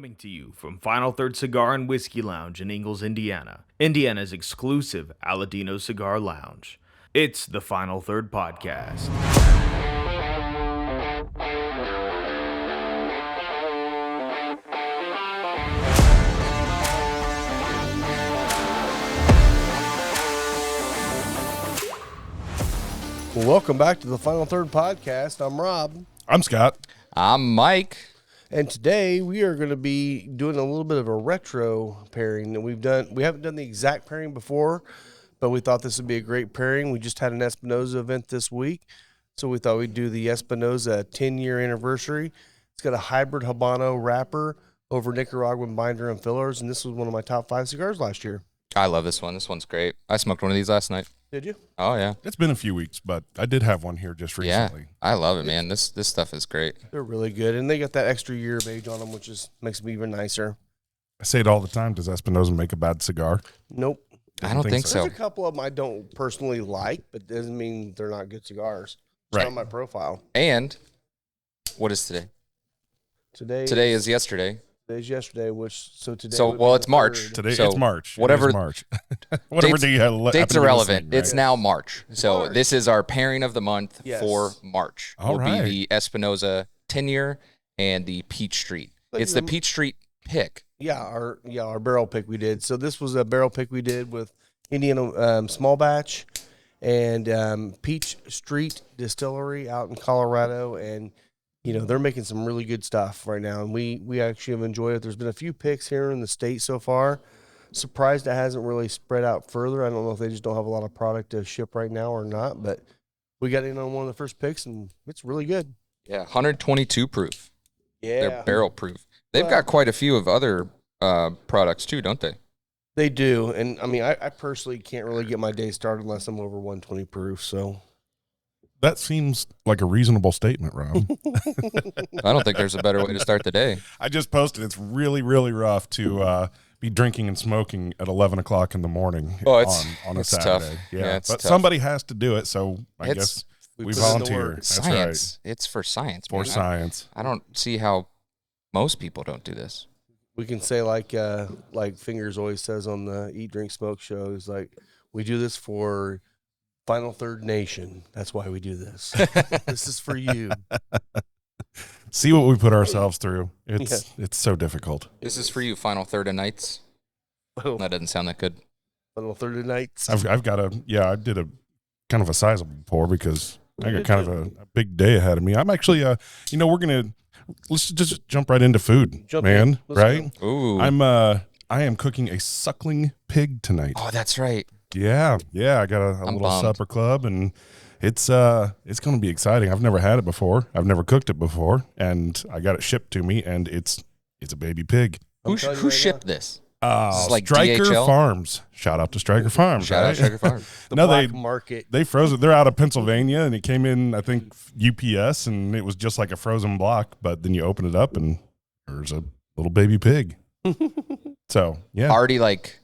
Coming to you from Final Third Cigar and Whiskey Lounge in Ingalls, Indiana, Indiana's exclusive Aladino Cigar Lounge. It's the Final Third Podcast. Well, welcome back to the Final Third Podcast. I'm Rob. I'm Scott. I'm Mike. And today we are going to be doing a little bit of a retro pairing that we haven't done the exact pairing before, but we thought this would be a great pairing. We just had an Espinosa event this week, so we thought we'd do the Espinosa 10-year anniversary. It's got a hybrid Habano wrapper over Nicaraguan binder and fillers, and this was one of my top 5 cigars last year. I love this one. This one's great. I smoked one of these last night. Did you? Oh, yeah. It's been a few weeks, but I did have one here just recently. Yeah, I love it, man. This stuff is great. They're really good, and they got that extra year of age on them, which makes them even nicer. I say it all the time. Does Espinosa make a bad cigar? Nope. I don't think so. There's a couple of them I don't personally like, but doesn't mean they're not good cigars. It's Right. not my profile. And what is today? Today is yesterday. Today's yesterday, today. So, would be well, the it's March. third. Today So, it's March. whatever- It is March. Whatever dates- day you have Dates are relevant. It's right? now March. So March. this is our pairing of the month Yes. for March. All will right. be the Espinosa 10-year and the Peach Street. Like It's the the- Peach Street pick. Our barrel pick we did. So this was a barrel pick we did with Indiana Small Batch and Peach Street Distillery out in Colorado, and they're making some really good stuff right now, and we actually have enjoyed it. There's been a few picks here in the state so far. Surprised it hasn't really spread out further. I don't know if they just don't have a lot of product to ship right now or not, but we got in on one of the first picks, and it's really good. Yeah, 122 proof. Yeah, They're barrel proof. They've got quite a few of other products too, don't they? They do, and I mean, I personally can't really get my day started unless I'm over 120 proof. So That seems like a reasonable statement, Rob. I don't think there's a better way to start the day. I just posted. It's really, really rough to be drinking and smoking at 11 o'clock in the morning Oh, on a it's Saturday. tough. Yeah, Yeah, it's but tough. somebody has to do it, so I It's- guess we put in the volunteer. work. That's Science. right. It's for science. For man. science. I don't see how most people don't do this. we can say like Fingers always says on the Eat, Drink, Smoke show, is like, we do this for Final Third Nation. That's why we do this. This is for you. See what we put ourselves through. It's so difficult. This is for you, Final Third of Nights. That doesn't sound that good. Final Third of Nights. I've got I did a kind of a sizable pour because I got kind of a big day ahead of me. I'm actually, let's just jump right into food, Jump man. in. Let's Right? Ooh. I am cooking a suckling pig tonight. Oh, that's right. Yeah. I got a I'm little bummed. supper club, and it's going to be exciting. I've never had it before. I've never cooked it before, and I got it shipped to me, and it's a baby pig. I'm Who telling you who right shipped this? Oh, like Stryker DHL? Farms. Shout out to Stryker Farms. Shout out right? Sugar Farm. The No, black market. They froze it. They're out of Pennsylvania, and it came in, I think, UPS, and it was just like a frozen block. But then you open it up, and there's a little baby pig. So yeah, Already like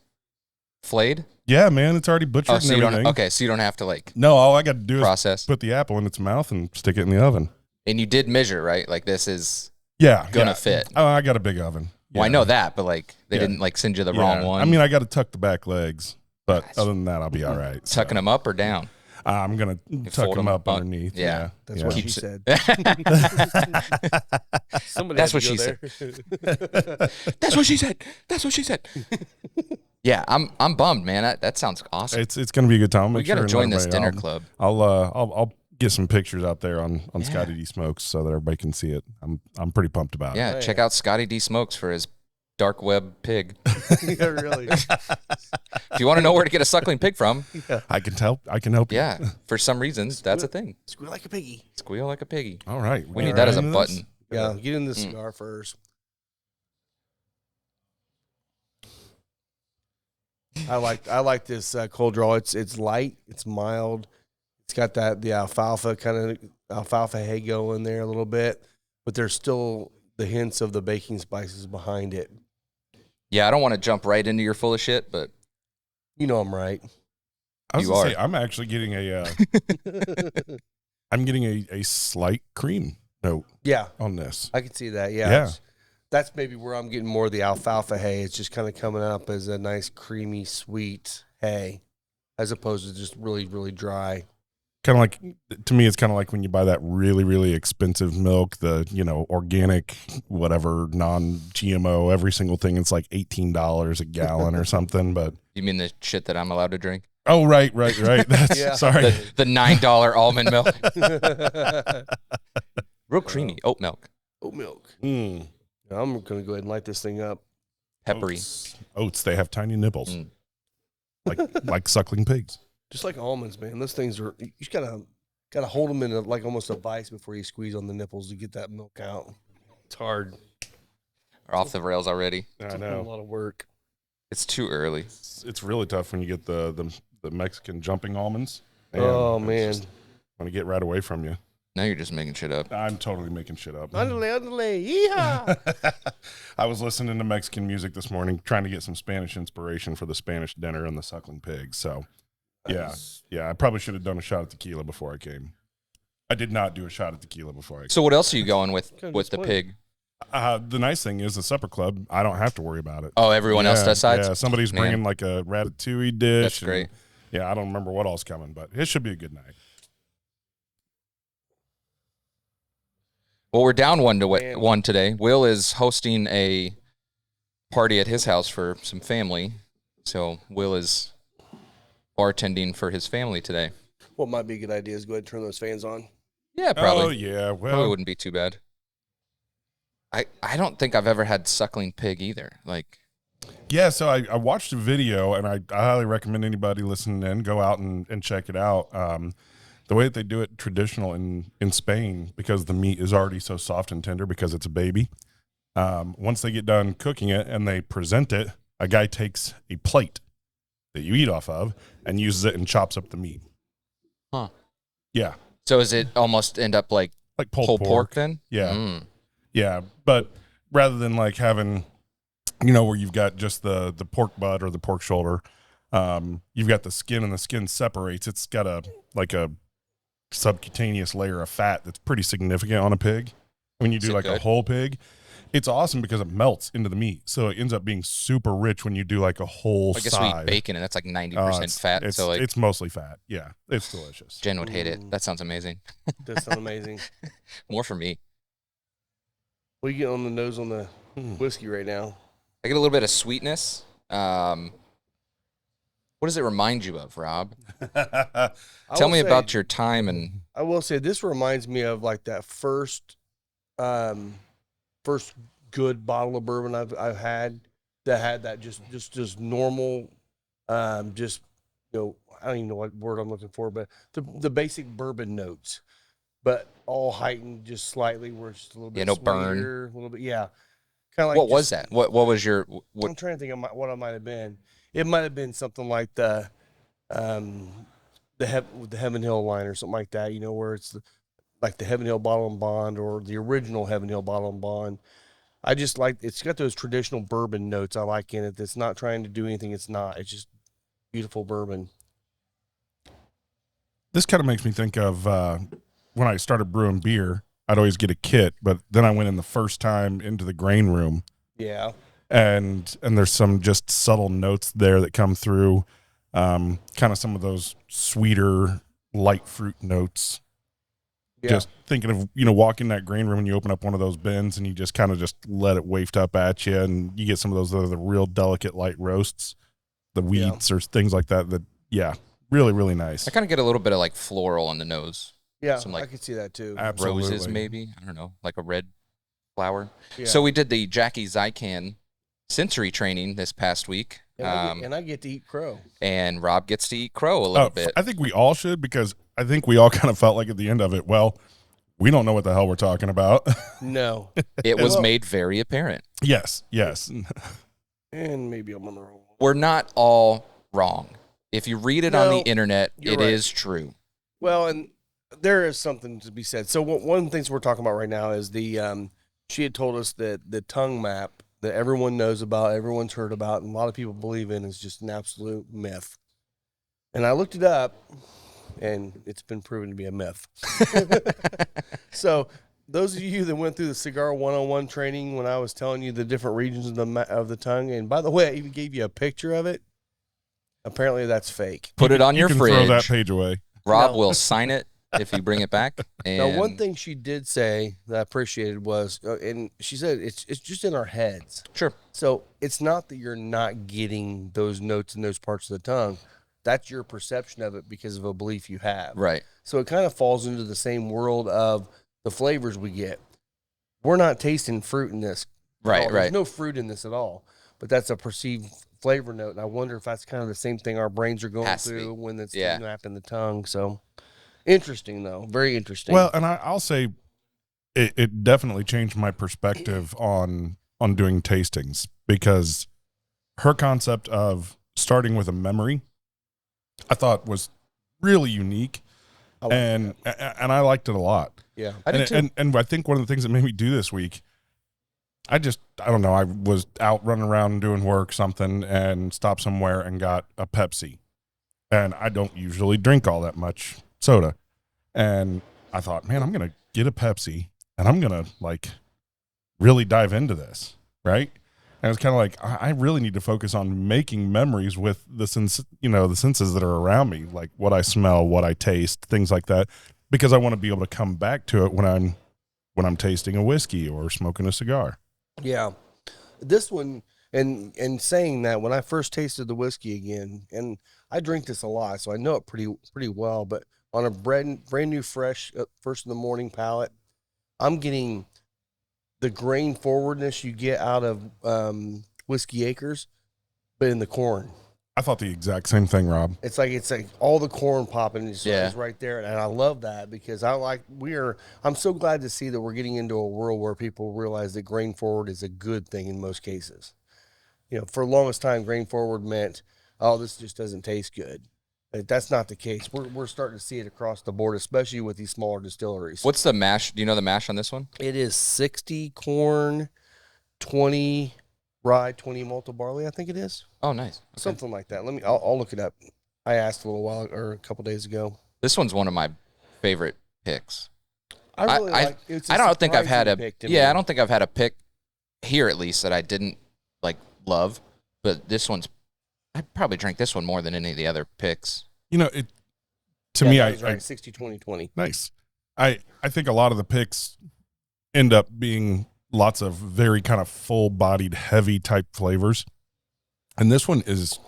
flayed? yeah, man, it's already butchered Oh, and so you everything. don't. Okay, so you don't have to like No, all I got to do is process. put the apple in its mouth and stick it in the oven. And you did measure, right? Like this is Yeah, gonna yeah. fit. Oh, I got a big oven. Well, I Yeah. know that, but like they Yeah. didn't like send you the Yeah. wrong one. I mean, I got to tuck the back legs, but Nice. other than that, I'll be all right. tucking them up or down. I'm gonna tuck fold them 'em up up. underneath. Yeah. That's yeah. what she Keeps said. That's Somebody That's had what to she go there. what she said. That's what she said. Yeah, I'm bummed, man. That sounds awesome. It's gonna be a good time. We Make got to sure join this everybody- dinner club. I'll get some pictures out there on Yeah. Scotty D Smokes so that everybody can see it. I'm pretty pumped about it. Yeah, Oh, check yeah. out Scotty D Smokes for his dark web pig. Yeah, really. If you want to know where to get a suckling pig from, I can help you. yeah, for some reasons that's a thing. Squeal like a piggy. Squeal like a piggy. All right. We need that as a button. Yeah, get in the cigar first. I like this cold draw. It's light. It's mild. It's got the alfalfa hay go in there a little bit, but there's still the hints of the baking spices behind it. Yeah, I don't want to jump right into your full of shit, but You know I'm right. I was You gonna are. say, I'm actually getting I'm getting a slight cream note Yeah, on this. I can see that. Yeah. Yeah. that's maybe where I'm getting more of the alfalfa hay. It's just kind of coming up as a nice, creamy, sweet hay, as opposed to just really, really dry. Kind of like, to me, it's kind of like when you buy that really, really expensive milk, the, organic, whatever, non-GMO, every single thing. It's like $18 a gallon or something. But You mean the shit that I'm allowed to drink? oh, right. That's Yeah. sorry. The $9 almond milk. Real creamy. Oat milk. Oat milk. Mm. Now I'm going to go ahead and light this thing up. Peppery. Oats, they have tiny nipples, Mm. like suckling pigs. Just like almonds, man. Those things are, you just gotta hold them in like almost a vice before you squeeze on the nipples to get that milk out. It's hard. We're off the rails already. I It's a know. lot of work. It's too early. It's really tough when you get the Mexican jumping almonds. Man, Oh, it's man. just want to get right away from you. Now you're just making shit up. I'm totally making shit up. Underlay, yeehaw! I was listening to Mexican music this morning, trying to get some Spanish inspiration for the Spanish dinner and the suckling pigs. So, yeah, I probably should have done a shot of tequila before I came. I did not do a shot of tequila before I came. So what else are you going with Kinda the pig? The nice thing is the supper club, I don't have to worry about it. Oh, everyone else decides? Yeah, somebody's Man. bringing like a ratatouille dish. That's great. Yeah, I don't remember what all's coming, but it should be a good night. Well, we're down one today. Will is hosting a party at his house for some family. So Will is bartending for his family today. What might be a good idea is go ahead and turn those fans on. Yeah, probably. Oh, yeah. Probably Well, wouldn't be too bad. I don't think I've ever had suckling pig either. Like, yeah, so I watched a video, and I highly recommend anybody listening in, go out and check it out. The way that they do it traditional in Spain, because the meat is already so soft and tender because it's a baby, once they get done cooking it and they present it, a guy takes a plate that you eat off of and uses it and chops up the meat. Huh. Yeah. so is it almost end up like Pulled pork then? Yeah. Mm. Yeah, but rather than like having, where you've got just the pork butt or the pork shoulder, you've got the skin and the skin separates. It's got a subcutaneous layer of fat that's pretty significant on a pig. When you do like a whole pig, it's awesome because it melts into the meat. So it ends up being super rich when you do like a whole I guess side. we eat bacon and that's like 90% fat. It's, So like it's mostly fat. Yeah, it's delicious. Jen would hate it. That sounds amazing. That sounds amazing. More for me. What are you getting on the nose on the whiskey right now? I get a little bit of sweetness. What does it remind you of, Rob? Tell me about your time and I will say this reminds me of like that first good bottle of bourbon I've had that had that just normal, I don't even know what word I'm looking for, but the basic bourbon notes, but all heightened just slightly, where it's just a little bit no burn. sweeter, a little bit, yeah. Kind of like what was that? What was your I'm trying to think of what it might have been. It might have been something like the Heaven Hill line or something like that, where it's like the Heaven Hill Bottle and Bond or the original Heaven Hill Bottle and Bond. I just like, it's got those traditional bourbon notes I like in it. That's not trying to do anything. It's not. It's just beautiful bourbon. This kind of makes me think of when I started brewing beer, I'd always get a kit, but then I went in the first time into the grain room. Yeah. And there's some just subtle notes there that come through, kind of some of those sweeter, light fruit notes. Yeah. Just thinking of, walking that grain room and you open up one of those bins and you just kind of just let it waft up at you and you get some of those that are the real delicate light roasts, the wheats or things like that, really, really nice. I kind of get a little bit of like floral on the nose. Yeah, Some, like, I could see that too. Absolutely. Roses maybe. I don't know, like a red flower. Yeah. So we did the Jackie Zykan sensory training this past week. And I get to eat crow. And Rob gets to eat crow a little bit. I think we all should, because I think we all kind of felt like at the end of it, well, we don't know what the hell we're talking about. No. It was made very apparent. Yes. And maybe I'm on the wrong one. We're not all wrong. If you read it on the internet, it right. is true. Well, and there is something to be said. So one of the things we're talking about right now is she had told us that the tongue map that everyone knows about, everyone's heard about, and a lot of people believe in is just an absolute myth. And I looked it up, and it's been proven to be a myth. So those of you that went through the Cigar 101 training when I was telling you the different regions of the tongue, and by the way, I even gave you a picture of it. Apparently, that's fake. Put it on your can fridge. throw that page away. Rob No. will sign it if you bring it back. And Now, one thing she did say that I appreciated was, and she said it's just in our heads. Sure. So it's not that you're not getting those notes in those parts of the tongue. That's your perception of it because of a belief you have. Right. So it kind of falls into the same world of the flavors we get. We're not tasting fruit in this. at Right, all. right. There's no fruit in this at all. But that's a perceived flavor note. And I wonder if that's kind of the same thing our brains are going Has to be. through when it's Yeah. in the tongue. So interesting, though. Very interesting. Well, and I'll say it definitely changed my perspective on doing tastings, because her concept of starting with a memory, I thought was really unique, I like and I liked it a lot. yeah. I did too. And I think one of the things that made me do this week, I don't know, I was out running around and doing work, something, and stopped somewhere and got a Pepsi. And I don't usually drink all that much soda. And I thought, man, I'm going to get a Pepsi and I'm going to like really dive into this. Right. And it's kind of like, I really need to focus on making memories with the senses that are around me, like what I smell, what I taste, things like that, because I want to be able to come back to it when I'm tasting a whiskey or smoking a cigar. Yeah. This one, and saying that, when I first tasted the whiskey again, and I drink this a lot, so I know it pretty well, but on a brand new, fresh, first in the morning palate, I'm getting the grain forwardness you get out of Whiskey Acres, but in the corn. I thought the exact same thing, Rob. It's like all the corn popping is Yeah. right there, and I love that because I'm so glad to see that we're getting into a world where people realize that grain forward is a good thing in most cases. You know, for the longest time, grain forward meant, oh, this just doesn't taste good. But that's not the case. We're starting to see it across the board, especially with these smaller distilleries. What's the mash? Do you know the mash on this one? It is 60 corn, 20 rye, 20 malted barley, I think it is. Oh, nice. Okay. Something like that. I'll look it up. I asked a couple days ago. This one's one of my favorite picks. I really like. It's a I don't think I've had a surprising pick to me. I don't think I've had a pick here at least that I didn't like love, but this one's I'd probably drink this one more than any of the other picks. You know, it to Yeah, me, that was I right, 60, 20, 20. nice. I think a lot of the picks end up being lots of very kind of full-bodied, heavy type flavors, and this one is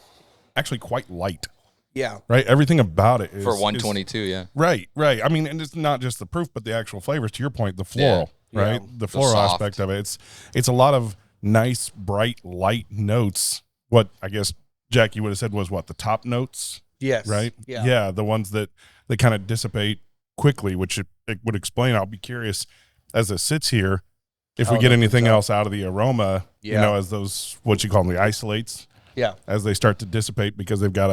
actually quite light. Yeah, Right, everything about it is For 122, yeah. Right. I mean, and it's not just the proof, but the actual flavors. To your point, the floral, Yeah. right? Yeah. The floral soft. aspect of it. It's a lot of nice, bright, light notes. What I guess Jackie would have said was what the top notes, yes, right? yeah. the ones that kind of dissipate quickly, which it would explain. I'll be curious as it sits here if we How get that anything comes out. else out of the aroma. Yeah. You know, as those what you call them, the isolates, Yeah, as they start to dissipate because they've got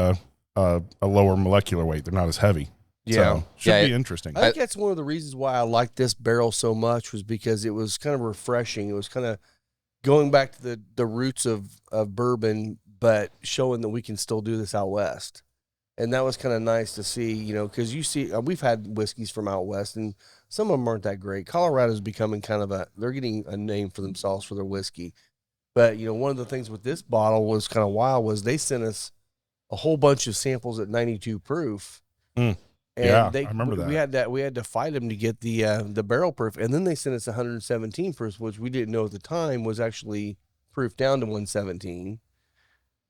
a lower molecular weight. They're not as heavy. yeah. So, should Yeah, be interesting. I think that's one of the reasons why I liked this barrel so much was because it was kind of refreshing. It was kind of going back to the roots of bourbon, but showing that we can still do this out west. And that was kind of nice to see, you know, because you see, we've had whiskeys from out west, and some of them aren't that great. Colorado's becoming they're getting a name for themselves for their whiskey. But, you know, one of the things with this bottle was kind of wild was they sent us a whole bunch of samples at 92 proof. Mm. And Yeah, I remember that. We had to fight them to get the barrel proof, and then they sent us 117 proof, which we didn't know at the time was actually proof down to 117.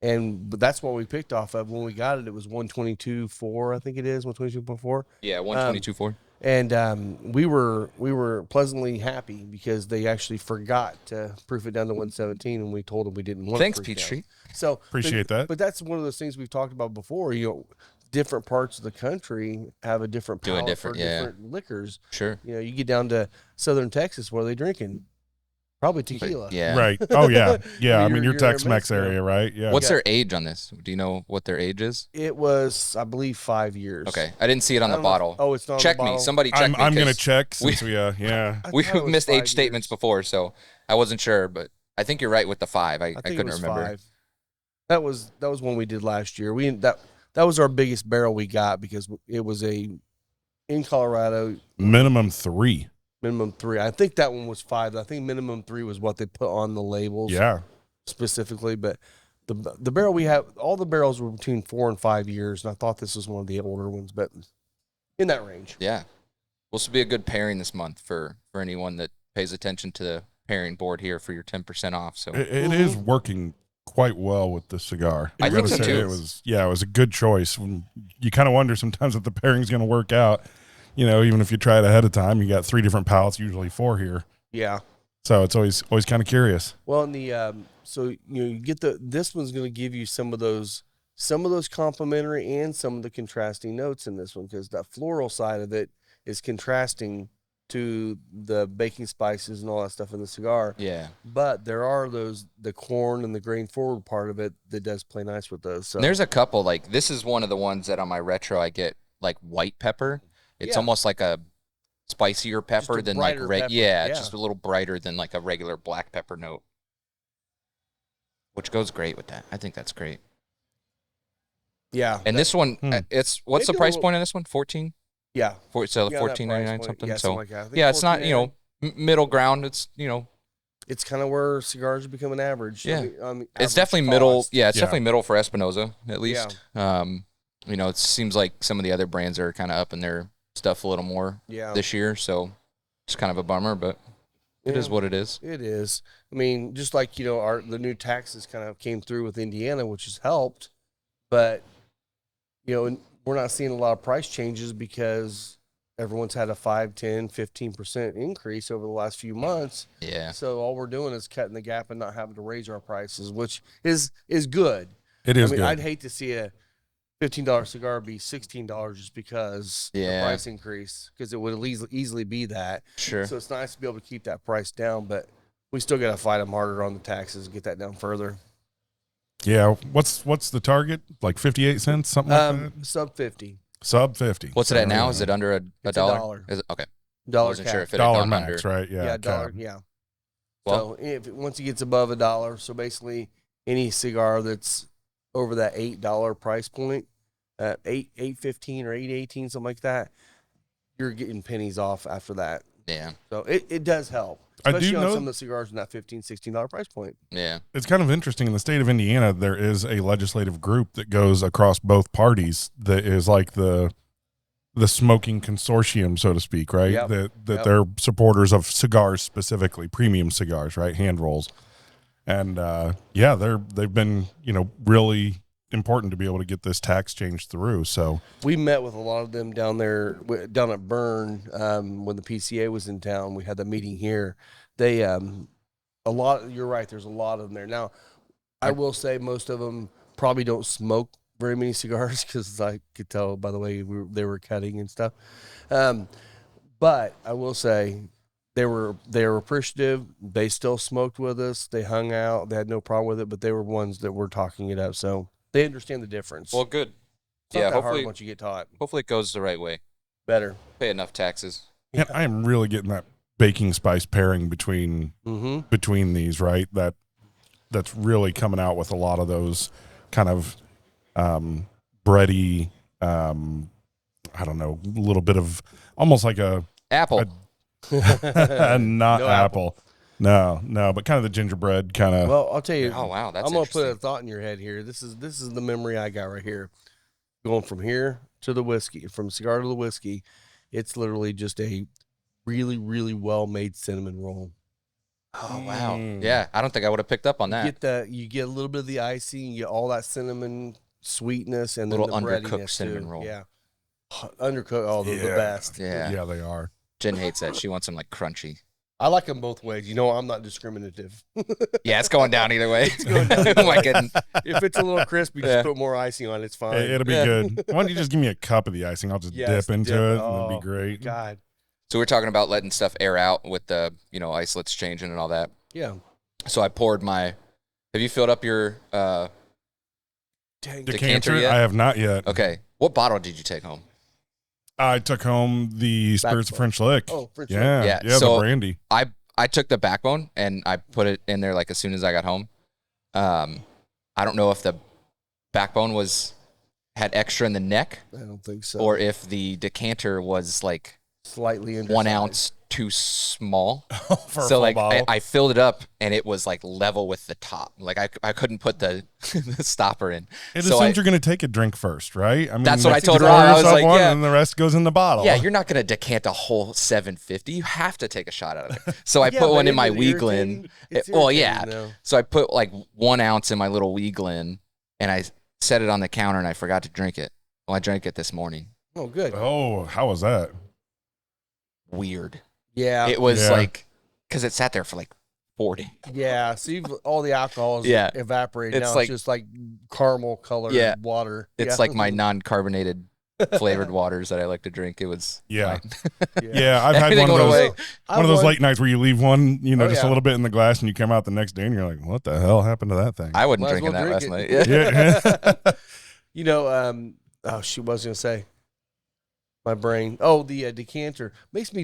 But that's what we picked off of when we got it. It was 122.4, I think it is 122.4. Yeah, 122.4. And we were pleasantly happy because they actually forgot to proof it down to 117, and we told them we didn't want. Thanks, to proof Peachtree. down. So Appreciate that. But that's one of those things we've talked about before. You know, different parts of the country have a different Doing palate different, for yeah. different liquors. Sure. You know, you get down to southern Texas, what are they drinking? Probably tequila. Yeah. Right. Oh yeah. Yeah. I mean, You're your Tex-Mex in Mexico. area, right? Yeah. What's their age on this? Do you know what their age is? It was, I believe, 5 years. Okay. I didn't see it on I the don't know. bottle. Oh, it's not on the Check me. bottle? Somebody check me. I'm gonna 'cause check since we yeah. I We thought it was missed 5 age statements years. before, so I wasn't sure, but I think you're right with the 5. I I think couldn't it was remember. 5. That was one we did last year. That was our biggest barrel we got because it was in Colorado. Minimum 3. Minimum 3. I think that one was 5. I think minimum 3 was what they put on the labels. Yeah. Specifically, but the barrel we have, all the barrels were between 4 and 5 years, and I thought this was one of the older ones, but in that range. Yeah. Well, this will be a good pairing this month for anyone that pays attention to the pairing board here for your 10% off. So It is working quite well with the cigar. I think gotta so, say, too. it was a good choice. When you kind of wonder sometimes if the pairing's going to work out. Even if you try it ahead of time, you got 3 different palettes, usually 4 here. Yeah. So it's always kind of curious. Well, in the so you get this one's going to give you some of those complementary and some of the contrasting notes in this one, because that floral side of it is contrasting to the baking spices and all that stuff in the cigar. yeah. But there are the corn and the grain forward part of it that does play nice with those. So And there's a couple, like this is one of the ones that on my retro I get like white pepper. It's Yeah. almost like a spicier pepper a than like brighter pepper, yeah, yeah. just a little brighter than like a regular black pepper note, which goes great with that. I think that's great. yeah, And this one, it's what's the Maybe a price little- point on this one? 14. yeah, So Yeah, that $14.99 price point. something. Yeah, So something like that. I think yeah, it's not $14.99. middle ground. It's It's kind of where cigars are becoming average. Yeah. I mean, it's average definitely middle. cost. Yeah, it's Yeah. definitely middle for Espinosa at least. It seems like some of the other brands are kind of up in their stuff a little more Yeah. this year. So it's kind of a bummer, but it is Yeah. what it is. It is. I mean, just like the new taxes kind of came through with Indiana, which has helped, but we're not seeing a lot of price changes because everyone's had a 5, 10, 15% increase over the last few months. Yeah. So all we're doing is cutting the gap and not having to raise our prices, which is good. It is I mean, good. I'd hate to see a $15 cigar be $16 just because the Yeah. price increase, because it would easily be that. Sure. So it's nice to be able to keep that price down, but we still got to fight them harder on the taxes and get that down further. Yeah. What's the target? Like 58 cents, something like that? Sub 50 Sub 50. What's it at now? Is it under a It's dollar? $1. Is it okay? dollar Wasn't sure cap. if it had dollar gone max, under. right? Yeah. Yeah, dollar. cap. Yeah. Well- So once it gets above $1, so basically any cigar that's over that $8 price point, $8.15 or $8.18, something like that, you're getting pennies off after that. Yeah. So it does help, I do especially on know- some of the cigars in that $15, $16 price point. Yeah. It's kind of interesting. In the state of Indiana, there is a legislative group that goes across both parties that is like the smoking consortium, so to speak, right? Yep. That Yep. they're supporters of cigars, specifically premium cigars, right? Hand rolls. And they've been, really important to be able to get this tax change through. So We met with a lot of them down there, down at Bern, when the PCA was in town. We had the meeting here. They, you're right, there's a lot of them there. Now, I will say most of them probably don't smoke very many cigars, because I could tell by the way they were cutting and stuff. But I will say they were appreciative. They still smoked with us. They hung out. They had no problem with it, but they were ones that were talking it up. So they understand the difference. Well, good. It's not Yeah. that hard Hopefully, once you get taught. hopefully it goes the right way. Better. Pay enough taxes. and I am really getting that baking spice pairing between these, right? That's really coming out with a lot of those kind of bready, I don't know, a little bit of almost like a Apple. not No apple. No, but kind of the gingerbread kind of. Well, I'll tell you. Oh, wow, that's I'm gonna put a interesting. thought in your head here. This is the memory I got right here. Going from here to the whiskey, from cigar to the whiskey, it's literally just a really, really well made cinnamon roll. Oh, wow. Yeah. I don't think I would have picked up on that. You get a little bit of the icing, you get all that cinnamon sweetness, and Little then the undercooked breadiness cinnamon too. roll. Yeah, undercooked. Oh, they're the Yeah. best. Yeah. they are. Jen hates that. She wants them like crunchy. I like them both ways. I'm not discriminative. Yeah, it's going down either way. going down Oh my goodness. If it's a little crispy, Yeah. just put more icing on it. It's fine. It'll be good. Why don't you just give me a cup of the icing? I'll just Yes, dip into dip. it, and Oh, it'd be great. God. So we're talking about letting stuff air out with the, isolates changing and all that. Yeah. So I poured have you filled up your, Dang. Decanter yet? I have not yet. okay. What bottle did you take home? I took home the Spirits of Backbone. French Lick. Oh, French yeah, Lick. Yeah, the so- brandy. I took the backbone and I put it in there like as soon as I got home. I don't know if the backbone had extra in the neck I don't think so. or if the decanter was like slightly 1 ounce too small. For a So full like bottle. I filled it up and it was like level with the top. Like I couldn't put the, the stopper in. It so assumes you're going to take a drink first, right? I mean, That's what I told you her. pour I was yourself like, one, yeah. and the rest goes in the bottle. yeah, you're not going to decant a whole 750. You have to take a shot out of it. So I Yeah, put but one in is my it Weeglin. irritating? It's Well, irritating, yeah. though. So I put like 1 ounce in my little Weeglin and I set it on the counter and I forgot to drink it. Well, I drank it this morning. Oh, good. Oh, how was that? Weird. Yeah. It was Yeah. like, because it sat there for like 40. Yeah. So all the alcohol is Yeah. evaporated. It's Now like- it's just like caramel colored Yeah. water. It's Yeah. like my non-carbonated flavored waters that I like to drink. It was Yeah. fine. Yeah, I've had Everything one of went those. away. One of those late nights where you leave one, Oh, just a yeah. little bit in the glass, and you come out the next day, and you're like, "What the hell happened to that thing?" I wasn't Might as drinking well that last drink night. it. Yeah. Yeah. Oh shoot, what was I gonna say? My brain. Oh, the decanter makes me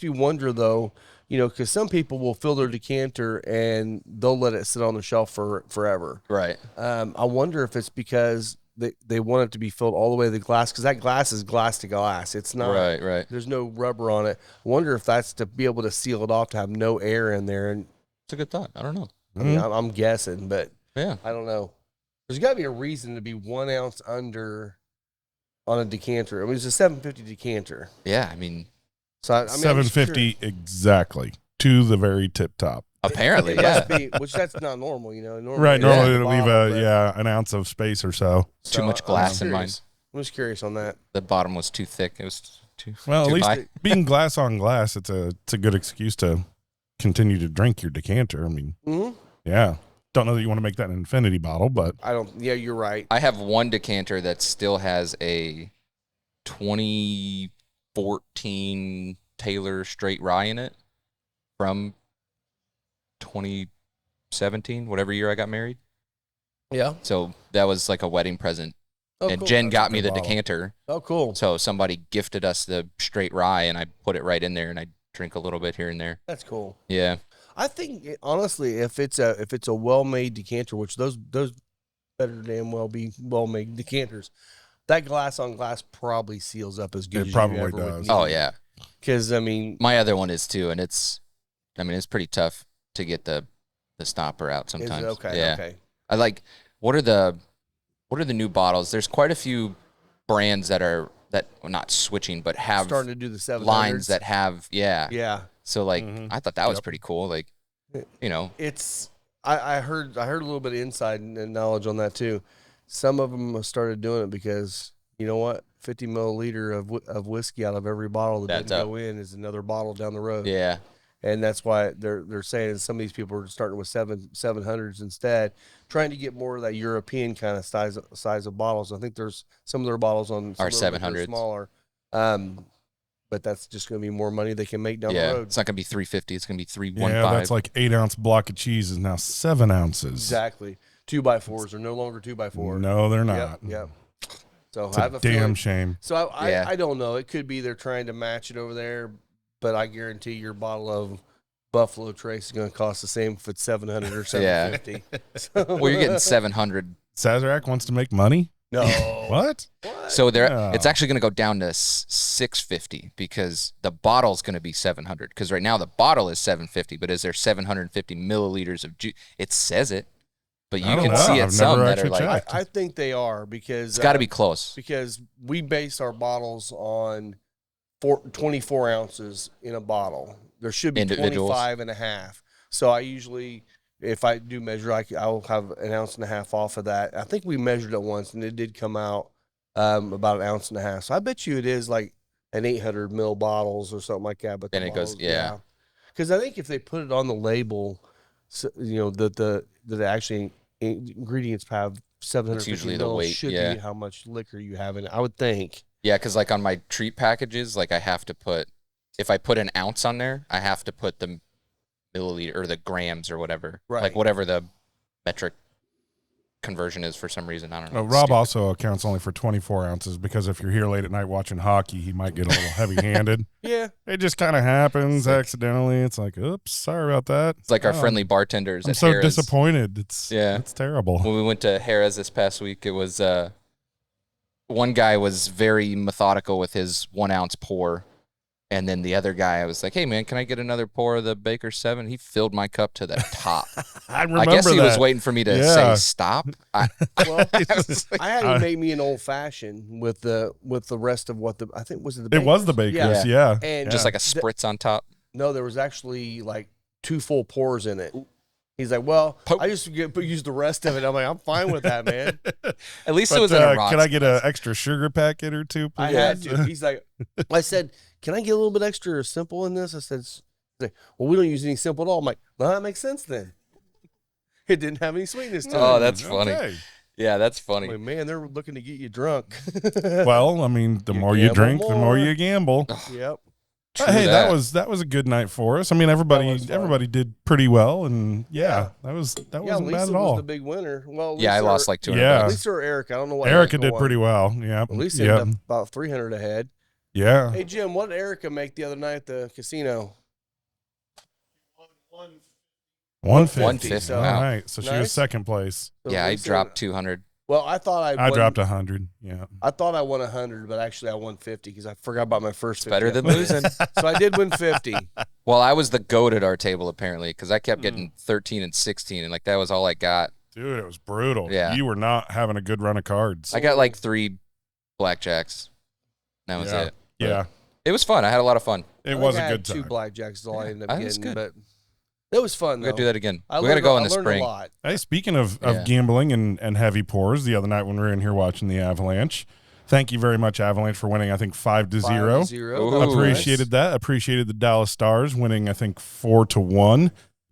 wonder though. Because some people will fill their decanter and they'll let it sit on the shelf for forever. Right. I wonder if it's because they want it to be filled all the way to the glass, because that glass is glass to glass. It's not. Right. There's no rubber on it. I wonder if that's to be able to seal it off, to have no air in there. And It's a good thought. I don't know. I mean, I'm guessing, but Yeah. I don't know. There's got to be a reason to be 1 ounce under on a decanter. I mean, it's a 750 decanter. Yeah. I mean, So I mean, I'm just 750 exactly to the very tip top. apparently, curious. It yeah. must be, which that's not normal, Normally, Right. Normally it's it'll a leave bottle, but- an ounce of space or so. Too so much I'm glass just in mine. curious. I'm just curious on that. The bottom was too thick. It was too. Well, too at least high. being glass on glass, it's a good excuse to continue to drink your decanter. I mean, Mm-hmm. yeah. Don't know that you want to make that an infinity bottle, but I don't. Yeah, you're right. I have one decanter that still has a 2014 Taylor straight rye in it from 2017, whatever year I got married. Yeah. So that was like a wedding present. Oh, And cool. Jen That's a got me good the bottle. decanter. Oh, cool. So somebody gifted us the straight rye and I put it right in there and I drink a little bit here and there. That's cool. Yeah. I think honestly, if it's a well-made decanter, which those better damn well be well-made decanters, that glass on glass probably seals up as good It as probably you ever would does. need. Oh, yeah. Because I mean, My other one is too. And it's pretty tough to get the stopper out is sometimes. it okay? Yeah. Okay. I like, what are the new bottles? There's quite a few brands that are well, not switching, but have Starting to do the 700s. lines that have, yeah. Yeah. So like, Mhm. I thought that was Yep. pretty cool. Like, It's I heard a little bit of inside and knowledge on that too. Some of them started doing it because you know what, 50 milliliter of whiskey out of every bottle that That's didn't up. go in is another bottle down the road. yeah, And that's why they're saying some of these people are starting with 700s instead, trying to get more of that European kind of size of bottles. I think there's some of their bottles on some Are of them that are 700s. smaller. But that's just going to be more money they can make down yeah. the road. It's not gonna be 350. It's gonna be 315. yeah, that's like 8-ounce block of cheese is now 7 ounces. Exactly. 2x4s are no longer 2x4. No, they're not. Yep. So It's I have a a damn feeling. shame. So Yeah. I don't know. It could be they're trying to match it over there, but I guarantee your bottle of Buffalo Trace is going to cost the same if it's 700 or 750. Well, you're getting 700. Sazerac wants to make money? No. What? So there, Yeah. it's actually gonna go down to 650 because the bottle's gonna be 700. Because right now the bottle is 750, but is there 750 milliliters of juice? It says it, but I you don't can know. see it I've some never that are actually like checked. I think they are because it's got to be close. because we base our bottles on 24 ounces in a bottle. There should be Individuals. 25 and a half. So I usually, if I do measure, I'll have an ounce and a half off of that. I think we measured it once and it did come out about an ounce and a half. So I bet you it is like an 800 mil bottles or something like that. But Then it goes, yeah. Because I think if they put it on the label, so, that actually ingredients have 750 usually the mils weight, should yeah. be how much liquor you have in it. I would think. Yeah, because like on my treat packages, like I have to put, if I put an ounce on there, I have to put the milliliter or the grams or whatever, Right. like whatever the metric conversion is for some reason. I don't know. It's Rob stupid. also accounts only for 24 ounces because if you're here late at night watching hockey, he might get a little heavy-handed. Yeah. It just kind of happens accidentally. It's like, oops, sorry about that. It's like our Oh, friendly bartenders. I'm at so Harrah's. disappointed. It's terrible. When we went to Harrah's this past week, it was one guy was very methodical with his 1 ounce pour, And then the other guy, I was like, hey, man, can I get another pour of the Baker 7? He filled my cup to the top. I remember I guess he that. was waiting for me to say stop. Well, I was like, I had him make me an old fashioned with the rest of what I think was it the It was the Bakers? Bakers, yeah. And just like a spritz on top. no, there was actually like 2 full pours in it. He's like, well, I just use the rest of it. I'm like, I'm fine with that, man. At least it was in a rock. Can I get an extra sugar packet or two, please? I had to. He's like, I said, can I get a little bit extra simple in this? I said, well, we don't use any simple at all. I'm like, well, that makes sense then. It didn't have any sweetness to it. Oh, that's funny. Okay. Yeah, that's funny. I'm like, man, they're looking to get you drunk. Well, I mean, the You more you gamble drink, the more more. you gamble. Yep. Hey, that. that was a good night for us. I mean, everybody did pretty well, and that wasn't bad Lisa at was all. the big winner. Well, Yeah, I Lisa lost like 200 Yeah. bucks. Lisa or Erica, I don't know what. Erica did won. pretty well. Yeah, Well, Lisa yeah, ended up about 300 ahead. yeah. Hey Jim, what did Erica make the other night at the casino? 150. 150, All wow. right, so she was Nice. second place. So Yeah, I Lisa- dropped 200. Well, I thought I dropped 100. Yeah. I thought I won 100, but actually I won 50 because I forgot about my first. 50 Better I than put in. losing. So I did win 50. Well, I was the goat at our table, apparently, because I kept getting 13 and 16, and like that was all I got. Dude, it was brutal. Yeah. You were not having a good run of cards. I got like 3 blackjacks. That was it. Yeah. It was fun. I had a lot of fun. It I was think a I good had 2 time. blackjacks is all I ended up That's getting, good. but it was fun. We got to though. do that again. I We got to learned- go in I the learned spring. A lot. Hey, speaking of Yeah. gambling and heavy pours, the other night when we were in here watching the Avalanche, thank you very much, Avalanche, for winning, I think, 5-0. 5-0. Ooh. That was Appreciated that. Appreciated the Dallas Stars winning, I think, 4-1.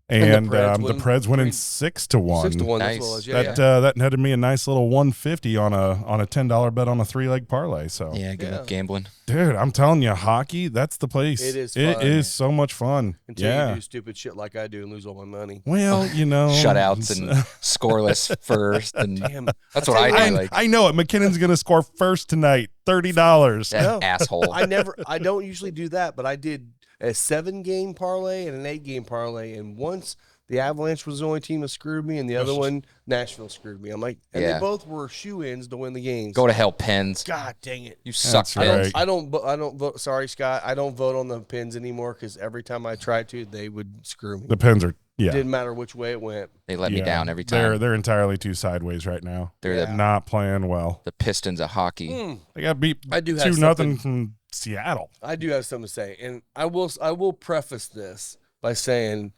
And the Preds winning 6-1. 6-1. Nice. That's what it was. Yeah, That netted me a nice little 150 on a $10 bet on a 3-leg parlay. So Yeah, give Yeah. up gambling. dude, I'm telling you, hockey, that's the place. It is It fun. is so much fun. Until yeah. you do stupid shit like I do and lose all my money. Well, you know, Shutouts and scoreless first. And Damn. that's what I tell you do. what, Like, I know it. McKinnon's going to score first tonight, $30. that No. asshole. I don't usually do that, but I did a 7-game parlay and an 8-game parlay, and once the Avalanche was the only team that screwed me, and the other one, Nashville, screwed me. I'm like, and Yeah. they both were shoe-ins to win the games. Go to hell, Pens. God dang it! You suck, That's Pens. right. I don't vote. Sorry, Scott. I don't vote on the Pens anymore because every time I tried to, they would screw me. The Pens are, yeah. Didn't matter which way it went. They let me Yeah. down every time. They're entirely too sideways right now. They're Yeah. Not playing well. the Pistons of hockey. They got beat I do have 2-0 something. from Seattle. I do have something to say, and I will preface this by saying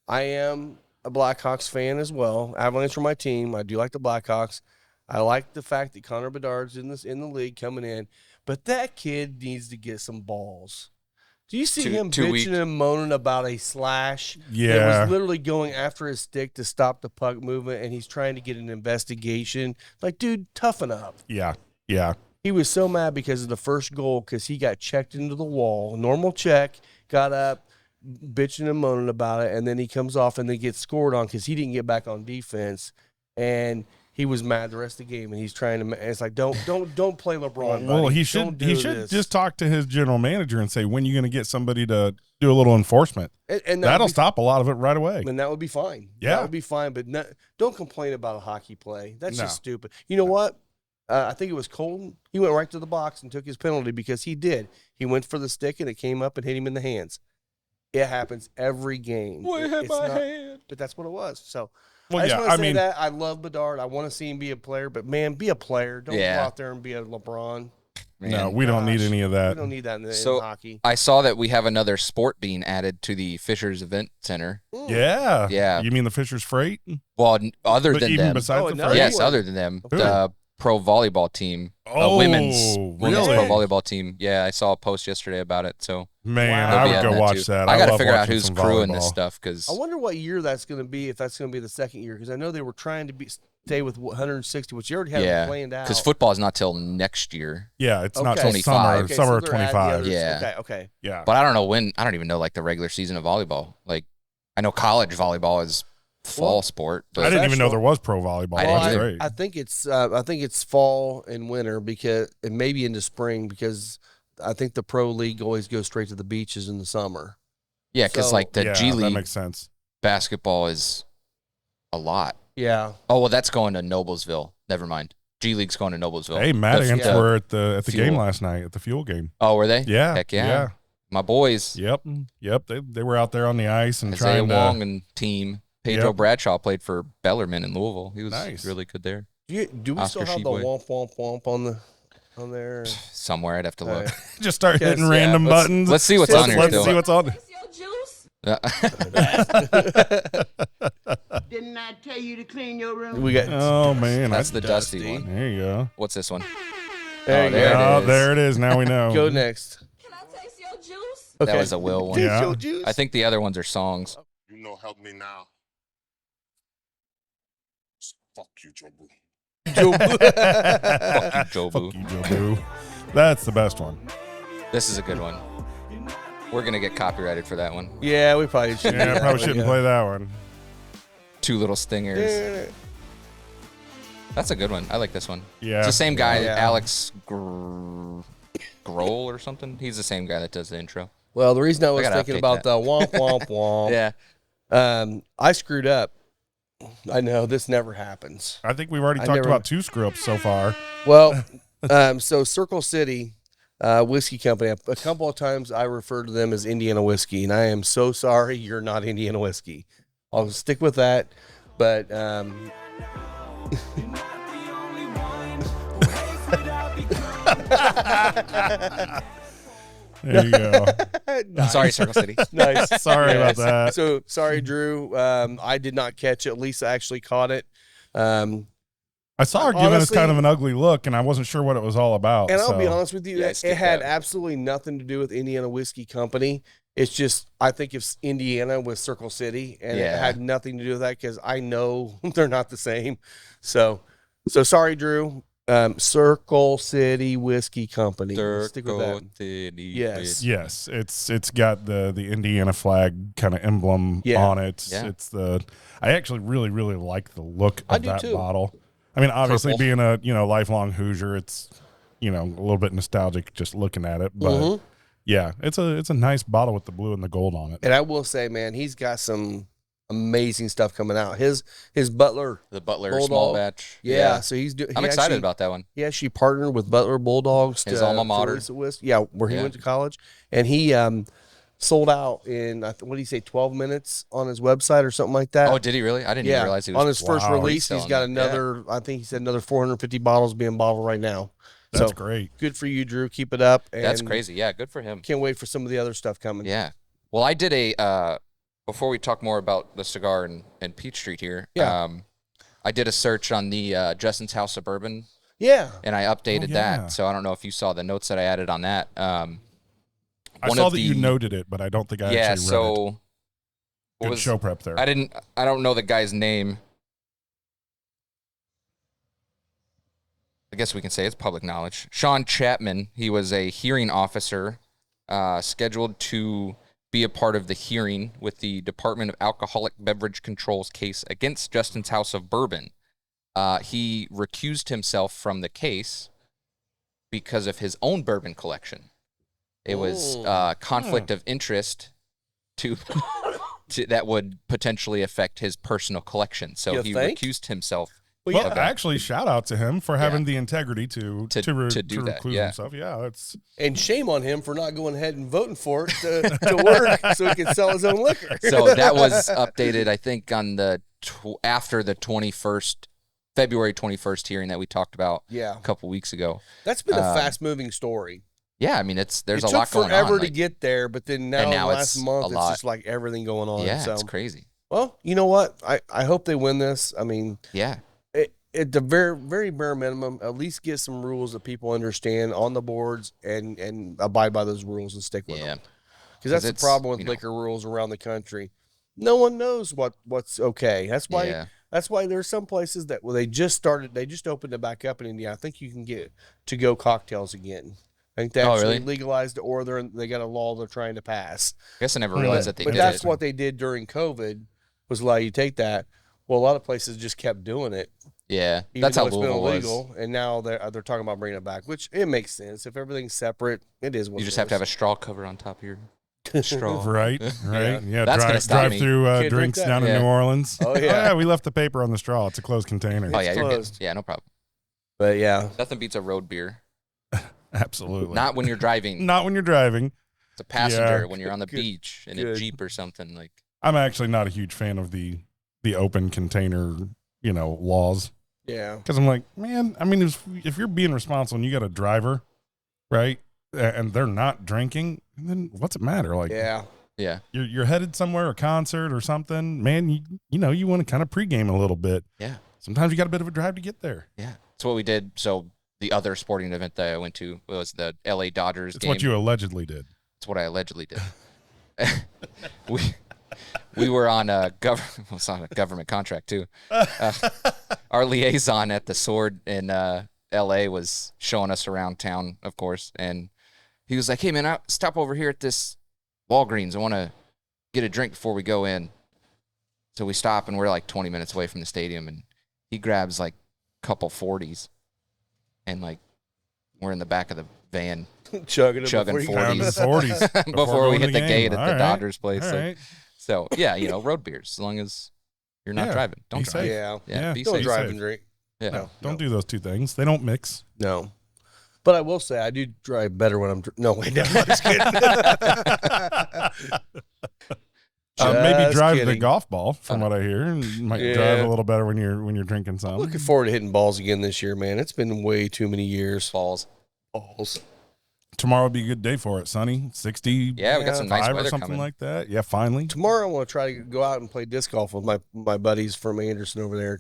I am a Blackhawks fan as well. Avalanche are my team. I do like the Blackhawks. I like the fact that Connor Bedard's in the league coming in, but that kid needs to get some balls. Do you see him too bitching weak. and moaning about a slash? It Yeah. was literally going after his stick to stop the puck movement, and he's trying to get an investigation. Like, dude, toughen up. Yeah. Yeah. He was so mad because of the first goal because he got checked into the wall. Normal check, got up, bitching and moaning about it, and then he comes off and they get scored on because he didn't get back on defense, and he was mad the rest of the game. And he's trying to. And it's like don't play LeBron. Well, buddy. he Don't should do just this. talk to his general manager and say, when you going to get somebody to do a little enforcement? And That'll be, stop a lot of it right away. And that would be fine. Yeah. That would be fine. But don't complain about a hockey play. That's No. just stupid. You know what? I think it was Colton. He went right to the box and took his penalty because he did. He went for the stick and it came up and hit him in the hands. It happens every game. It's not- hand? But that's what it was. So Well, I just yeah, want to I say mean, that I love Bedard. I want to see him be a player, but man, be a player. Don't Yeah. go out there and be a LeBron. no, Man. we don't need Gosh, any of We that. don't need that in So- hockey. I saw that we have another sport being added to the Fishers Event Center. Yeah. Yeah. You mean the Fisher's Freight? Well, other But than even them. besides Oh, the no. Freight? Yes, Anyone. other than them. Who? The pro volleyball team. Oh, Women's really? pro volleyball team. Yeah, I saw a post yesterday about it. So Man, Wow. I they'll be would adding go that watch too. that. I got to love figure out watching who's some crewing this volleyball. stuff because I wonder what year that's going to be, if that's going to be the second year, because I know they were trying to stay with 160, which you already have yeah, planned out. because football is not till next year. Yeah, it's not Okay. till summer, 25. summer of so they're adding the 25. others. Yeah. Okay. Yeah. But I don't know when. I don't even know like the regular season of volleyball. Like I know college volleyball is fall Well, sport, I but didn't even know professional. there was pro volleyball. I That's didn't great. I think it's fall and winter because and maybe into spring because I think the pro league always goes straight to the beaches in the summer. yeah, because So- like the yeah, G that League makes sense. basketball is a lot. Yeah. Oh well, that's going to Noblesville. Never mind. G League's going to Noblesville. Hey, Matt The- Ants the- were at the Fuel. game last night at the Fuel game. Oh, were they? Yeah, Heck yeah. My boys. Yep. They were out there on the ice and Isaiah trying Wong to. and team. Pedro Bradshaw played for Bellarmine in Louisville. He was Nice. really good there. Do we Oscar still have Sheboy. the womp womp womp on there? Somewhere I'd have to look. Just start Yes, hitting yeah, random buttons. Let's see what's on here Let's still. see what's on. Didn't I tell you to clean your room? We got. Oh man, That's the dusty one. There you go. What's this one? There you there go. it is. There it is. Now we know. Go next. Can I taste your juice? Okay. That was a Will one. Yeah. Taste your juice. I think the other ones are songs. You know, help me now. Fuck you, Jobu. Fuck you, Jobu. Fuck you, Jobu. That's the best one. This is a good one. We're gonna get copyrighted for that one. Yeah, we probably should. Yeah, I probably shouldn't play that one. Two little stingers. That's a good one. I like this one. Yeah. It's the same guy, Yeah. Alex Grohl or something. He's the same guy that does the intro. Well, the reason I was gotta thinking update about that. the womp womp womp. Yeah. I screwed up. I know this never happens. I think we've already I talked never- about 2 screw-ups so far. Well, so Circle City Whiskey Company, a couple of times I refer to them as Indiana Whiskey, and I am so sorry you're not Indiana Whiskey. I'll stick with that. But There you go. Sorry, Circle City. nice. Sorry about Yes. that. So sorry, Drew. I did not catch it. Lisa actually caught it. I saw her giving us honestly- kind of an ugly look, and I wasn't sure what it was all about. And I'll be so. honest with you, Yeah, it skip had that. absolutely nothing to do with Indiana Whiskey Company. It's just, I think it's Indiana with Circle City, and it Yeah. had nothing to do with that because I know they're not the same. So sorry, Drew. Circle City Whiskey Company. Let's stick with Circle that. City. Yes. Yes, it's got the Indiana flag kind of emblem Yeah. on it. Yeah. It's I actually really like the look I of do that too. bottle. I mean, obviously Purple. being a lifelong Hoosier, it's a little bit nostalgic just looking at it, but Mhm. yeah, it's a nice bottle with the blue and the gold on it. And I will say, man, he's got some amazing stuff coming out. His Butler. The Butler Bulldog. small batch. Yeah. So he's doing. I'm excited about that one. He actually partnered with Butler Bulldogs. His to, alma to mater. release a whiskey. Yeah, where he Yeah. went to college, and he sold out in what did he say, 12 minutes on his website or something like that. Oh, did he really? I didn't even yeah, realize he was on his first Wow. release, he's selling got that. Yeah. another. I think he said another 450 bottles being bottled right now. That's so great. good for you, Drew. Keep it up. And That's crazy. Yeah, good for him. Can't wait for some of the other stuff coming. Yeah. Well, I did a before we talk more about the cigar and Peach Street here. Yeah. I did a search on the Justin's House Suburban, Yeah. and I updated Oh, yeah. that. So I don't know if you saw the notes that I added on that. I one saw of that you the- noted it, but I don't think I yeah. actually read it. So what Good was- show prep there. I don't know the guy's name. I guess we can say it's public knowledge. Sean Chapman, he was a hearing officer scheduled to be a part of the hearing with the Department of Alcoholic Beverage Control's case against Justin's House of Bourbon. He recused himself from the case because of his own bourbon collection. It was conflict of interest to that would potentially affect his personal collection. So You he think? recused himself. Well, yeah. actually, shout out to him for having the integrity to To do that, recluse yeah. himself. Yeah, that's And shame on him for not going ahead and voting for it to work so he can sell his own liquor. So that was updated, I think, on the after the February 21st hearing that we talked about Yeah. a couple weeks ago. That's been a fast-moving story. Yeah, I mean, there's It a took lot going on. forever to like- get there, but then now, And now the last it's month, a it's lot. just like everything going on. yeah, so, it's crazy. well, you know what? I hope they win this. I mean, Yeah, at the very, very bare minimum, at least get some rules that people understand on the boards and abide by those rules and stick with yeah. them. Because that's the it's, problem with you know- liquor rules around the country. No one knows what's okay. That's why. Yeah. That's why there's some places that they just opened it back up in Indiana. I think you can get to-go cocktails again. I think they Oh, actually really? legalized it, or they got a law they're trying to pass. I guess I never realized that they But did that's it. what they did during COVID, was allow you to take that. Well, a lot of places just kept doing it. Yeah, Even that's though how it's been Louisville was. illegal, and now they're talking about bringing it back, which it makes sense. If everything's separate, it is what You it just have to have is. a straw cover on top of your straw. right. Yeah, That's gonna stop drive me. through Can't drink drinks that. down Yeah. in New Orleans. Oh, yeah. we left the paper on the straw. It's a closed container. Oh yeah, you're good. closed. Yeah, no problem. But yeah, Nothing beats a road beer. Absolutely. Not when you're driving. Not when you're driving. It's a passenger Yeah. when you're on the Good. beach in a Good. Jeep or something. Like, I'm actually not a huge fan of the open container, laws. Yeah. Because I'm like, man, I mean, if you're being responsible and you got a driver, right, and they're not drinking, then what's it matter? Like, Yeah. yeah, you're headed somewhere, a concert or something, man, you want to kind of pregame a little bit. yeah, Sometimes you got a bit of a drive to get there. yeah. That's what we did. So the other sporting event that I went to was the LA Dodgers It's game. what you allegedly did. It's what I allegedly did. we were on a government contract too. Our liaison at the Sword in LA was showing us around town, of course, and he was like, "Hey man, I'll stop over here at this Walgreens. I want to get a drink before we go in." So we stop, and we're like 20 minutes away from the stadium, and he grabs like a couple 40s, and like we're in the back of the van Chugging Chugging before you- 40s. before we hit the gate at the Dodgers place. All So, right. so, yeah, road beers, as long as you're not Yeah, driving. Don't be drive. safe. Yeah. Yeah, be Don't safe. drive safe. and drink. Yeah. No. Don't do those two things. They don't mix. No. But I will say I do drive better when I'm no wait, no, I'm just kidding. Maybe Just drive the kidding. golf ball, from what I hear, and you might Yeah. drive a little better when you're drinking some. Looking forward to hitting balls again this year, man. It's been way too many years. Balls. Balls. Tomorrow will be a good day for it. Sunny, 60. Yeah, we got some nice 5 or weather something coming. like that. Yeah, finally. Tomorrow I want to try to go out and play disc golf with my buddies from Anderson over there.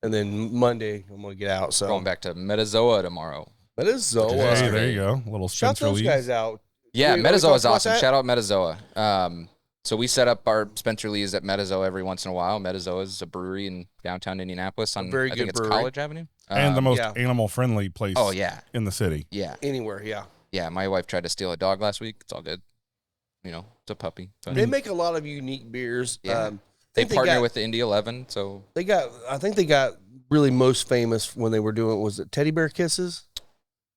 And then Monday I'm gonna get out. So Going back to Metazoa tomorrow. that is so Hey, That's there great. you go. A little shout Spencer those Lee. guys out. Yeah, We already Metazoa is talked about awesome. that? Shout out Metazoa. So we set up our Spencer Lee's at Metazoa every once in a while. Metazoa is a brewery in downtown Indianapolis on very I good think it's brewery. College Avenue. And the most yeah. animal friendly place Oh yeah, in the city. yeah, Anywhere, yeah. yeah. My wife tried to steal a dog last week. It's all good. It's a puppy. But They make a lot of unique beers. Yeah. I they think partner got- with the Indy 11, so I think they got really most famous when they were doing, was it Teddy Bear Kisses?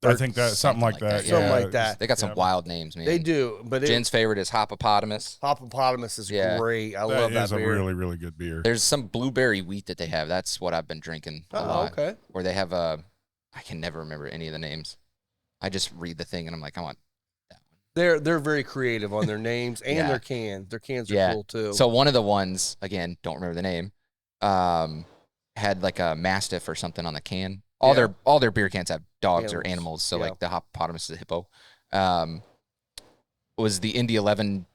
I think that something like that. Something yeah. like that. they got some Yeah. wild names, man. They do, but Jen's favorite is Hopopotamus. Hippopotamus is Yeah. great. I That love that is a beer. really, really good beer. There's some blueberry wheat that they have. That's what I've been drinking a Oh, lot. okay. Or they have I can never remember any of the names. I just read the thing and I'm like, I want. They're very creative on their names and Yeah. their cans. Their cans are Yeah. cool too. So one of the ones, again, don't remember the name, had like a mastiff or something on the can. All their beer cans have dogs or Animals. animals. So Yeah. like the Hopopotamus is a hippo. Was the Indy 11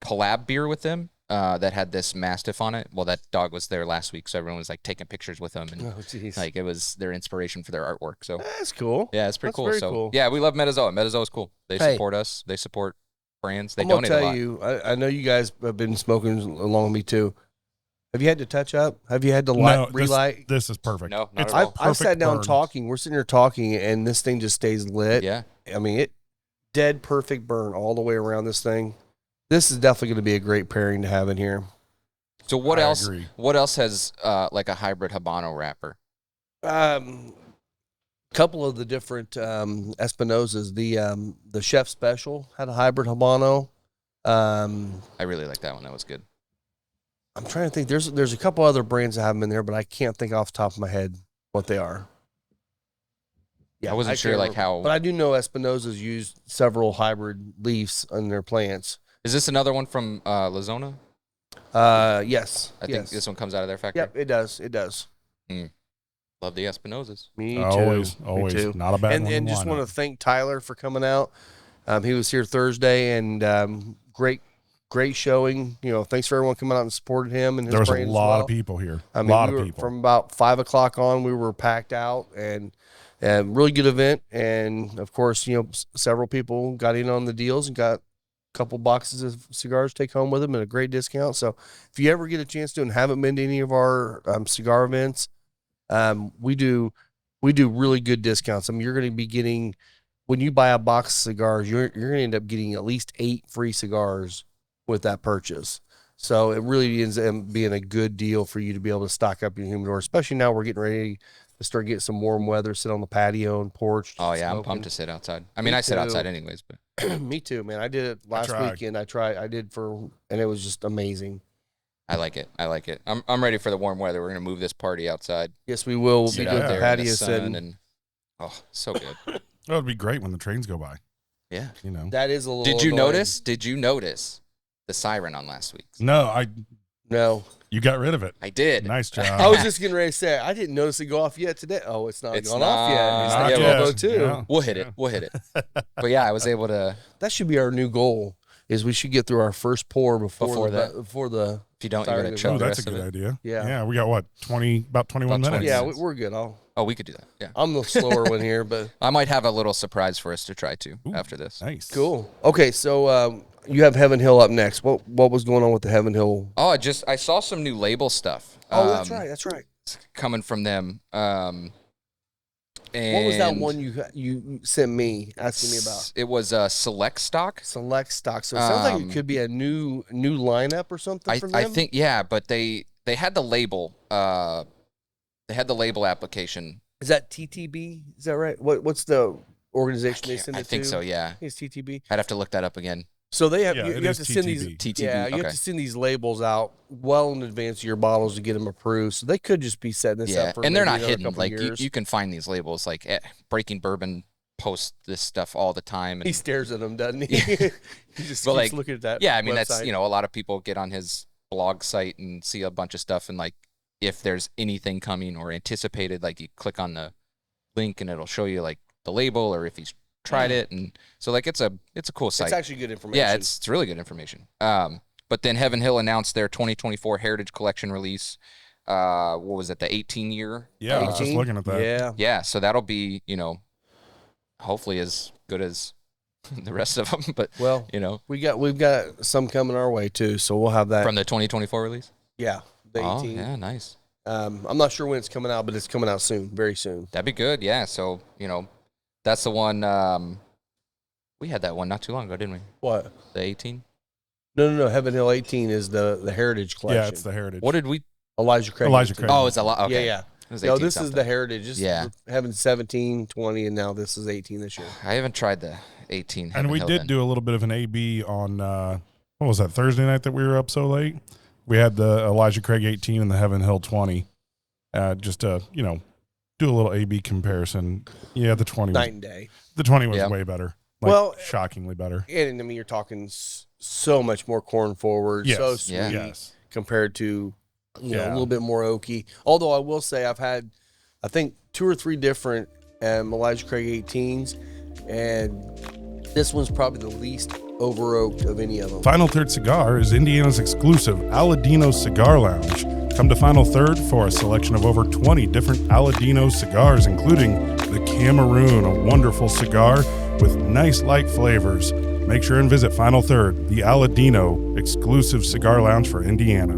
collab beer with them that had this mastiff on it. Well, that dog was there last week, so everyone was like taking pictures with them, and Oh, jeez. like it was their inspiration for their artwork. So That's cool. yeah, it's pretty That's cool. very So cool. yeah, we love Metazoa. Metazoa is cool. They Hey. support us. They support brands. They I'm gonna donate a tell lot. you. I know you guys have been smoking along with me too. Have you had to touch up? Have you had to light, No, relight? this is perfect. No, not It's at all. I sat down burn. talking. We're sitting here talking, and this thing just stays lit. Yeah. I mean, it dead perfect burn all the way around this thing. This is definitely going to be a great pairing to have in here. So what I else? agree. What else has like a hybrid Habano wrapper? Couple of the different Espinosas. The Chef Special had a hybrid Habano. I really like that one. That was good. I'm trying to think. There's a couple other brands that have them in there, but I can't think off the top of my head what they are. I wasn't sure can't like remember. how. But I do know Espinosa's used several hybrid leaves on their plants. Is this another one from Lazona? Yes. I think this one comes out of their factory. Yep, it does. It does. Love the Espinosas. Me too. Always, Me always. too. Not a bad And one. and just want to thank Tyler for coming out. He was here Thursday, and great showing. Thanks for everyone coming out and supported him and his There was a brand as lot well. of people here. I A mean, lot we of were- people. from about 5 o'clock on. We were packed out, and really good event. And of course, several people got in on the deals and got a couple boxes of cigars to take home with them at a great discount. So if you ever get a chance to and haven't been to any of our cigar events, we do really good discounts. I mean, you're going to be getting, when you buy a box of cigars, you're going to end up getting at least 8 free cigars with that purchase. So it really ends up being a good deal for you to be able to stock up your humidor, especially now we're getting ready to start getting some warm weather, sit on the patio and porch. Oh yeah, I'm smoking. pumped to sit outside. I mean, Me I sit too. outside anyways, but Me too, man. I did it last tried. weekend. And it was just amazing. I like it. I like it. I'm ready for the warm weather. We're gonna move this party outside. Yes, we will. We'll be Sit doing out the there in the patio sun setting. and oh, so good. That would be great when the trains go by. Yeah. You know. That is a little. Did you annoying. notice? Did you notice the siren on last week's? No, No. you got rid of it. I did. Nice job. I was just getting ready to say I didn't notice it go off yet today. Oh, it's not It's gone off yet. It's not not yet. Turbo Yeah. 2. Yeah. We'll hit it. We'll hit it. But yeah, I was able to. That should be our new goal. Is we should get through our first pour before the. If you don't, you're Siren gonna goes choke Oh, the that's a rest of good it. idea. Yeah. Yeah, we got what, about 21 About 20 minutes. Yeah, minutes. we're good. Oh, we could do that. Yeah. I'm the slower one here, but I might have a little surprise for us to try to Ooh. after this. Nice. cool. Okay, so you have Heaven Hill up next. What was going on with the Heaven Hill? Oh, I saw some new label stuff. Oh, that's right. That's right. Coming from them. And What was that one you sent me asking me about? It was Select Stock. Select stock. So it sounds like it could be a new lineup or something for them. I think but they had the label. They had the label application. Is that TTB? Is that right? What's the organization they send it I think to? so. Yeah, It's TTB. I'd have to look that up again. So they have Yeah, you it have is to send these. TTB. TTB. Yeah, you okay. have to send these labels out well in advance of your bottles to get them approved. So they could just be setting this Yeah, up for and they're maybe not another hidden. couple Like years. you can find these labels. Like Breaking Bourbon posts this stuff all the time. He And, stares at them, doesn't he? he just But, keeps like, looking at that. yeah, I mean website. that's a lot of people get on his blog site and see a bunch of stuff, and like if there's anything coming or anticipated, like you click on the link and it'll show you like the label or if he's tried it, and so like it's a cool site. It's actually good information. Yeah, it's really good information. But then Heaven Hill announced their 2024 Heritage Collection release. What was it? The 18-year. Yeah, I was just 18? looking at that. Yeah. Yeah, so that'll be hopefully as good as the rest of them. But Well, we've got some coming our way too, so we'll have that. from the 2024 release. Yeah, the 18. Oh yeah, nice. I'm not sure when it's coming out, but it's coming out soon, very soon. That'd be good. Yeah. So that's the one. We had that one not too long ago, didn't we? What? The 18. No. Heaven Hill 18 is the Heritage Collection. Yeah, it's the Heritage. What did we? Elijah Craig. Elijah 18. Craig. Oh, it's a lot. Okay. Yeah. It was No, 18 this is something. the Heritage. This Yeah. is having 17, 20, and now this is 18 this year. I haven't tried the 18. And Heaven we Hill did then. do a little bit of an AB on, what was that, Thursday night that we were up so late? We had the Elijah Craig 18 and the Heaven Hill 20. Just to, do a little AB comparison. Yeah, the 20 Night and day. the 20 was Yeah. way better. Like, Well, shockingly better. And I mean, you're talking so much more corn forward, Yes. so sweet Yeah. Yes. compared to a Yeah. little bit more oaky. Although I will say I've had, I think 2 or 3 different Elijah Craig 18s, and this one's probably the least over oaked of any of them. Final Third Cigar is Indiana's exclusive Aladino Cigar Lounge. Come to Final Third for a selection of over 20 different Aladino cigars, including the Cameroon, a wonderful cigar with nice light flavors. Make sure and visit Final Third, the Aladino exclusive cigar lounge for Indiana.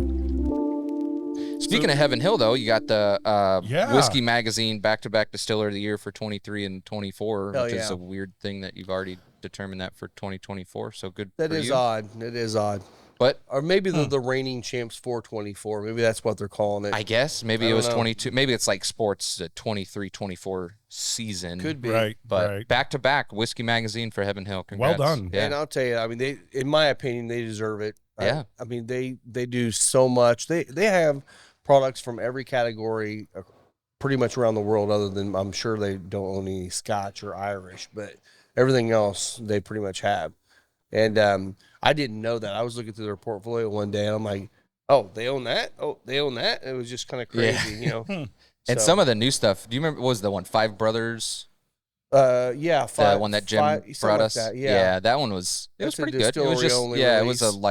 Speaking of Heaven Hill, though, you got the Yeah. Whiskey Magazine back-to-back Distiller of the Year for 23 and 24, Hell which is yeah. a weird thing that you've already determined that for 2024. So good That for is you. odd. It is odd. But Or maybe the reigning champs 424. Maybe that's what they're calling it. I guess maybe I it don't was know. 22. Maybe it's like sports, the 23-24 season. Could be. Right, But right. back-to-back Whiskey Magazine for Heaven Hill. Congrats. Well done. Yeah. And I'll tell you, I mean, they, in my opinion, they deserve it. Yeah. I mean, they do so much. They have products from every category pretty much around the world, other than I'm sure they don't own any Scotch or Irish, but everything else they pretty much have. And I didn't know that. I was looking through their portfolio one day, and I'm like, oh, they own that? Oh, they own that? It was just kind of crazy, you know. And some of the new stuff. Do you remember? What was the one? Five Brothers. Yeah, The one that Jim brought us. That, yeah. that one was. It was That's a pretty good. It was just distillery-only it was a release.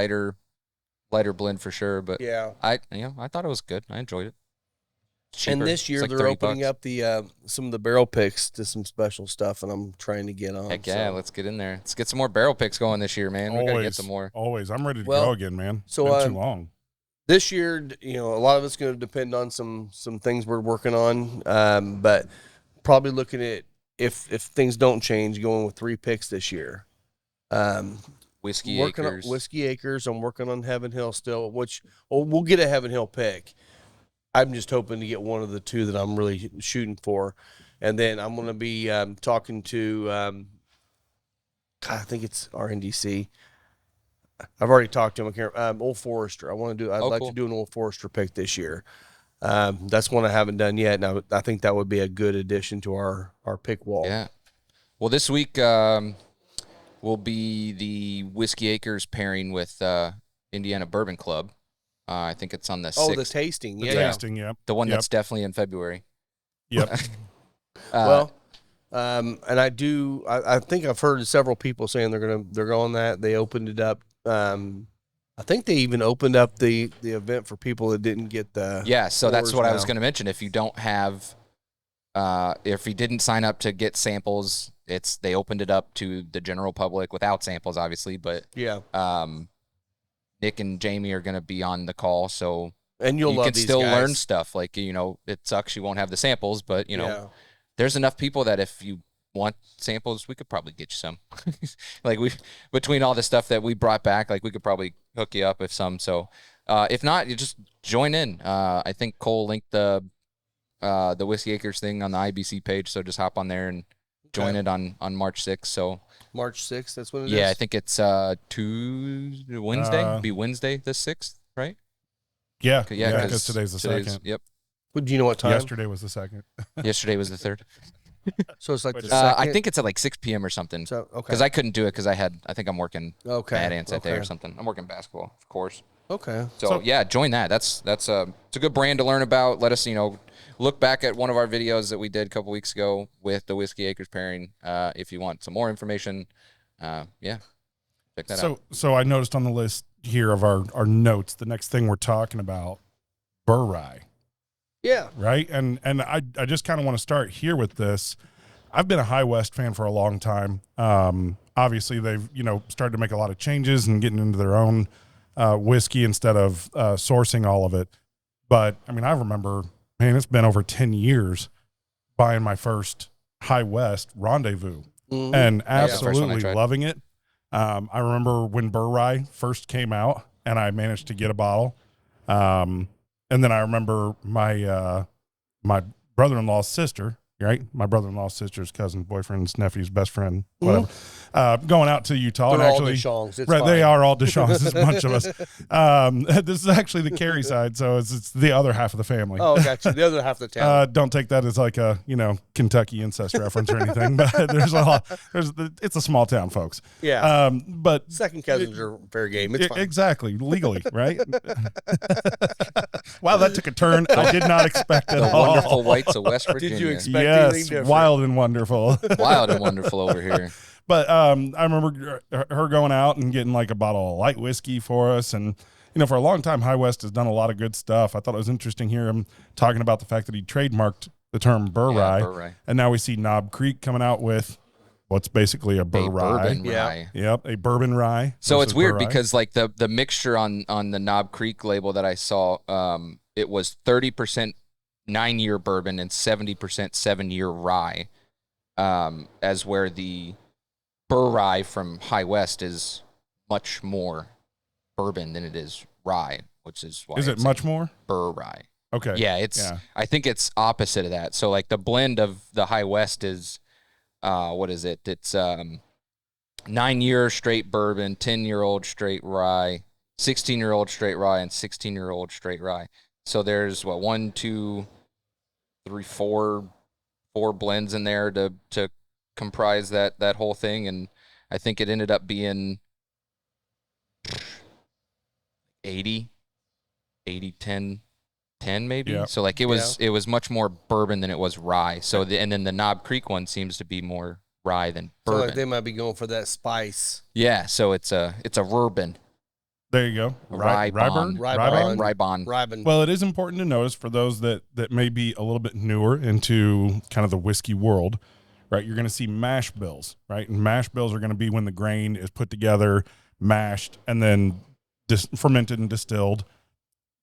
lighter blend for sure. But Yeah. I thought it was good. I enjoyed it. And Cheaper. this It's year like they're 30 opening bucks. up the some of the barrel picks to some special stuff, and I'm trying to get on. Heck yeah, let's get in there. Let's get some more barrel picks going this year, man. We gotta get some more. Always. I'm ready to Well, go again, man. so, It's been too long. This year, you know, a lot of it's going to depend on some things we're working on, but probably looking at if things don't change, going with 3 picks this year. Whiskey Working Acres. on Whiskey Acres. I'm working on Heaven Hill still, which we'll get a Heaven Hill pick. I'm just hoping to get one of the 2 that I'm really shooting for, and then I'm going to be talking to. I think it's RNDC. I've already talked to him. Old Forester. I want to do. I'd like cool. to do an Old Forester pick this year. That's one I haven't done yet. Now I think that would be a good addition to our pick wall. Yeah. Well, this week will be the Whiskey Acres pairing with Indiana Bourbon Club. I think it's on the 6th. The tasting. The Yeah. tasting, yep. The one Yep. that's definitely in February. Yep. And I think I've heard several people saying they're going that. They opened it up. I think they even opened up the event for people that didn't get the. Yeah, so that's pours what I was now. going to mention. If you don't have, if you didn't sign up to get samples, they opened it up to the general public without samples, obviously. But Yeah. Nick and Jamie are going to be on the call, so And you'll you love can these still guys. learn stuff. Like, it sucks you won't have the samples, but Yeah. there's enough people that if you want samples, we could probably get you some. Like between all the stuff that we brought back, like we could probably hook you up with some. So if not, you just join in. I think Cole linked the Whiskey Acres thing on the IBC page, so just hop on there and join it on March 6th. So March 6th, that's when it is? yeah, I think it's Wednesday. Be Wednesday the 6th, right? Yeah, Yeah, because today's the second. Yep. Well, do you know what time? Yesterday was the second. Yesterday was the 3rd. So it's like the second? I think it's at like 6 p.m. or something. So, okay. Because I couldn't do it because I think I'm working Mad Ants that day or Okay. something. I'm working basketball, of course. Okay. So yeah, join that. It's a good brand to learn about. Let us, look back at one of our videos that we did a couple weeks ago with the Whiskey Acres pairing. If you want some more information, check that out. So I noticed on the list here of our notes, the next thing we're talking about, burr rye. Yeah. Right. And I just kind of want to start here with this. I've been a High West fan for a long time. Obviously they've, started to make a lot of changes and getting into their own whiskey instead of sourcing all of it. But I mean, I remember, man, it's been over 10 years buying my first High West Rendezvous and absolutely loving it. I remember when burr rye first came out and I managed to get a bottle. And then I remember my my brother-in-law's sister, right? My brother-in-law's sister's cousin, boyfriend's nephew's best friend, whatever. Going out to Utah. They're and all actually, Deschamps. It's right, fine. they are all Deschamps. There's a bunch of us. This is actually the Carey side, so it's the other half of the family. Oh, gotcha. The other half of the town. Don't take that as like a Kentucky incest reference or anything, but it's a small town, folks. Yeah. But Second cousins are fair game. It's fine. exactly, legally, right? Wow, that took a turn I did not expect at The all. wonderful whites of West Virginia. Did you expect anything Yes, different? wild and wonderful. Wild and wonderful over here. But I remember her going out and getting like a bottle of light whiskey for us. And, for a long time, High West has done a lot of good stuff. I thought it was interesting here him talking about the fact that he trademarked the term burr rye. Burr rye. And now we see Knob Creek coming out with what's basically a burr rye. Bourbon Yeah. rye. Yep, a bourbon rye. So it's versus weird burr rye. because like the mixture on the Knob Creek label that I saw, it was 30% 9-year bourbon and 70% 7-year rye, as where the burr rye from High West is much more bourbon than it is rye, which is why Is it it's much more? burr rye. Okay. Yeah, I think it's opposite of that. So like the blend of the High West is, what is it? It's 9-year straight bourbon, 10-year-old straight rye, 16-year-old straight rye, and 16-year-old straight rye. So there's what 1, 2, 3, 4 blends in there to comprise that whole thing, and I think it ended up being 80, 10 maybe. Yeah. So like it was much more bourbon than it was rye. So and then the Knob Creek one seems to be more rye than So bourbon. like they might be going for that spice. Yeah, so it's a bourbon. There you go. Rye Rybon? Rybon. Rybon. Rybon. Well, it is important to notice for those that may be a little bit newer into kind of the whiskey world, right? You're going to see mash bills, right? And mash bills are going to be when the grain is put together, mashed, and then fermented and distilled,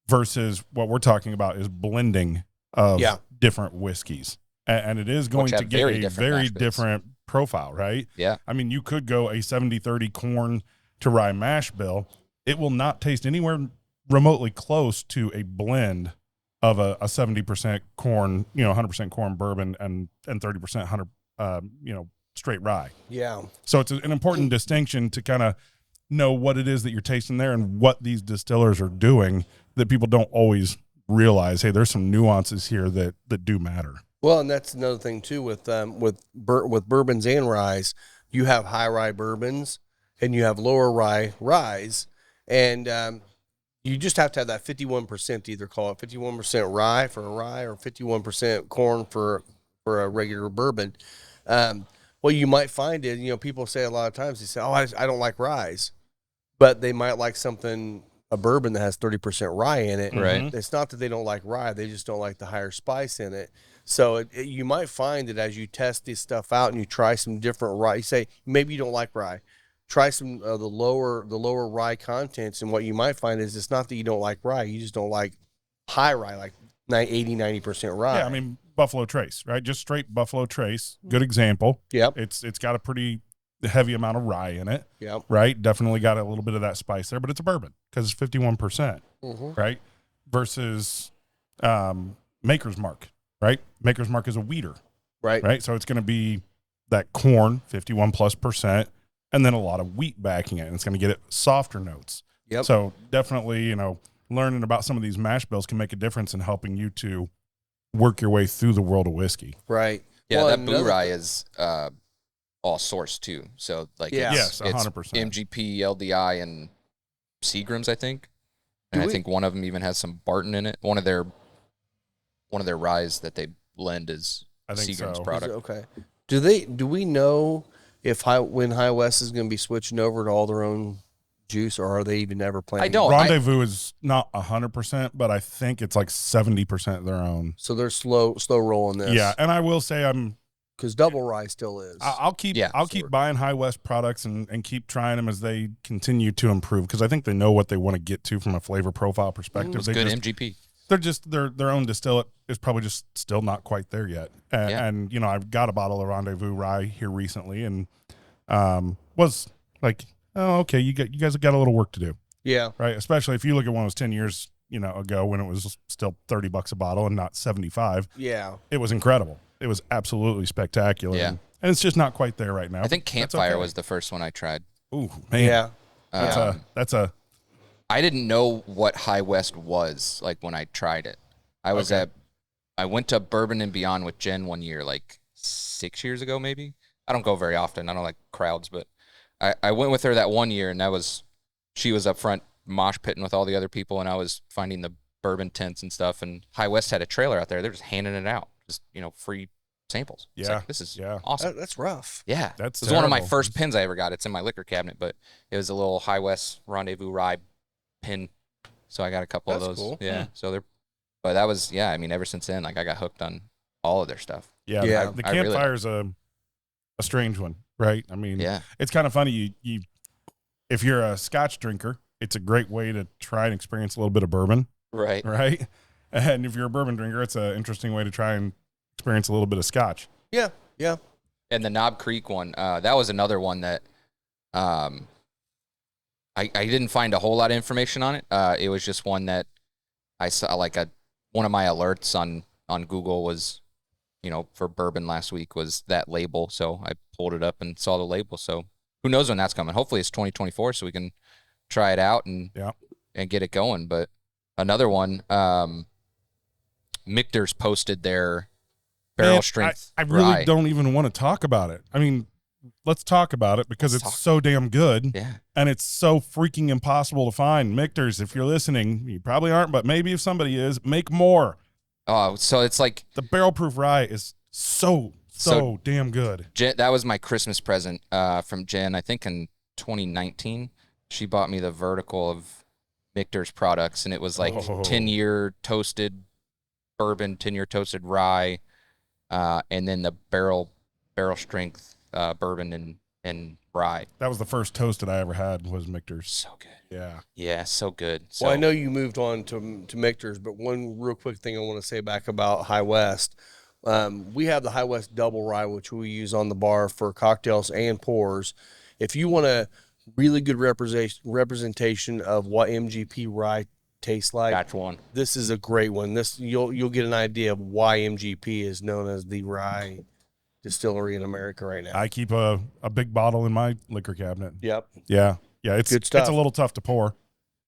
versus what we're talking about is blending of different whiskeys. And it is going Which to have get very a different very mash bills. different profile, right? Yeah. I mean, you could go a 70-30 corn to rye mash bill. It will not taste anywhere remotely close to a blend of a 70% corn, 100% corn bourbon and 30% 100, straight rye. Yeah. So it's an important distinction to kind of know what it is that you're tasting there and what these distillers are doing that people don't always realize. Hey, there's some nuances here that do matter. Well, and that's another thing too with bourbons and ryes. you have high rye bourbons and you have lower rye ryes, and you just have to have that 51% to either call it 51% rye for a rye or 51% corn for a regular bourbon. What you might find is, people say a lot of times, they say, oh, I don't like ryes, but they might like a bourbon that has 30% rye in it. Right. It's not that they don't like rye. They just don't like the higher spice in it. So you might find that as you test this stuff out and you try some different rye, you say, maybe you don't like rye. Try some of the lower rye contents, and what you might find is it's not that you don't like rye. You just don't like high rye, like 80-90% rye. Yeah, I mean, Buffalo Trace, right? Just straight Buffalo Trace. Good example. Yep. It's got a pretty heavy amount of rye in it. Yep. Right? Definitely got a little bit of that spice there, but it's a bourbon because it's 51%. Right? Versus Maker's Mark, right? Maker's Mark is a wheater. Right? So it's going to be that corn, 51+%, and then a lot of wheat backing it, and it's going to get it softer notes. Yep. So definitely, learning about some of these mash bills can make a difference in helping you to work your way through the world of whiskey. Right. Yeah, Well, that Boo Rye is all sourced too. So like Yes, it's 100%. MGP, LDI, and Seagrams, I think. And I think one of them even has some Barton in it. One of their ryes that they blend is I think Seagram's so. product. Okay. Do we know if when High West is going to be switching over to all their own juice, or are they even ever planning? I don't. Rendezvous is not 100%, but I think it's like 70% their own. So they're slow rolling this. Yeah, and I will say because double rye still is. I'll keep buying High West products and keep trying them as they continue to improve, because I think they know what they want to get to from a flavor profile perspective. It's good MGP. They're just their own distillate is probably just still not quite there yet. And I've got a bottle of Rendezvous rye here recently, and was like, oh, okay, you guys have got a little work to do. Yeah. Right. Especially if you look at one that was 10 years, ago, when it was still $30 a bottle and not 75. Yeah. It was incredible. It was absolutely spectacular. Yeah. And it's just not quite there right now. I think Campfire was the first one I tried. Ooh, man. Yeah. That's a I didn't know what High West was like when I tried it. I went to Bourbon and Beyond with Jen one year, like 6 years ago, maybe. I don't go very often. I don't like crowds, but I went with her that one year, and she was up front mosh pitting with all the other people, and I was finding the bourbon tents and stuff. And High West had a trailer out there. They're just handing it out, just free samples. It's like, this is awesome. That's rough. Yeah, That's it was one of my terrible. first pins I ever got. It's in my liquor cabinet, but it was a little High West Rendezvous Rye pin. So I got a couple of That's those. cool. Yeah. But that was, I mean, ever since then, like I got hooked on all of their stuff. Yeah. Yeah. The I really- Campfire's a strange one, right? I mean, Yeah. it's kind of funny. You if you're a Scotch drinker, it's a great way to try and experience a little bit of bourbon, Right. right? And if you're a bourbon drinker, it's an interesting way to try and experience a little bit of Scotch. Yeah. Yeah. And the Knob Creek one, that was another one that I didn't find a whole lot of information on it. It was just one that I saw, like one of my alerts on Google was, for bourbon last week was that label. So I pulled it up and saw the label. So who knows when that's coming? Hopefully it's 2024 so we can try it out and get it going. But another one, Michter's posted their barrel strength. I really rye. don't even want to talk about it. I mean, let's talk about it because it's so damn good. Yeah. And it's so freaking impossible to find. Michter's, if you're listening, you probably aren't, but maybe if somebody is, make more. Oh, so it's like The barrel proof rye is so damn good. That was my Christmas present from Jen, I think in 2019. She bought me the vertical of Michter's products, and it was like 10-year toasted bourbon, 10-year toasted rye, and then the barrel strength bourbon and rye. That was the first toast that I ever had was Michter's. So good. Yeah. Yeah, so good. So, Well, I know you moved on to Michter's, but one real quick thing I want to say back about High West. We have the High West Double Rye, which we use on the bar for cocktails and pours. If you want a really good representation of what MGP rye tastes like, that's one. this is a great one. This you'll get an idea of why MGP is known as the rye distillery in America right now. I keep a big bottle in my liquor cabinet. Yep, Yeah. Yeah, it's Good stuff. It's a little tough to pour.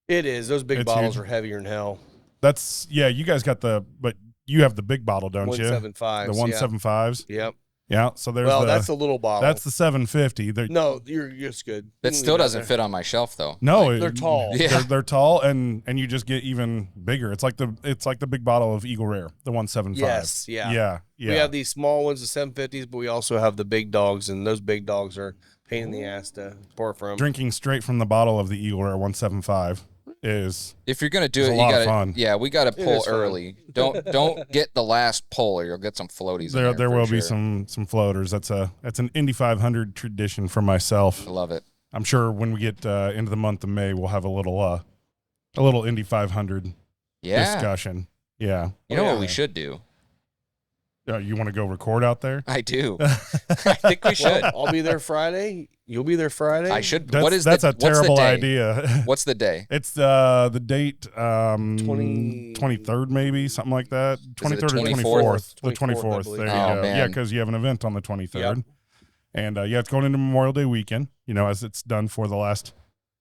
it is. Those big It's bottles huge. are heavier than hell. You guys got but you have the big bottle, don't you? 175s. The 175s. Yep. Yeah, so there's that's a little bottle. That's the 750. No, you're just good. That still doesn't fit on my shelf though. No, They're tall. Yeah. They're tall, and you just get even bigger. It's like the big bottle of Eagle Rare, the 175. Yes, yeah. yeah. We have these small ones, the 750s, but we also have the big dogs, and those big dogs are pain in the ass to pour from. Drinking straight from the bottle of the Eagle Rare 175 is If you're gonna do it, a you lot gotta. of fun. Yeah, we gotta pull is fun. early. Don't get the last pull, or you'll get some floaties. there. in There for will be sure. some floaters. That's an Indy 500 tradition for myself. I love it. I'm sure when we get into the month of May, we'll have a little Indy 500 Yeah. discussion. Yeah. You know Oh, what yeah. we should do? You want to go record out there? I do. I think we should. I'll be there Friday. You'll be there Friday. I should. That's, What is that's the, a what's the terrible day? idea. What's the day? It's the date 20 23rd maybe, something like that. 23rd or 24th? 24th. The 24th, I 24th. believe. There you Oh, go. man. Yeah, because you have an event on the 23rd. Yep. And it's going into Memorial Day weekend, as it's done for the last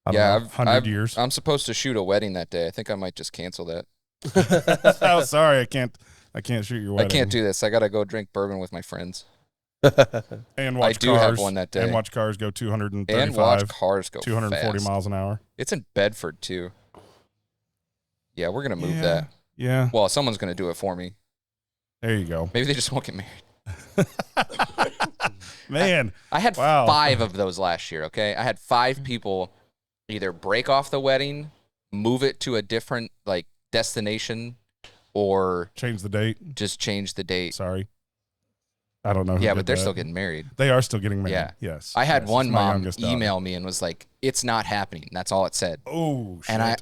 I don't know, 100 years. I'm supposed to shoot a wedding that day. I think I might just cancel that. Oh, sorry, I can't shoot your wedding. I can't do this. I gotta go drink bourbon with my friends And watch I do cars. have one that day. And watch cars go 235, and watch cars go 240 fast. miles an hour. It's in Bedford too. Yeah, we're gonna move Yeah. that. Yeah, Well, someone's gonna do it for me. there you go. Maybe they just won't get married. Man, I had Wow. 5 of those last year. Okay, I had 5 people either break off the wedding, move it to a different destination, or change the date. just change the date. Sorry. I don't know. who Yeah, did but they're that. still getting married. They are still getting married. Yeah. Yes. I had Yes, one it's my mom youngest daughter. email me and was like, "It's not happening." That's all it said. Oh, shit. And I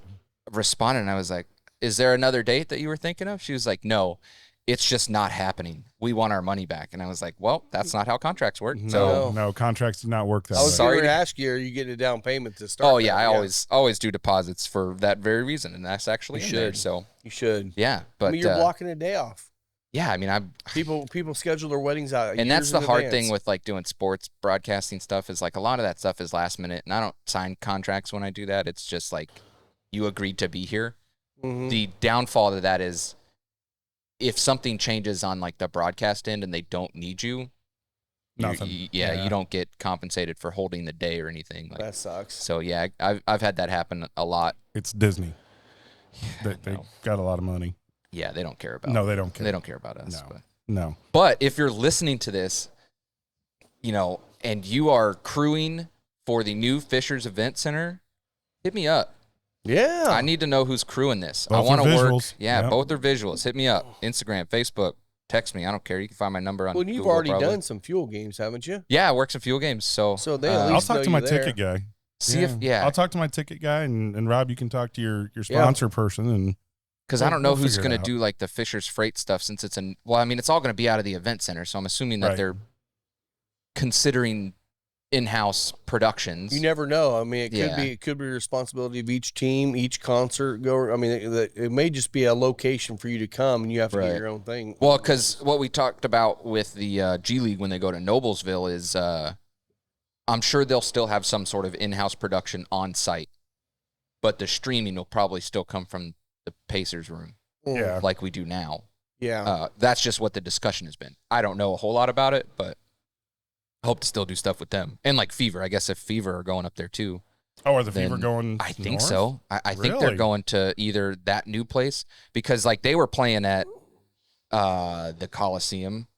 responded and I was like, "Is there another date that you were thinking of?" She was like, "No, it's just not happening. We want our money back." And I was like, "Well, that's not how contracts work." So, No, contracts do not work that I was way. Sorry going to to- ask you, are you getting a down payment to start? oh yeah, that? I always do deposits for that very reason, and that's actually You in there. should. So You should. yeah, but I mean, you're blocking a day off. yeah, I mean, People schedule their weddings out. and that's years the in hard advance. thing with doing sports broadcasting stuff is a lot of that stuff is last minute, and I don't sign contracts when I do that. It's just you agreed to be here. Mhm. The downfall to that is if something changes on the broadcast end and they don't need you, Nothing. you don't get compensated for holding the day or anything. That sucks. So yeah, I've had that happen a lot. It's Disney. They no. got a lot of money. Yeah, they don't care about. No, they don't care. They don't care about us. No. But. No. But if you're listening to this, and you are crewing for the new Fishers Event Center, hit me up. Yeah. I need to know who's crewing this. Both I want are to work. visuals. Yeah, Yep. both are visuals. Hit me up. Instagram, Facebook, text me. I don't care. You can find my number on well, you've Google, already probably. done some fuel games, haven't you? Yeah, I work some fuel games. So So they at I'll least talk know to my you there. ticket guy. see if I'll talk to my ticket guy, and Rob, you can talk to your sponsor person, and because I we'll- don't know we'll who's figure going it to out. do the Fisher's Freight stuff since it's it's all going to be out of the event center. So I'm assuming that Right. they're considering in-house productions. You never know. I mean, Yeah. it could be responsibility of each team, each concert goer. I mean, it may just be a location for you to come, and you have to Right. get your own thing. Well, because what we talked about with the G League when they go to Noblesville is I'm sure they'll still have some sort of in-house production on site, but the streaming will probably still come from the Pacers room yeah. like we do now. Yeah. That's just what the discussion has been. I don't know a whole lot about it, but I hope to still do stuff with them. And Fever, I guess if Fever are going up there too. Oh, are the then Fever going? I think north? so. I think they're Really? going to either that new place because they were playing at the Coliseum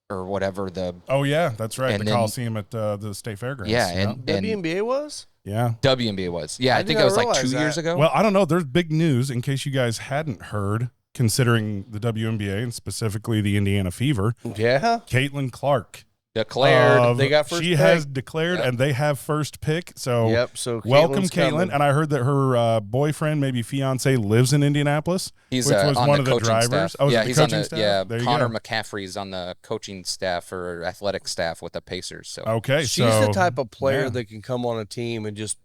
or whatever Oh yeah, that's right. And The then- Coliseum at the State Fairgrounds. Yeah, and WNBA was? yeah. WNBA was. Yeah, I did think not that was realize 2 years that. ago. Well, I don't know. There's big news in case you guys hadn't heard, considering the WNBA and specifically the Indiana Fever. Yeah. Caitlin Clark. Declared. They got first She pick. has declared, Yep. and they have first pick. So Yep. So welcome, Caitlin's Caitlin. coming. And I heard that her boyfriend, maybe fiance, lives in Indianapolis, He's which was on one the of the coaching drivers. staff. Oh, is yeah, it the he's on coaching the staff? There you Connor go. McCaffrey's on the coaching staff or athletic staff with the Pacers. So Okay, She's so the type of player yeah. that can come on a team and just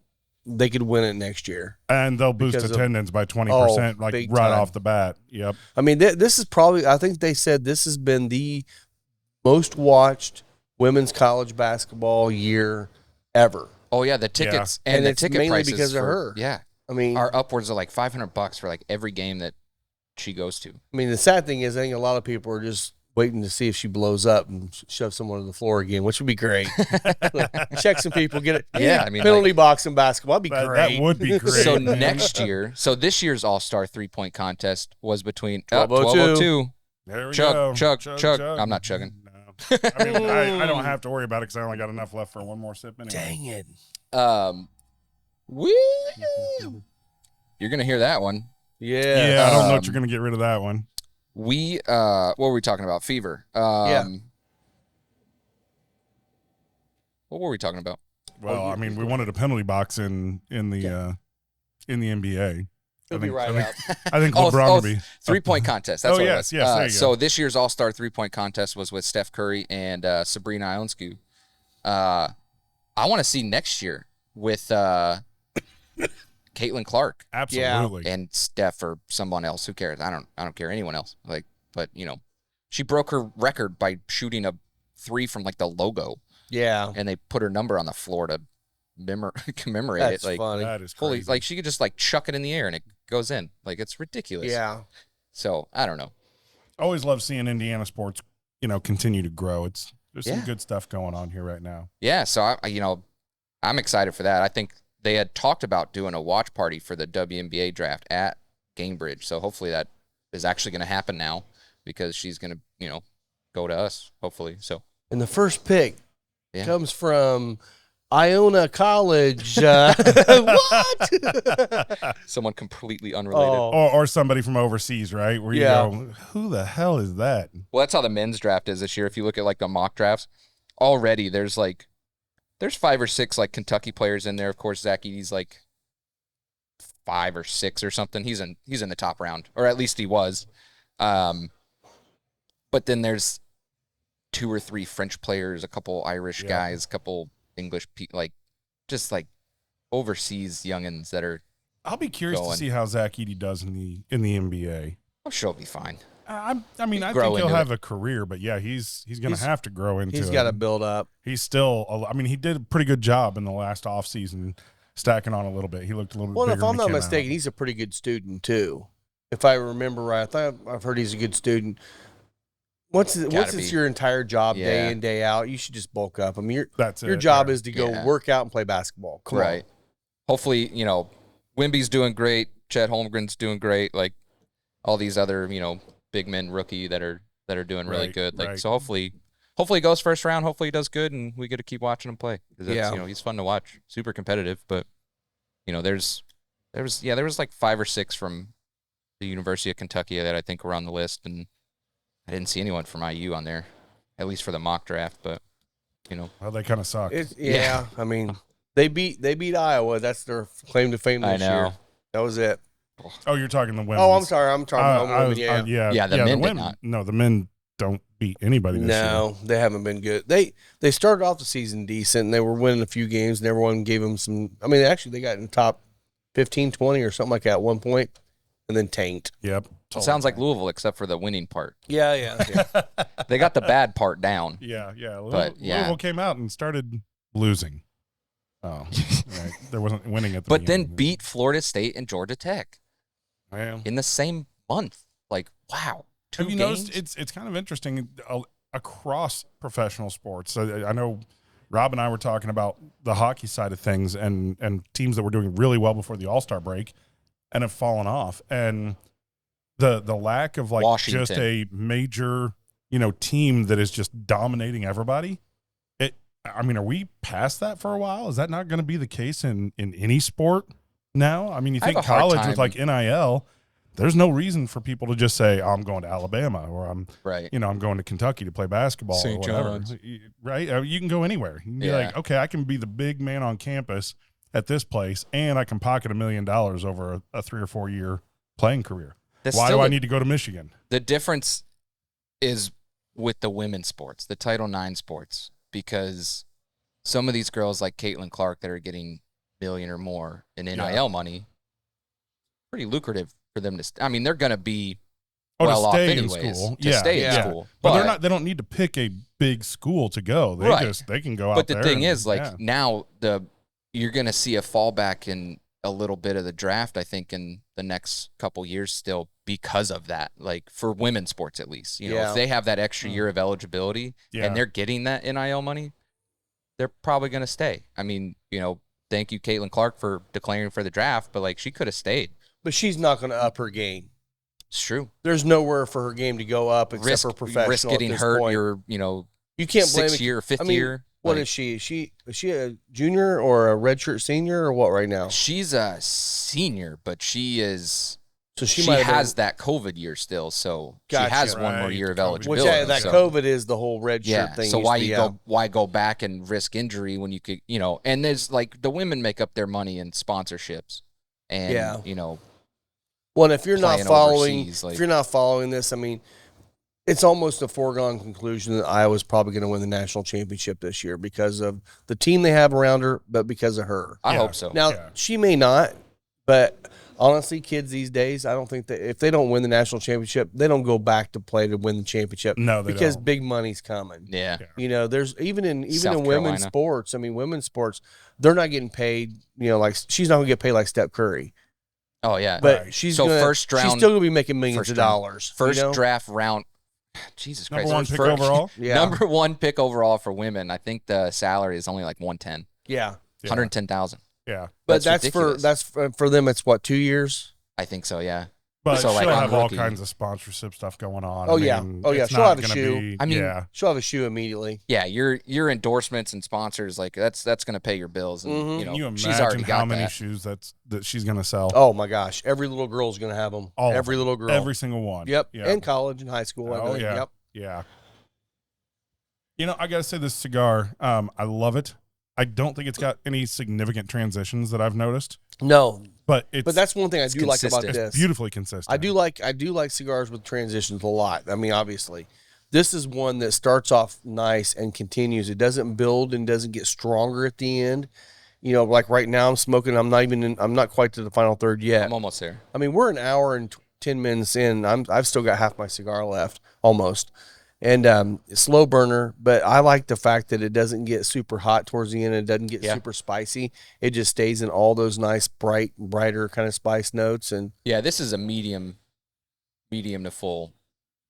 they could win it next year. and they'll boost because of- attendance by 20%, like big right time. off the bat. Yep. I mean, this is probably. I think they said this has been the most watched women's college basketball year ever. oh yeah, the tickets And and the it's ticket mainly prices because of for- her. Yeah, I mean, are upwards of $500 for every game that she goes to. the sad thing is, I think a lot of people are just waiting to see if she blows up and shove someone to the floor again, which would be great. Check some people, get it. Yeah, I mean, penalty box in basketball. That'd be great. That would be great. So man. next year, so this year's All-Star 3-point contest was between 1202. There we Chug, go. chug. I'm not chugging. No. I mean, I don't have to worry about it because I only got enough left for one more sip anyway. Dang it. Woo! You're gonna hear that one. Yeah. Yeah, I don't know what you're going to get rid of that one. What were we talking about? Fever. Yeah. What were we talking about? Well, I mean, we wanted a penalty box in the NBA. He'll be right up. I think LeBron will be 3-point contest. That's what it was. yes, there you go. So this year's All-Star 3-point contest was with Steph Curry and Sabrina Ionescu. I want to see next year with Caitlin Clark Absolutely. and Steph or someone else. Who cares? I don't care anyone else. But she broke her record by shooting a 3 from like the logo. Yeah. And they put her number on the floor to commemorate That's it. Like, funny. That is holy, crazy. like she could just like chuck it in the air and it goes in. Like it's ridiculous. Yeah. So I don't know. Always love seeing Indiana sports, continue to grow. There's some Yeah. good stuff going on here right now. Yeah. So I'm excited for that. I think they had talked about doing a watch party for the WNBA draft at Gamebridge. So hopefully that is actually going to happen now because she's going to, go to us, hopefully. So. And the first pick Yeah. comes from Iona College. What? Someone completely unrelated. Oh. Or somebody from overseas, right? Where you Yeah. go, who the hell is that? Well, that's how the men's draft is this year. If you look at like the mock drafts, already there's 5 or 6 like Kentucky players in there. Of course, Zach Edey's like 5 or 6 or something. He's in the top round, or at least he was. But then there's 2 or 3 French players, a couple Irish guys, a couple English people, just overseas youngins that are. I'll be curious to see how Zach Edey does in the NBA. I'm sure he'll be fine. I think grow he'll into have a career, but yeah, he's going to have to grow into it. He's got to build up. He's still, he did a pretty good job in the last offseason, stacking on a little bit. He looked a little bit Well, bigger if I'm when he not came mistaken, out. he's a pretty good student too. If I remember right, I've heard he's a good student. Once it's your entire job, Yeah. day in, day out, you should just bulk up. I mean, That's your it, job yeah. is to go Yeah. work out and play basketball. Come Right. on. Hopefully, Wimby's doing great. Chet Holmgren's doing great. Like all these other, big men rookie that are doing really Right, good. Like right. so, hopefully he goes first round. Hopefully he does good, and we get to keep watching him play. 'Cause Yeah. he's fun to watch. Super competitive, but there was like 5 or 6 from the University of Kentucky that I think were on the list, and I didn't see anyone from IU on there, at least for the mock draft. But Well, they kind of suck. Yeah. I mean, they beat Iowa. That's their claim to fame I this year. know. That was it. Oh, you're talking the women. Oh, I'm sorry. I'm talking about women. Yeah. Yeah, the men did women. not. No, the men don't beat anybody this year. No, they haven't been good. They started off the season decent, and they were winning a few games, and everyone gave them some. I mean, actually, they got in the top 15, 20 or something like that at one point, and then tanked. Yep. It sounds like Louisville, except for the winning part. Yeah. They got the bad part down. Yeah. But, yeah. Louisville came out and started losing. Oh, right. There wasn't winning at the But then beginning. beat Florida State and Georgia Tech Well, in the same month. Like, wow. 2 have you games? noticed it's kind of interesting across professional sports? So I know Rob and I were talking about the hockey side of things and teams that were doing really well before the All-Star break and have fallen off. And the lack of like Washington. just a major, team that is just dominating everybody. Are we past that for a while? Is that not going to be the case in any sport now? I mean, you I have think a hard college with time- like NIL, there's no reason for people to just say, I'm going to Alabama or I'm Right. I'm going to Kentucky to play basketball St. or whatever. John's. Right? You can go anywhere. You can be Yeah. like, okay, I can be the big man on campus at this place and I can pocket $1 million over a 3 or 4 year playing career. That's Why still do I the- need to go to Michigan? The difference is with the women's sports, the Title IX sports, because some of these girls like Caitlin Clark that are getting $1 million or more in NIL money, pretty lucrative for them to. They're going to be well to off stay in anyways school. to stay in Yeah. school. But they don't need to pick a big school to go. They Right. they can go out But there. the thing and- is, like yeah. now you're going to see a fallback in a little bit of the draft, I think, in the next couple years still because of that. Like for women's sports, at least, if they have that extra year of eligibility and they're getting that NIL money, they're probably going to stay. I mean, thank you, Caitlin Clark, for declaring for the draft, but like she could have stayed. But she's not going to up her game. It's true. There's nowhere for her game to go up except for professional. Risk getting hurt. Point. You can't blame 6th year, 5th year. What is she? Is she a junior or a redshirt senior or what right now? She's a senior, but she is. So she has that COVID year still, so Gotcha. she has one more year of eligibility. Which that COVID is the whole redshirt thing. So why go back and risk injury when you could, and there's like the women make up their money in sponsorships, and Well, and if you're not following, overseas, if you're not following this, I mean, it's almost a foregone conclusion that Iowa's probably going to win the national championship this year because of the team they have around her, but because of her. I hope so. Now, she may not, but honestly, kids these days, I don't think that if they don't win the national championship, they don't go back to play to win the championship. No, they because don't. big money's coming. Yeah. There's even in South women's Carolina. sports. I mean, women's sports, they're not getting paid. Like she's not going to get paid like Steph Curry. Oh yeah. But she's still going to be making millions of dollars. First draft round. Jesus Christ. Number 1 pick overall? Yeah. Number 1 pick overall for women. I think the salary is only like 110. Yeah. 110,000. Yeah. But ridiculous. that's for them, it's what, 2 years? I think so, yeah. But So, she'll like, on have all rookie. kinds of sponsorship stuff going on. Oh, I yeah. mean, Oh, yeah. it's She'll not have a gonna shoe. be- I mean, yeah. She'll have a shoe immediately. Yeah, your endorsements and sponsors, like that's going to pay your bills, and Mhm. Can you she's imagine already got how many that. shoes that she's going to sell? Oh, my gosh. Every little girl's going to have them. All of Every them. little girl. Every single one. Yep. Yeah. And college and high school. Oh, everything. yeah. Yep. Yeah. I got to say this cigar, I love it. I don't think it's got any significant transitions that I've noticed, No. but it's But that's one thing I do like about consistent. this. beautifully consistent. I do like cigars with transitions a lot. I mean, obviously, this is one that starts off nice and continues. It doesn't build and doesn't get stronger at the end. Like right now I'm smoking. I'm not quite to the final third yet. I'm almost there. I mean, we're an hour and 10 minutes in. I've still got half my cigar left, almost. And it's slow burner, but I like the fact that it doesn't get super hot towards the end. It doesn't get super spicy. It just stays in all those nice, brighter kind of spice notes. And Yeah, this is a medium to full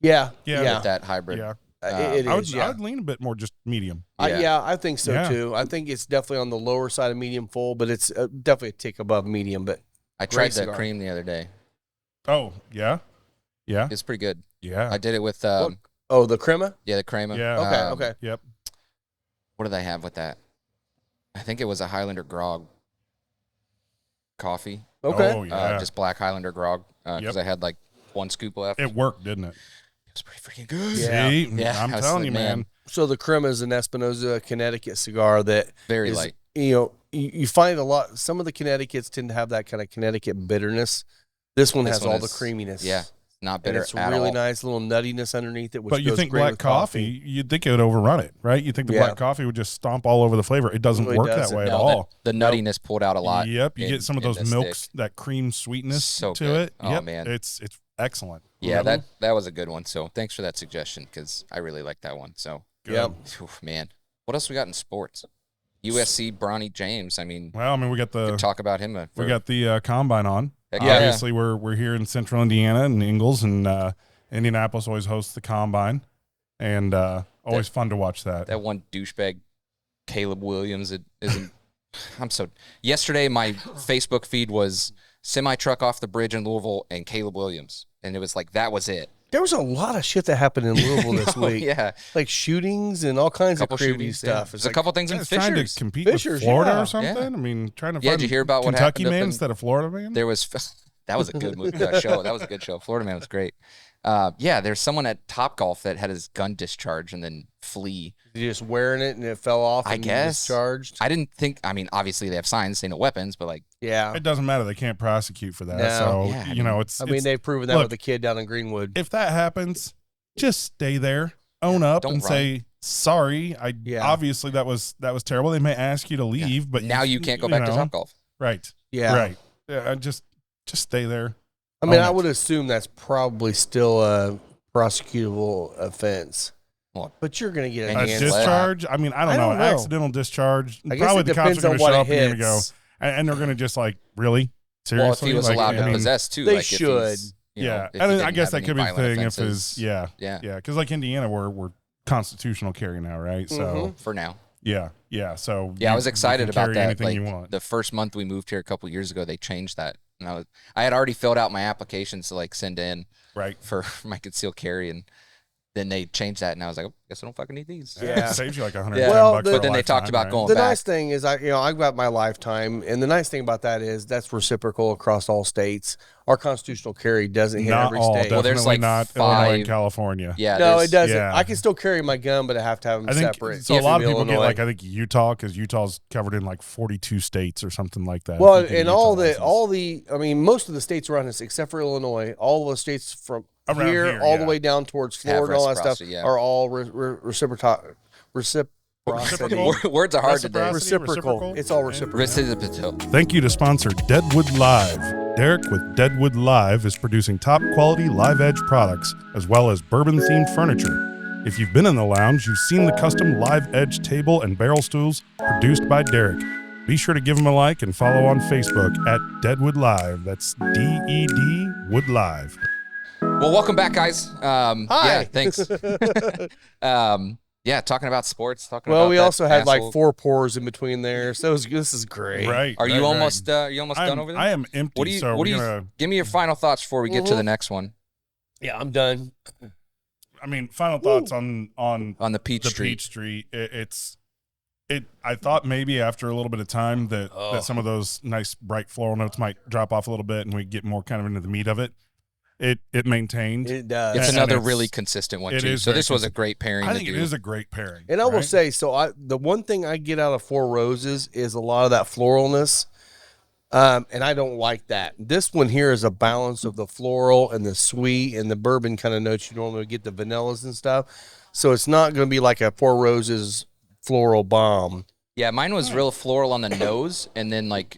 yeah, Yeah. that hybrid. Yeah. it I is. would lean a bit more just medium. I think so Yeah. too. I think it's definitely on the lower side of medium full, but it's definitely a tick above medium. But I Great tried the cigar. cream the other day. Oh, yeah. Yeah. It's pretty good. Yeah. I did it with the crema. the crema. Yeah. Okay. Yep. What did I have with that? I think it was a Highlander grog coffee. Okay. Oh, yeah. Just black Highlander grog because Yep. I had like 1 scoop left. It worked, didn't it? It was pretty freaking good. Yeah. See? Yeah, I'm I was telling like, you, man. man. So the crema is an Espinosa Connecticut cigar that Very is, light. You find a lot. Some of the Connecticut's tend to have that kind of Connecticut bitterness. This one This has one all the is- creaminess. Yeah, not And bitter it's at really all. nice little nuttiness underneath it. Which But you goes think great black with coffee, you'd think it would overrun it, right? You think the Yeah. black coffee would just stomp all over the flavor. It doesn't really work doesn't. that way at No, all. the nuttiness pulled out a lot. Yep, you in- get some of in those the milks, stick. that cream sweetness So to good. it. Oh, Yep, man. it's excellent. Yeah, Yep. that was a good one. So thanks for that suggestion because I really like that one. So Good. Yep. Oof, man, what else we got in sports? USC Bronny James. I mean, Well, I mean, we got the could talk about him. we got the combine on. Heck yeah. Obviously, we're here in Central Indiana and Ingalls, and Indianapolis always hosts the combine, and always fun to watch that. that one douchebag, Caleb Williams. It isn't. Yesterday, my Facebook feed was semi truck off the bridge in Louisville and Caleb Williams, and it was like that was it. There was a lot of shit that happened in Louisville this Oh, week. yeah, Like shootings and all kinds of couple crazy shootings, stuff. yeah. It's There's like, a couple things in It's trying Fishers. to compete Fishers, with Florida yeah. or something. Yeah. I mean, trying to Yeah, find did you hear about what Kentucky happened up man in- instead of Florida man. There was that was a good show. That was a good show. Florida Man was great. There's someone at Topgolf that had his gun discharged and then flee. You're just wearing it and it fell off I and guess. discharged. I didn't think. I mean, obviously they have signs saying no weapons, but like, Yeah. It doesn't matter. They can't prosecute for that. No. So Yeah, I you know, mean- it's. I mean, it's- they've proven that look, with the kid down in Greenwood. if that happens, just stay there, own up, Don't and run. say sorry. Yeah. Obviously that was terrible. They may ask you to leave, but now you can't go back to know, Topgolf. Right. Yeah. Right. Yeah. Just stay there. I mean, own I it. would assume that's probably still a prosecutable offense. What? But you're going to get And A a hand slap. discharge. I mean, I don't know. don't know. Accidental discharge. I guess Probably it the cops depends are on going to what show it up and you're going to go, hits. and they're gonna just like really Well, if seriously. he was Like, allowed I to mean, possess too, they like should. If he's, you know, yeah, if and he I didn't guess have that could any be the violent thing offenses, if is yeah, because like Indiana, we're constitutional carry now, right? So for now. yeah. So Yeah, I was excited can about carry that. anything Like you want. the first month we moved here a couple years ago, they changed that, and I had already filled out my applications to like send in Right. for my concealed carry, and then they changed that, and I was like, oh, guess I don't fucking need these. Yeah. It saves you like 110 Yeah. Well, bucks. the- for But a then they talked lifetime, about right? going The back. nice thing is, I've got my lifetime, and the nice thing about that is that's reciprocal across all states. Our constitutional carry doesn't hit Not every all, state. Well, definitely there's like not Illinois 5 and California. Yeah, No, there's- it doesn't. yeah. I can still carry my gun, but I have to have them I think separate. so. A lot of people get Illinois. like I think Utah because Utah's covered in like 42 states or something like that. Well, If you get a and Utah license. I mean, most of the states around us, except for Illinois, all the states from Around here, here, all the yeah. way down towards Have Florida and all that stuff, reciprocity, yeah. are all reciprocity. Reciprocal? Words are hard today. Reciprocal. It's all reciprocal. Reciprocal. Thank you to sponsor Deadwood Live. Derek with Deadwood Live is producing top quality live edge products as well as bourbon themed furniture. If you've been in the lounge, you've seen the custom live edge table and barrel stools produced by Derek. Be sure to give him a like and follow on Facebook at Deadwood Live. That's DED Wood Live. Well, welcome back, guys. Hi. Yeah, thanks. Yeah, talking about sports. Talking Well, about we that also had like asshole. 4 pours in between there, so this is great. Right. Are you right, almost? right. You almost I'm- done over there? I am empty. What do you? so what do we're you? gonna, Give me your final thoughts before we get to the next one Yeah, I'm done. I mean, final thoughts on on the Peach the Street. Peach Street. I thought maybe after a little bit of time that some of those nice bright floral notes might drop off a little bit and we get more kind of into the meat of it. It maintained. It does. It's And another it's- really consistent one it too. is So very this was a consistent. great pairing. I to think it do. is a great pairing. And I will right? say, the one thing I get out of Four Roses is a lot of that floralness, and I don't like that. This one here is a balance of the floral and the sweet and the bourbon kind of notes you normally get, the vanillas and stuff. So it's not going to be like a Four Roses floral bomb. Yeah, mine was real floral on the nose, and then like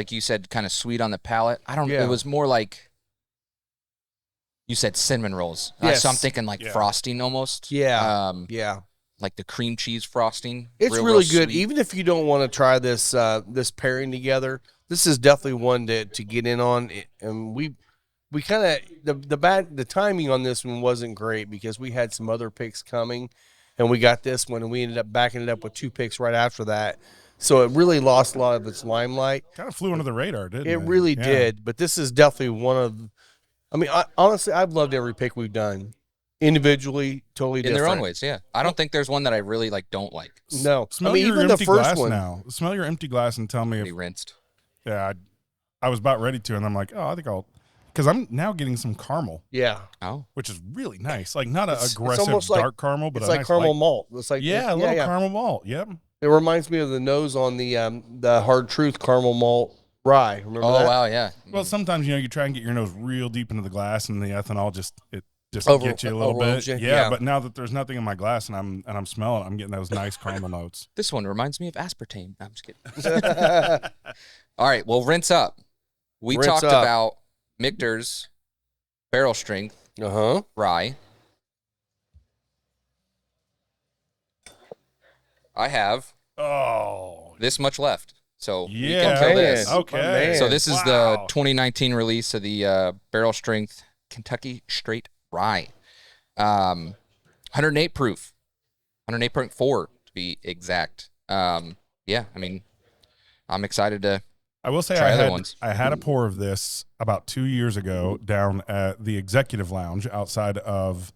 you said, kind of sweet on the palate. I don't. Yeah. It was more like you said cinnamon rolls. Yes. So I'm thinking like Yeah. frosting almost. Yeah, yeah. Like the cream cheese frosting. It's real really good. sweet. Even if you don't want to try this this pairing together, this is definitely one to get in on. And we kind of the timing on this one wasn't great because we had some other picks coming, and we got this one, and we ended up backing it up with 2 picks right after that. So it really lost a lot of its limelight. kind of flew under the radar, didn't it? It really Yeah. did. But this is definitely one of. I mean, honestly, I've loved every pick we've done, individually, totally in different. their own ways. Yeah, I don't think there's one that I really like. Don't like. No, Smell I mean your even the empty first glass one. now. Smell your empty glass and tell me Pretty if rinsed. yeah. I was about ready to, and I'm like, oh, I think I'll, because I'm now getting some caramel, Yeah. Oh, which is really nice. Like not an It's aggressive almost like- dark caramel, but It's a like nice caramel light- malt. It's like Yeah, a little caramel malt. Yep. It reminds me of the nose on the Hard Truth caramel malt rye. Remember oh that? wow, yeah. Well, sometimes you try and get your nose real deep into the glass, and the ethanol just gets you a little overwhelms bit. you, Yeah, yeah. but now that there's nothing in my glass and I'm smelling, I'm getting those nice caramel notes. This one reminds me of aspartame. No, I'm just kidding. All right, well, rinse up. We Rinse talked up. about Michter's barrel strength Uh-huh. rye. I have Oh, this much left, so we yeah. can kill this. Man. Okay. Man. So this is Wow. the 2019 release of the barrel strength Kentucky Straight Rye. 108 proof, 108.4 to be exact. Yeah, I mean, I'm excited to. I will say Try other ones. I had a pour of this about 2 years ago down at the Executive Lounge outside of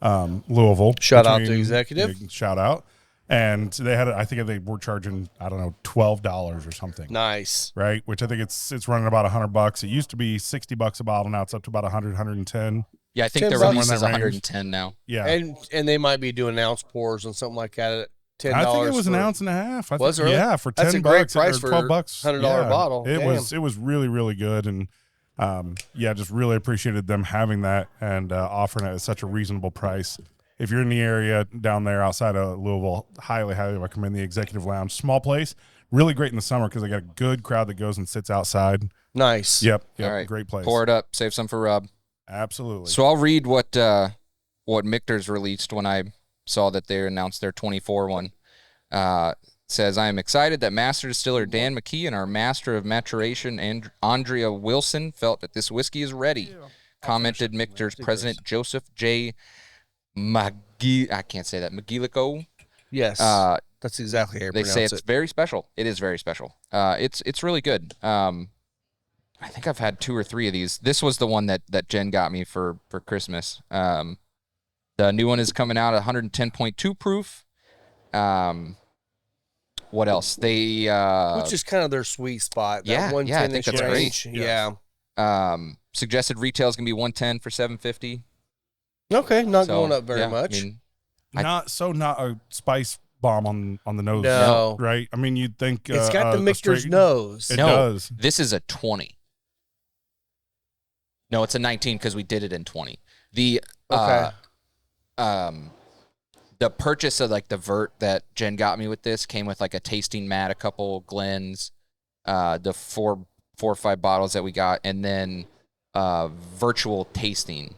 Louisville. Shout out to Executive. big shout out. And they had, I think they were charging, I don't know, $12 or something. Nice. Right, which I think it's running about $100. It used to be $60 a bottle. Now it's up to about 100, 110. Yeah, I think 10 the bucks. release Somewhere is in that range. 110 now. Yeah, And they might be doing ounce pours and something like that at $10. I think it was an for- ounce and a half. Was it really? Yeah, for That's 10 a great bucks, price or for $12, $100 bottle. It Damn. was really really good, and yeah, just really appreciated them having that and offering it at such a reasonable price. If you're in the area down there outside of Louisville, highly recommend the Executive Lounge. Small place, really great in the summer because they got a good crowd that goes and sits outside. Nice. Yep, All right, great place. Pour it up, save some for Rob. Absolutely. So I'll read what Michter's released when I saw that they announced their 24 one. says, I am excited that Master Distiller Dan McKee and our Master of Maturation, Andrea Wilson, felt that this whiskey is ready. Commented Michter's President Joseph J. I can't say that. McGillico. Yes. That's exactly how you They pronounce say it's it. very special. It is very special. It's really good. I think I've had 2 or 3 of these. This was the one that Jen got me for Christmas. The new one is coming out at 110.2 proof. What else? They Which is kind of their sweet spot. That Yeah, I think 110-ish that's range. great. Yeah. Suggested retail is gonna be 110 for 750. Okay, not So, going up very yeah, much. I mean, Not a spice bomb on the nose, No. right? I mean, you'd think It's got the a Michter's straight- nose. It no, does. this is a 20. No, it's a 19 because we did it in 20. The Okay. The purchase of like the vert that Jen got me with this came with like a tasting mat, a couple Glens, the four or 5 bottles that we got, and then virtual tasting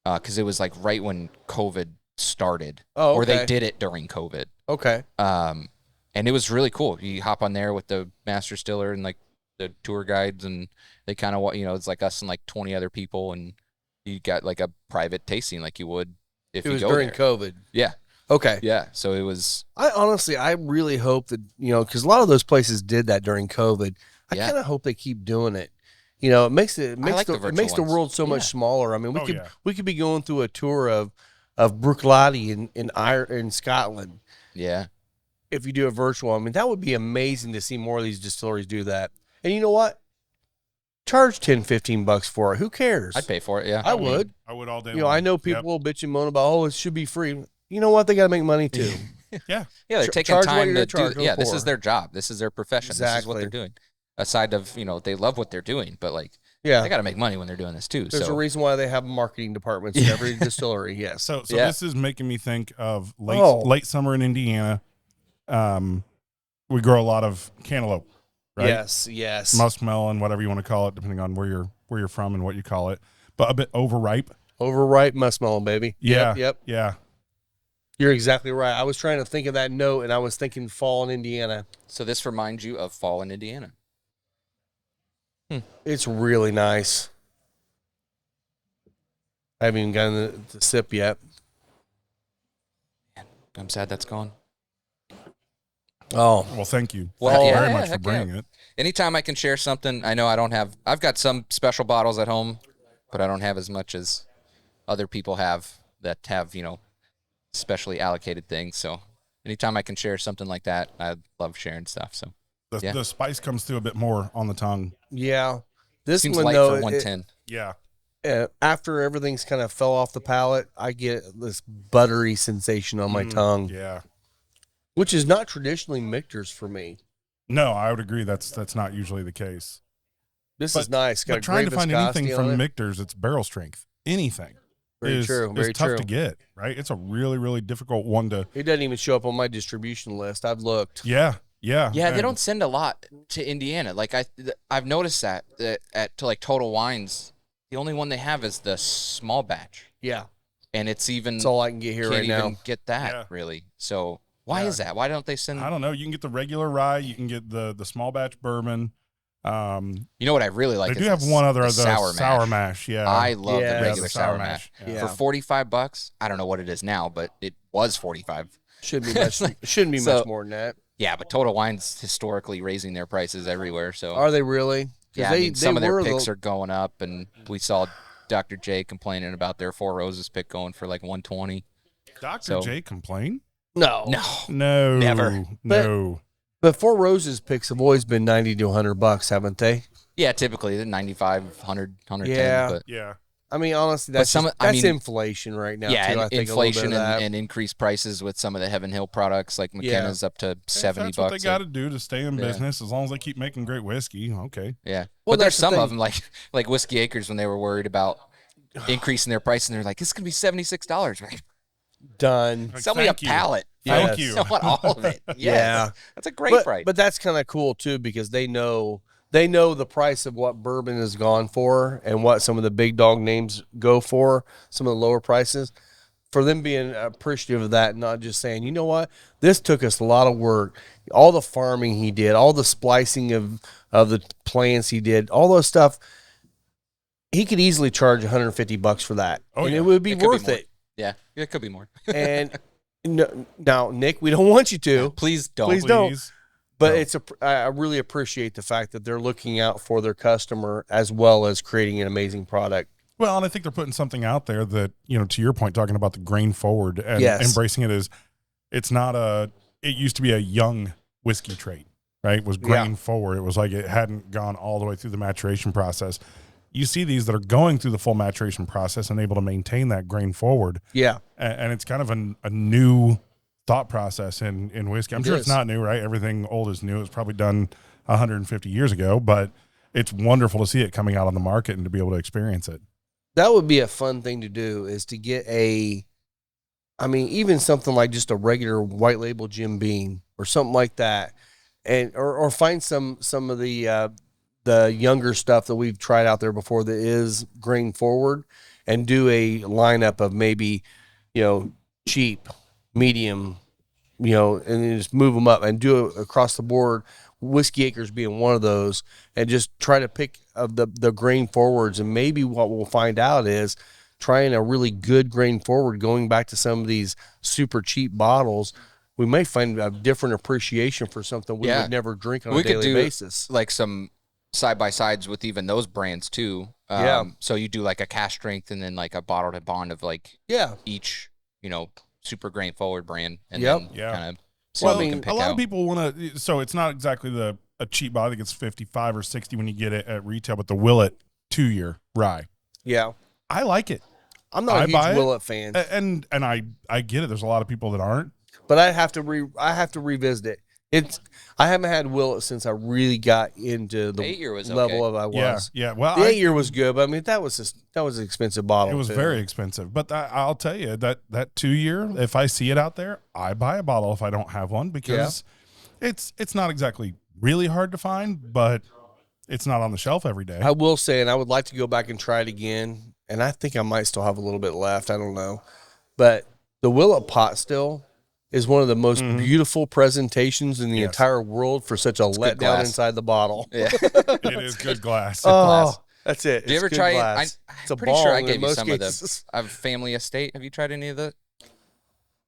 because it was like right when COVID started, Oh, or they okay. did it during COVID. Okay. And it was really cool. You hop on there with the master distiller and like the tour guides, and they kind of, it's like us and like 20 other people, and you got like a private tasting like you would if It you was go during there. COVID. Yeah, Okay. yeah. So it was. I really hope that, because a lot of those places did that during COVID. I Yeah. kind of hope they keep doing it. It makes like the it virtual makes the ones. world so much Yeah. smaller. I mean, Oh, yeah. we could be going through a tour of Bruichladdich in Scotland Yeah. if you do a virtual. I mean, that would be amazing to see more of these distilleries do that. And you know what? Charge $10-15 for it. Who cares? I'd pay for it. Yeah. I would. I would all day. I know Yep. people will bitch and moan about, it should be free. You know what? They got to make money too. Yeah. Yeah, they're Ch- taking charge what time you're to gonna charge do. them Yeah, this for. is their job. This is their profession. This is what Exactly. they're doing. Aside of they love what they're doing, but like Yeah. they got to make money when they're doing this too. There's so a reason why they have marketing departments in every distillery. Yes. So Yeah. this is making me think of Oh. late summer in Indiana. We grow a lot of cantaloupe, right? Yes. Yes. Muskmelon, whatever you want to call it, depending on where you're from and what you call it, but a bit overripe. Overripe muskmelon, baby. Yeah. Yep. Yeah. You're exactly right. I was trying to think of that note, and I was thinking fall in Indiana. So this reminds you of fall in Indiana. It's really nice. I haven't even gotten the sip yet. I'm sad that's gone. Oh, Well, thank you. Well, Thank you yeah, very yeah, much for heck bringing yeah. it. Anytime I can share something, I know I've got some special bottles at home, but I don't have as much as other people have that have, specially allocated things. So anytime I can share something like that, I love sharing stuff. So Yeah. The spice comes through a bit more on the tongue. yeah. This seems one, light though, for 110. Yeah. after everything's kind of fell off the palate, I get this buttery sensation on my tongue, Yeah. which is not traditionally Michter's for me. No, I would agree. That's not usually the case. This But- is nice. Got But a trying great to find viscosity anything on from it. Michter's, it's barrel strength. Anything Very is, true. is Very tough true. to get, right? It's a really, really difficult one to. It doesn't even show up on my distribution list. I've looked. Yeah. Yeah. Yeah, they and- don't send a lot to Indiana. Like I've noticed that to like Total Wines, the only one they have is the small batch, Yeah, and it's even that's all I can get here can't right even now. get that Yeah. really. So why Yeah. is that? Why don't they send? I don't know. You can get the regular rye. You can get the small batch bourbon. You know what I really like? They is do have the one other the the sour mash. Yeah. I love Yeah, the the regular sour mash. Yeah. For $45. I don't know what it is now, but it was 45. Shouldn't be much. Shouldn't be So- much more than that. Yeah, but Total Wine's historically raising their prices everywhere. So Are they really? 'Cause yeah, they, I mean, some of their were picks the- are going up, and we saw Dr. J complaining about their Four Roses pick going for like 120. Dr. So- J complain? no. No, No. Never. No. But Four Roses picks have always been $90 to $100, haven't they? yeah, typically the 95, 100, 110. Yeah. But Yeah. I mean, honestly, that's some- just, I that's mean- inflation right now. yeah, too. I and think a little inflation bit of that. and increased prices with some of the Heaven Hill products, like McKenna's up to If $70. that's what they got to do to stay in Yeah. business, as long as they keep making great whiskey. Okay. Yeah, Well, but there's that's the some thing. of them like Whiskey Acres when they were worried about increasing their price, and they're like, "It's gonna be $76." Like, Done. Like, sell me a thank you. pallet. Thank Yes. you. I want all of it. Yes. Yeah. That's a great price. But that's kind of cool too, because they know the price of what bourbon has gone for and what some of the big dog names go for, some of the lower prices. for them being appreciative of that, and not just saying, you know what, this took us a lot of work. All the farming he did, all the splicing of the plants he did, all those stuff. He could easily charge $150 for that, and yeah. it would be It could be worth more. it. Yeah, it could be more. And no, now, Nick, we don't want you to. Please don't. Please don't. Please. But No. I really appreciate the fact that they're looking out for their customer as well as creating an amazing product. Well, and I think they're putting something out there that, to your point, talking about the grain forward and Yes. embracing it as it's not it used to be a young whiskey trait, right? It was grain forward. It was like it hadn't gone all the way through the maturation process. You see these that are going through the full maturation process and able to maintain that grain forward. Yeah. And it's kind of a new thought process in whiskey. I'm It sure is. it's not new, right? Everything old is new. It was probably done 150 years ago, but it's wonderful to see it coming out on the market and to be able to experience it. That would be a fun thing to do, is to get even something like just a regular white label Jim Beam or something like that. And, or find some of the younger stuff that we've tried out there before that is grain forward, and do a lineup of maybe, cheap, medium, and then just move them up and do it across the board. Whiskey Acres being one of those, and just try to pick of the grain forwards. And maybe what we'll find out is trying a really good grain forward, going back to some of these super cheap bottles, we may find a different appreciation for something we would never drink on a daily basis. Like some side by sides with even those brands too. So you do like a cask strength and then like a bottle to bond of like each, super grain forward brand, and then kind of. Well, a lot of people want to. So it's not exactly a cheap bottle. I think it's 55 or 60 when you get it at retail, but the Willet 2-year rye. Yeah, I like it. I'm not a huge Willet fan, and I get it. There's a lot of people that aren't. But I have to revisit it. I haven't had Willet since I really got into the 8-year was level okay. of I was. Yeah. Well, the 8-year was good, but that was an expensive bottle. It was very expensive, but I'll tell you that 2-year, if I see it out there, I buy a bottle if I don't have one, because it's not exactly really hard to find, but it's not on the shelf every day. I will say, and I would like to go back and try it again, and I think I might still have a little bit left. I don't know, but the Willet pot still is one of the most beautiful presentations in the entire world for such a letdown inside the bottle. Yeah, it is good glass. That's it. Do you ever It's try? good glass. I'm pretty sure I gave you some of the. I have Family Estate. Have you tried any of the?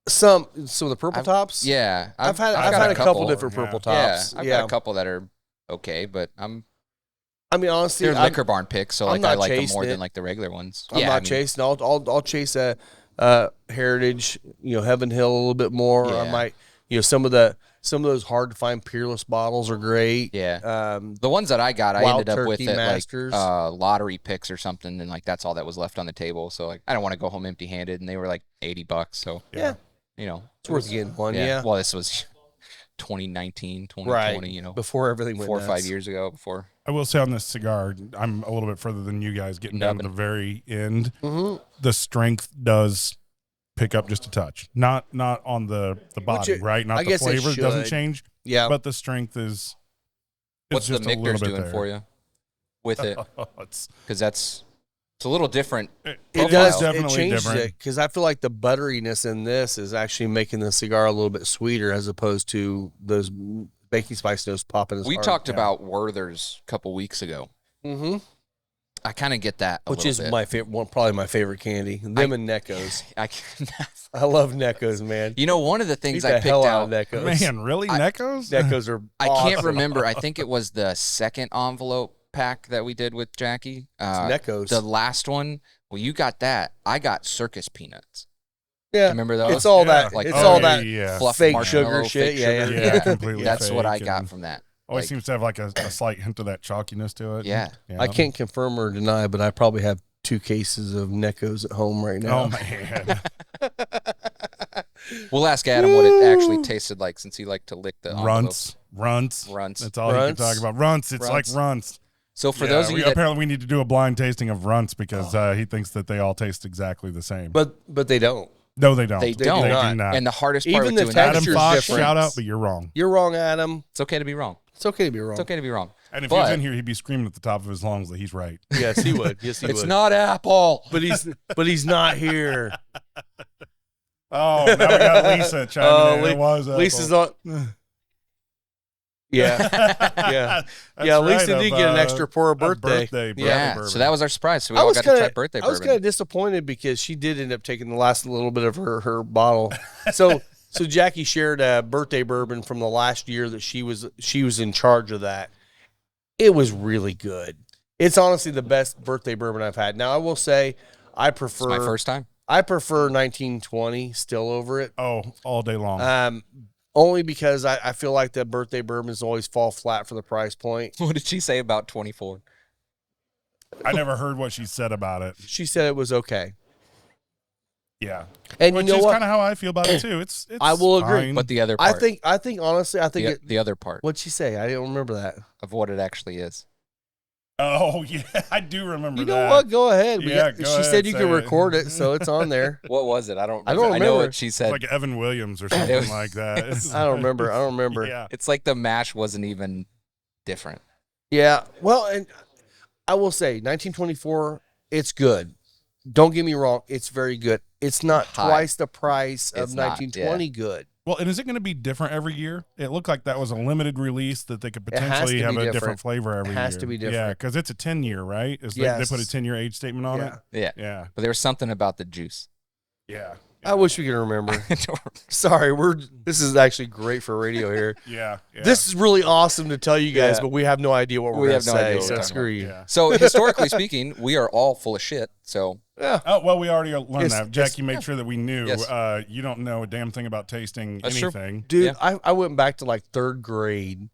Some of the purple tops. Yeah, I've had got a couple different purple tops. Yeah, I've got a couple that are okay, but honestly, they're liquor barn picks, so like I like them more chasing than like the regular ones. I'm not chasing. I'll chase a Heritage, Heaven Hill a little bit more. Yeah. I might, some of those hard to find Peerless bottles are great. Yeah. The ones that I got, I Wild ended up with Turkey it Masters. like lottery picks or something, and like that's all that was left on the table. So like I don't want to go home empty-handed, and they were like $80. So yeah, it's worth getting one. Yeah. Well, this was 2019, 2020. Right. Before everything went 4 or nuts. 5 years ago. Before I will say on this cigar, I'm a little bit further than you guys, getting down to the very end. The strength does pick up just a touch, not on the body, right? Not I the guess it flavor doesn't should. change. Yeah. But the strength is. what's the just a little Michter's bit doing there. for you with it? It's Because it's a little different. It It's does. definitely It changes different. it, because I feel like the butteriness in this is actually making the cigar a little bit sweeter, as opposed to those baking spice notes popping as We hard. talked about Werther's a couple weeks ago. Mm-hmm. I kind of get that, Which is bit. my favorite one, probably my favorite candy. Them and Neckos. I I love Neckos, man. one of the things Eat I the picked hell out. out of Neckos. Man, really? Neckos? Neckos are I can't awesome. remember. I think it was the second envelope pack that we did with Jackie. Neckos. The last one. Well, you got that. I got circus peanuts. Yeah, Remember those? It's all that. Like it's the all that yeah. fluff fake marshmallow, sugar shit. fake Yeah, sugar. Yeah, completely That's what I fake got and from that. Always Like- seems to have like a slight hint of that chalkiness to it. Yeah. I can't confirm or deny, but I probably have 2 cases of Neckos at home right now. Oh man. We'll ask Adam what it actually tasted like, since he liked to lick the envelopes. Runts. Runts. That's all you can talk about. Runts. It's like runts. So for Yeah, those of you that apparently we need to do a blind tasting of runts because he thinks that they all taste exactly the same. But they don't. No, they don't. they do don't, They not. do not. and the hardest part Even with the doing that, Adam texture's Fox, different. shout out, but you're wrong. You're wrong, Adam. it's okay to be wrong. It's okay to be wrong. It's okay to be wrong. And if But- he was in here, he'd be screaming at the top of his lungs that he's right. Yes, he would. Yes, he It's would. not Apple. But he's not here. Oh, now we got Lisa chiming in. It was Lisa's Ethel. on. Yeah, yeah, That's yeah. right, Lisa did get an of, extra for her a birthday. Yeah, bourbon. so that was our surprise. So we I all was got kinda, to try birthday I was kind bourbon. of disappointed because she did end up taking the last little bit of her bottle. So Jackie shared a birthday bourbon from the last year that she was in charge of that. It was really good. It's honestly the best birthday bourbon I've had. Now I will say, I It's prefer my first time. I prefer 1920 still over it. Oh, all day long. Only because I feel like the birthday bourbons always fall flat for the price point. What did she say about 24? I never heard what she said about it. She said it was okay. Yeah. And Which you know is what? kind of how I feel about it too. It's I will agree. fine. But the other I part. think honestly, the other part What'd she say? I don't remember that. of what it actually is. Oh yeah, I do remember You that. know what? Go ahead. Yeah, She go ahead, said you say could it. record it, so it's on there. What was it? I don't I don't I know remember. what she It's said. like Evan Williams or something like that. I don't remember. Yeah. It's like the mash wasn't even different. Yeah. Well, and I will say 1924, it's good. Don't get me wrong, it's very good. It's not High. twice the price of It's not, 1920 good. Well, and is it going to be different every year? It looked like that was a limited release that they could It has potentially to have be a different. different flavor every year. It has to be Yeah, different. because it's a 10-year, right? They Yes. put a 10-year age statement on Yeah. it. Yeah. Yeah. But there was something about the juice. Yeah. I wish we could remember. Sorry, this is actually great for radio here. Yeah. This is really awesome to tell you guys, Yeah. but we have no idea what we're We going have to no idea say, what we're so talking screw you. Yeah. So historically speaking, we are all full of shit. So Yeah. Oh, well, we already learned It's- that. Jackie made sure that we knew. Yes. You don't know a damn thing about tasting That's true. anything. Dude, Yeah. I went back to like third grade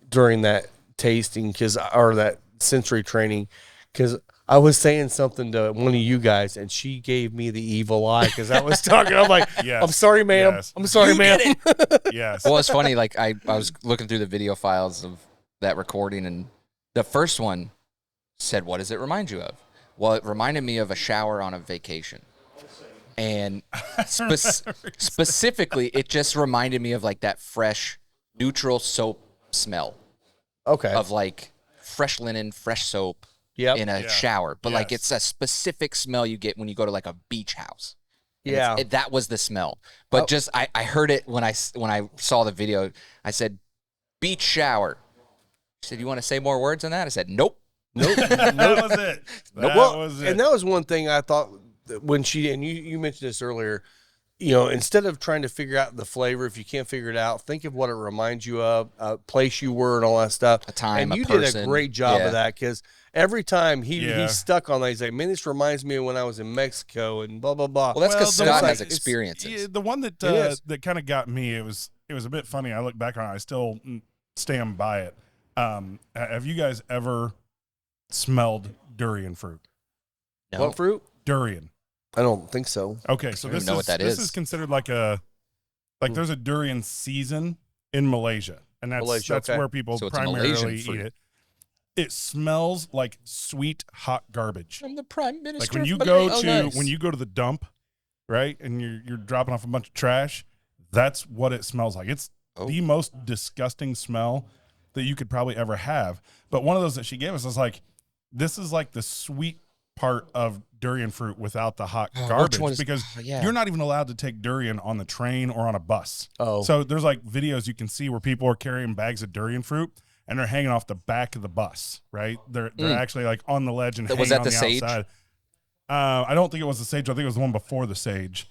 during that tasting or that sensory training because I was saying something to one of you guys and she gave me the evil eye because I was talking. I'm like, Yes. I'm sorry, ma'am. Yes. I'm sorry, ma'am. Yes. well, it's funny. Like I was looking through the video files of that recording, and the first one said, "What does it remind you of?" Well, it reminded me of a shower on a vacation, and specifically, it just reminded me of like that fresh, neutral soap smell Okay. of like fresh linen, fresh soap Yep. in a Yeah. shower. But like Yes. it's a specific smell you get when you go to like a beach house. And Yeah. that was the smell. But Oh. just I heard it when I saw the video. I said, "Beach shower." She said, "You want to say more words on that?" I said, "Nope." Nope. That was it. That Well, was it. and that was one thing I thought that when she and you mentioned this earlier. You know, instead of trying to figure out the flavor, if you can't figure it out, think of what it reminds you of, a place you were, and all that stuff. A time, and a you did a person. great job Yeah. of that because every time Yeah. he's stuck on that, he's like, "Man, this reminds me of when I was in Mexico," and blah blah blah. Well, that's because Well, Scott the- has it's- experiences. Yeah, the one that is. that kind of got me, it was a bit funny. I look back on it, I still stand by it. Have you guys ever smelled durian fruit? No. What fruit? Durian. I don't think so. Okay, so I don't this know is what that this is. is considered like there's a durian season in Malaysia, and that's Malaysia, okay. where people So it's a primarily Malaysian eat fruit. it. It smells like sweet hot garbage. From the Prime Minister. Like when you of go Malaysia. to when you go to the dump, right, and you're dropping off a bunch of trash, that's what it smells like. It's Oh. the most disgusting smell that you could probably ever have. But one of those that she gave us was like, this is like the sweet part of durian fruit without the hot which garbage one is- because yeah. you're not even allowed to take durian on the train or on a bus. Oh. So there's like videos you can see where people are carrying bags of durian fruit and they're hanging off the back of the bus, right? They're actually like on the ledge and Was hanging that on the the Sage? outside. I don't think it was the Sage. I think it was the one before the Sage.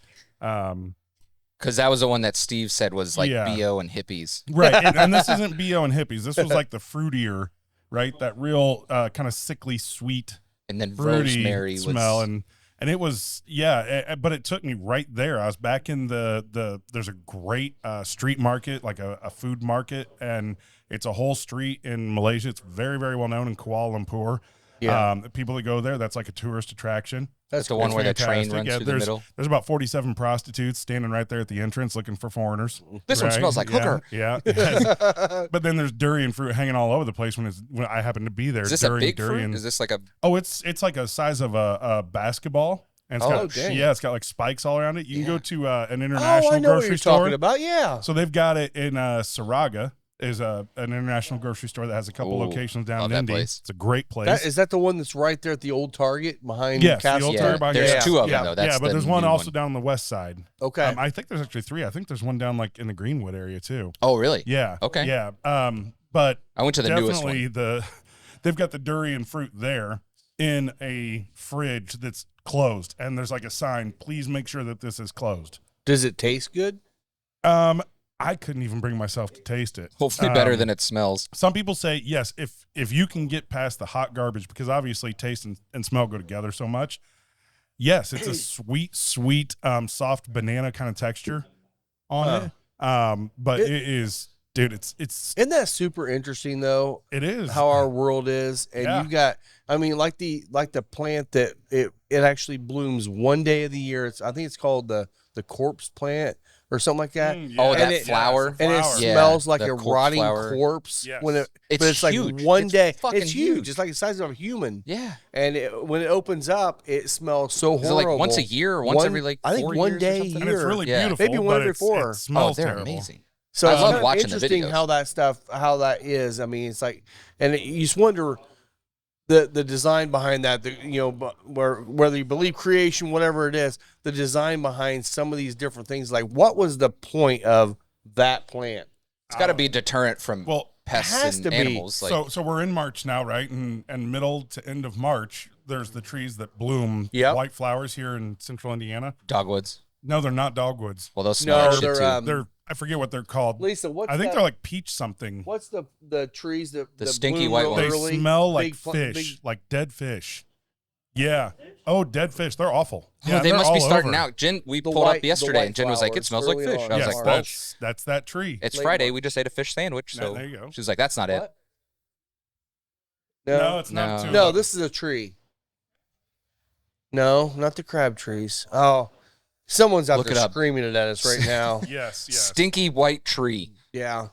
Because that was the one that Steve said was like Yeah. BO and hippies. Right. And this isn't BO and hippies. This was like the fruitier, right? That real kind of sickly sweet And then fruity rosemary smell. was. And it was, but it took me right there. I was back in there's a great street market, like a food market, and it's a whole street in Malaysia. It's very, very well known in Kuala Lumpur. Yeah. People that go there, that's like a tourist attraction. That's the one It's where the train fantastic. runs Yeah, through the middle. There's about 47 prostitutes standing right there at the entrance looking for foreigners. This one smells like hooker. Yeah. But then there's durian fruit hanging all over the place when I happen to be there. Is this during a big durian. fruit? Is this like a? Oh, it's like a size of a basketball. And it's got, dang. it's got like spikes all around it. You can go to an Oh, international I know what grocery you're store. talking about. Yeah. So they've got it in Saraga, is an international grocery store that has a couple Ooh, locations down love in that Indy. place. It's a great place. Is that the one that's right there at the old Target behind Yes, the Castle old Target? Target. There's two of them, yeah. though. That's yeah, but the there's one new also down on the west side. Okay. I think there's actually 3. I think there's one down like in the Greenwood area too. Oh, really? Yeah. Okay. Yeah. But I went to the newest one. definitely they've got the durian fruit there in a fridge that's closed, and there's like a sign, please make sure that this is closed. Does it taste good? I couldn't even bring myself to taste it. Hopefully better than it smells. Some people say yes, if you can get past the hot garbage, because obviously taste and smell go together so much. Yes, it's a sweet, soft banana kind of texture on it. But it is, dude, it's Isn't that super interesting though? it is How our world is, and Yeah. you got, I mean, like the plant that it actually blooms one day of the year. I think it's called the corpse plant or something like that. Oh, And that it- flower. And it Yeah, smells like the a corpse rotting flower. corpse Yes. when It's but it's like huge. one It's day. fucking It's huge. huge. It's like the size of a human. Yeah. And when it opens up, it smells so Is it horrible. like once a year or once every like 4 I think one years or day a something? and it's year. really Yeah. beautiful. Maybe one but every it's, 4. It smells they're terrible. amazing. So I it's love kind of watching the interesting videos. how that is. I mean, it's like, and you just wonder the design behind that. Whether you believe creation, whatever it is, the design behind some of these different things. Like, what was the point of that plant? It's got to be a deterrent from Well, has pests to and be. animals. Like, so we're in March now, right? And middle to end of March, there's the trees that bloom Yep. white flowers here in central Indiana. dogwoods. No, they're not dogwoods. Well, those smell No, like shit they're too. They're I forget what they're called. Lisa, what's I think that- they're like peach something. What's the trees that The that stinky bloom white real ones. They early? smell like Big fl- fish, big- like dead fish. Yeah. Oh, dead fish. They're awful. Oh, Yeah, they they're must be all starting over. out. Jen, we The pulled white- up the yesterday, white and Jen was like, "It flowers smells like early fish." on. I was Yes, like, "Well, that's that tree. it's Late Friday. March. We just ate a fish sandwich." Yeah, So there you go. she was like, "That's not it." What? No, No, it's not. No. too no, much. this is a tree. No, not the crab trees. Oh, someone's out Look it there up. screaming it at us right now. Yes. Stinky white tree. Yeah.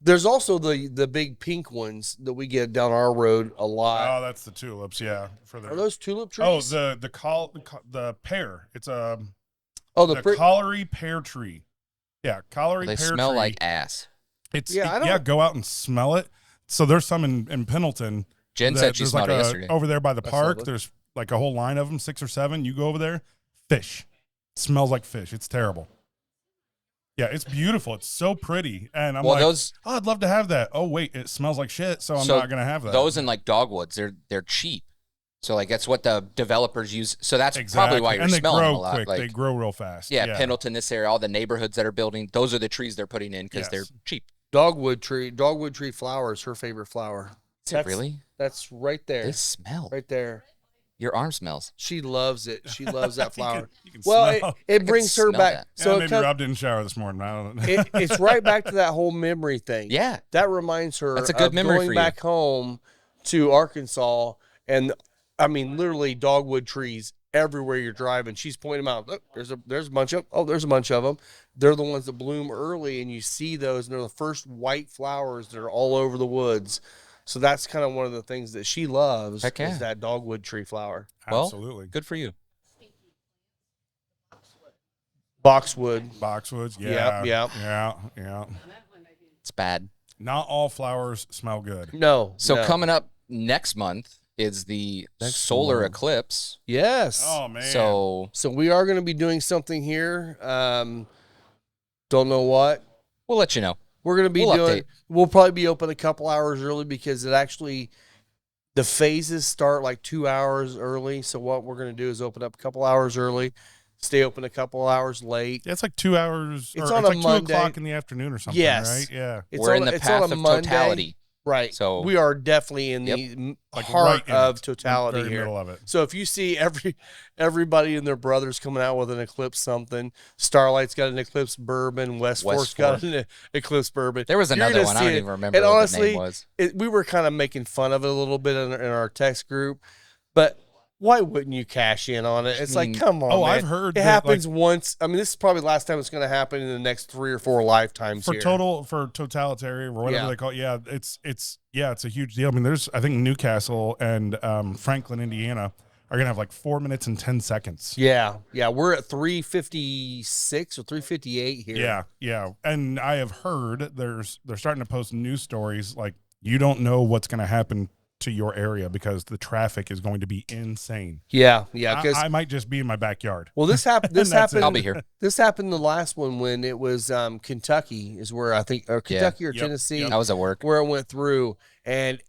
There's also the big pink ones that we get down our road a lot. Oh, that's the tulips. Yeah. For the Are those tulip trees? oh the pear. It's a the the colliery pear tree. Yeah, colliery They pear smell tree. like ass. It's Yeah, I don't- yeah. Go out and smell it. So there's some in Pendleton. Jen that said she there's smelled like it a- yesterday. over there by the I saw park. those. There's like a whole line of them, 6 or 7. You go over there, fish. Smells like fish. It's terrible. Yeah, it's beautiful. It's so pretty, and I'm Well, like, those- oh, I'd love to have that. Oh wait, it smells like shit, so I'm So not gonna have that. Those in like dogwoods, they're cheap. So like that's what the developers use. So that's probably why you're and they smelling grow them a lot. quick. Like, They grow real fast. yeah, Pendleton, this area, all the neighborhoods that are building, those are the trees they're putting in because they're Yes. cheap. Dogwood tree flower is her favorite flower. Is it really? That's right there. They smell. Right there. Your arm smells. She loves it. She loves that flower. You can Well, smell. it brings her smell back. that. So So maybe Rob didn't shower this morning. I don't know. it's right back to that whole memory thing. Yeah. That reminds her That's a good of memory going for you. back home to Arkansas, and I mean literally dogwood trees everywhere you're driving. She's pointing them out. Look, there's a bunch of there's a bunch of them. They're the ones that bloom early, and you see those, and they're the first white flowers that are all over the woods. So that's kind of one of the things that she loves Heck yeah. is that dogwood tree flower. Well, Absolutely. Good for you. Boxwood. Boxwoods. Yep, Yeah. yep. Yeah. It's bad. Not all flowers smell good. No. So no. coming up next month is the Next solar month. eclipse. Yes. Oh man. So So we are going to be doing something here. Don't know what. we'll let you know. We're going to be We'll doing. update. We'll probably be open a couple hours early because it actually, the phases start like 2 hours early. So what we're going to do is open up a couple hours early, stay open a couple hours late. Yeah, it's like 2 hours. It's or on it's a like Monday. 2 o'clock in the afternoon or something. Yes. Right. Yeah. It's We're on, in the it's on path a of Monday. totality. Right. So- we are definitely in Yep. the Like heart right in of it. totality Very here. middle of it. So if you see everybody and their brothers coming out with an Eclipse something, Starlight's got an Eclipse bourbon, West Fork's got an Eclipse bourbon. There was You're another gonna one. I see don't it. even remember And what honestly, the name was. we were kind of making fun of it a little bit in our text group, but why wouldn't you cash in on it? It's mean, like, come on, oh, man. I've heard it that, happens once. I mean, this is probably the last time it's going to happen in the next 3 or 4 lifetimes For here. totalitarian or whatever Yeah. they call it. Yeah, it's a huge deal. I mean, there's I think Newcastle and Franklin, Indiana are going to have like 4 minutes and 10 seconds. Yeah. We're at 356 or 358 here. Yeah. And I have heard they're starting to post news stories like you don't know what's going to happen to your area because the traffic is going to be insane. Yeah. Because I might just be in my backyard. well, this happened. This That's it. happened. I'll be here. This happened the last one when it was Kentucky is where I think, or Kentucky or Yep. Tennessee, I was at work. where it went through, and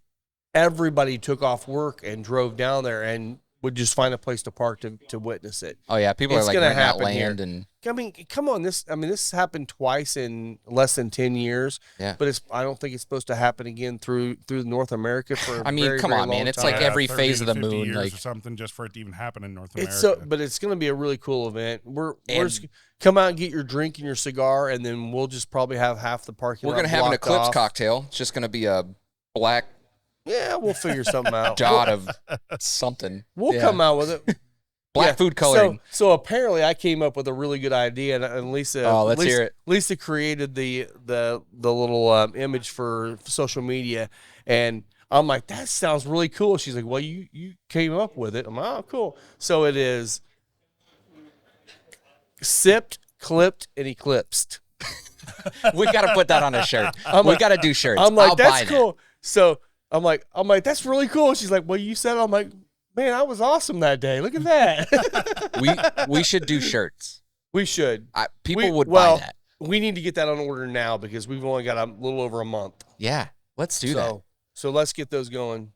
everybody took off work and drove down there and would just find a place to park to witness it. Oh yeah, people It's are like gonna renting out happen here. land and I mean, come on, this happened twice in less than 10 years. Yeah. But I don't think it's supposed to happen again through North America for a I mean, very, come very on, man. long It's time. like every 30 phase to of the 50 moon, years like or something just for it to even happen in North America. but it's going to be a really cool event. We're And- just come out and get your drink and your cigar, and then we'll just probably have half the parking we're lot gonna have an blocked eclipse off. cocktail. It's just gonna be a black Yeah, we'll figure something out. dot of something. We'll Yeah. come out with it. Black Yeah, food coloring. So apparently, I came up with a really good idea, and Lisa. Oh, let's Lisa, hear it. Lisa created the little image for social media, and I'm like, that sounds really cool. She's like, well, you came up with it. I'm like, oh, cool. So it is sipped, clipped, and eclipsed. We got to put that on a shirt. I'm We like- got to do shirts. I'm like, I'll that's buy cool. So I'm like, that's really cool. She's like, well, you said it. I'm like, man, I was awesome that day. Look at that. that. We should do shirts. We should. People would well, buy that. We need to get that on order now because we've only got a little over a month. Yeah, let's do that. So let's get those going.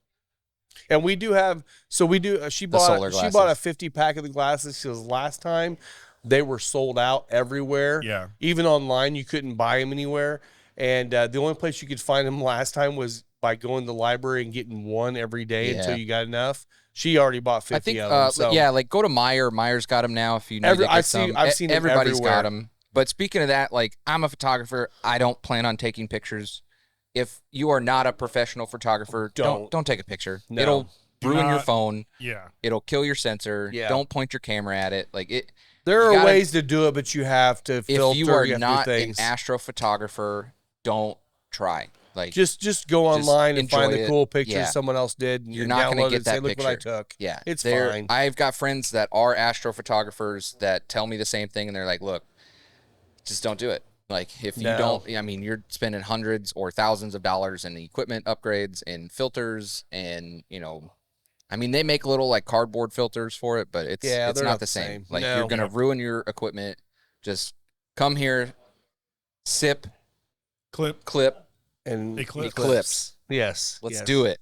And we do have. So we do. She solar bought a glasses. 50 pack of the glasses because last time they were sold out everywhere. Yeah. Even online, you couldn't buy them anywhere. And the only place you could find them last time was by going to the library and getting one every day Yeah. until you got enough. She already bought 50 I think, of them. So yeah, like go to Meijer. Meijer's got them now. If you need to get I've some, seen them everybody's everywhere. got them. But speaking of that, like I'm a photographer. I don't plan on taking pictures. If you are not a professional photographer, don't take a picture. No. It'll Do ruin your not- phone. Yeah. It'll kill your sensor. Yeah. Don't point your camera at it. Like it. there you are gotta- ways to do it, but you have to If filter. you are have to do not an things. astrophotographer, don't try. Like Just go Just online and find enjoy the it. cool pictures Yeah. someone else did. And You're not going gonna to get say, that look what I picture. took. yeah, It's they're- fine. I've got friends that are astrophotographers that tell me the same thing, and they're like, "Look, just don't do it. Like if you No. don't, I mean, you're spending hundreds or thousands of dollars in equipment upgrades and filters, and I mean, they make little like cardboard filters for it, but it's Yeah, it's they're not the same. Like No. you're gonna ruin your equipment. Just come here, sip, Clip. clip, And Eclipse. eclipse. yes, Let's yes. do it.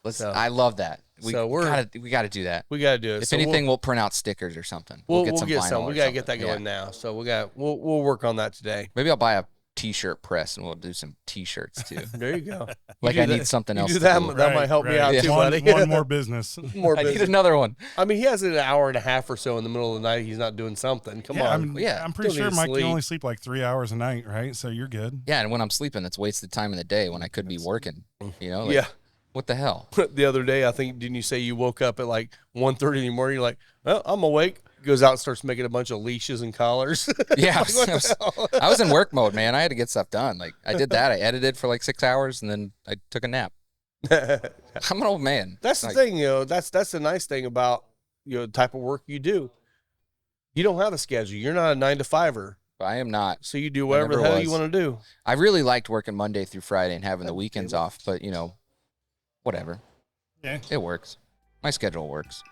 Let's. So- I love that. We so we're- gotta do that. We got to do it. If So anything, we'll print out stickers or something. we'll get some. get vinyl some. or We got to get that something. going Yeah. now. So we'll work on that today. Maybe I'll buy a T-shirt press and we'll do some T-shirts too. There you go. Like You I do need that- something you else. do to that. do. That might help me out too, one, buddy. one more business. More I need business. another one. I mean, he has an hour and a half or so in the middle of the night. He's not doing something. Come Yeah, on. I'm pretty Still sure need to Mike sleep. can only sleep like 3 hours a night, right? So you're good. Yeah, and when I'm sleeping, it's wasted time in the day when I could be working. Like, Yeah. What the hell? The other day, I think, didn't you say you woke up at like 1:30 in the morning? You're like, well, I'm awake. Goes out and starts making a bunch of leashes and collars. Yeah, Like, what the hell? I was in work mode, man. I had to get stuff done. Like I did that. I edited for like 6 hours and then I took a nap. I'm an old man. That's the Like, thing, that's the nice thing about the type of work you do. You don't have a schedule. You're not a 9 to 5er. I am not. So you do whatever never the hell was. you want to do. I really liked working Monday through Friday and having the weekends off, but whatever. Yeah. It works. My schedule works.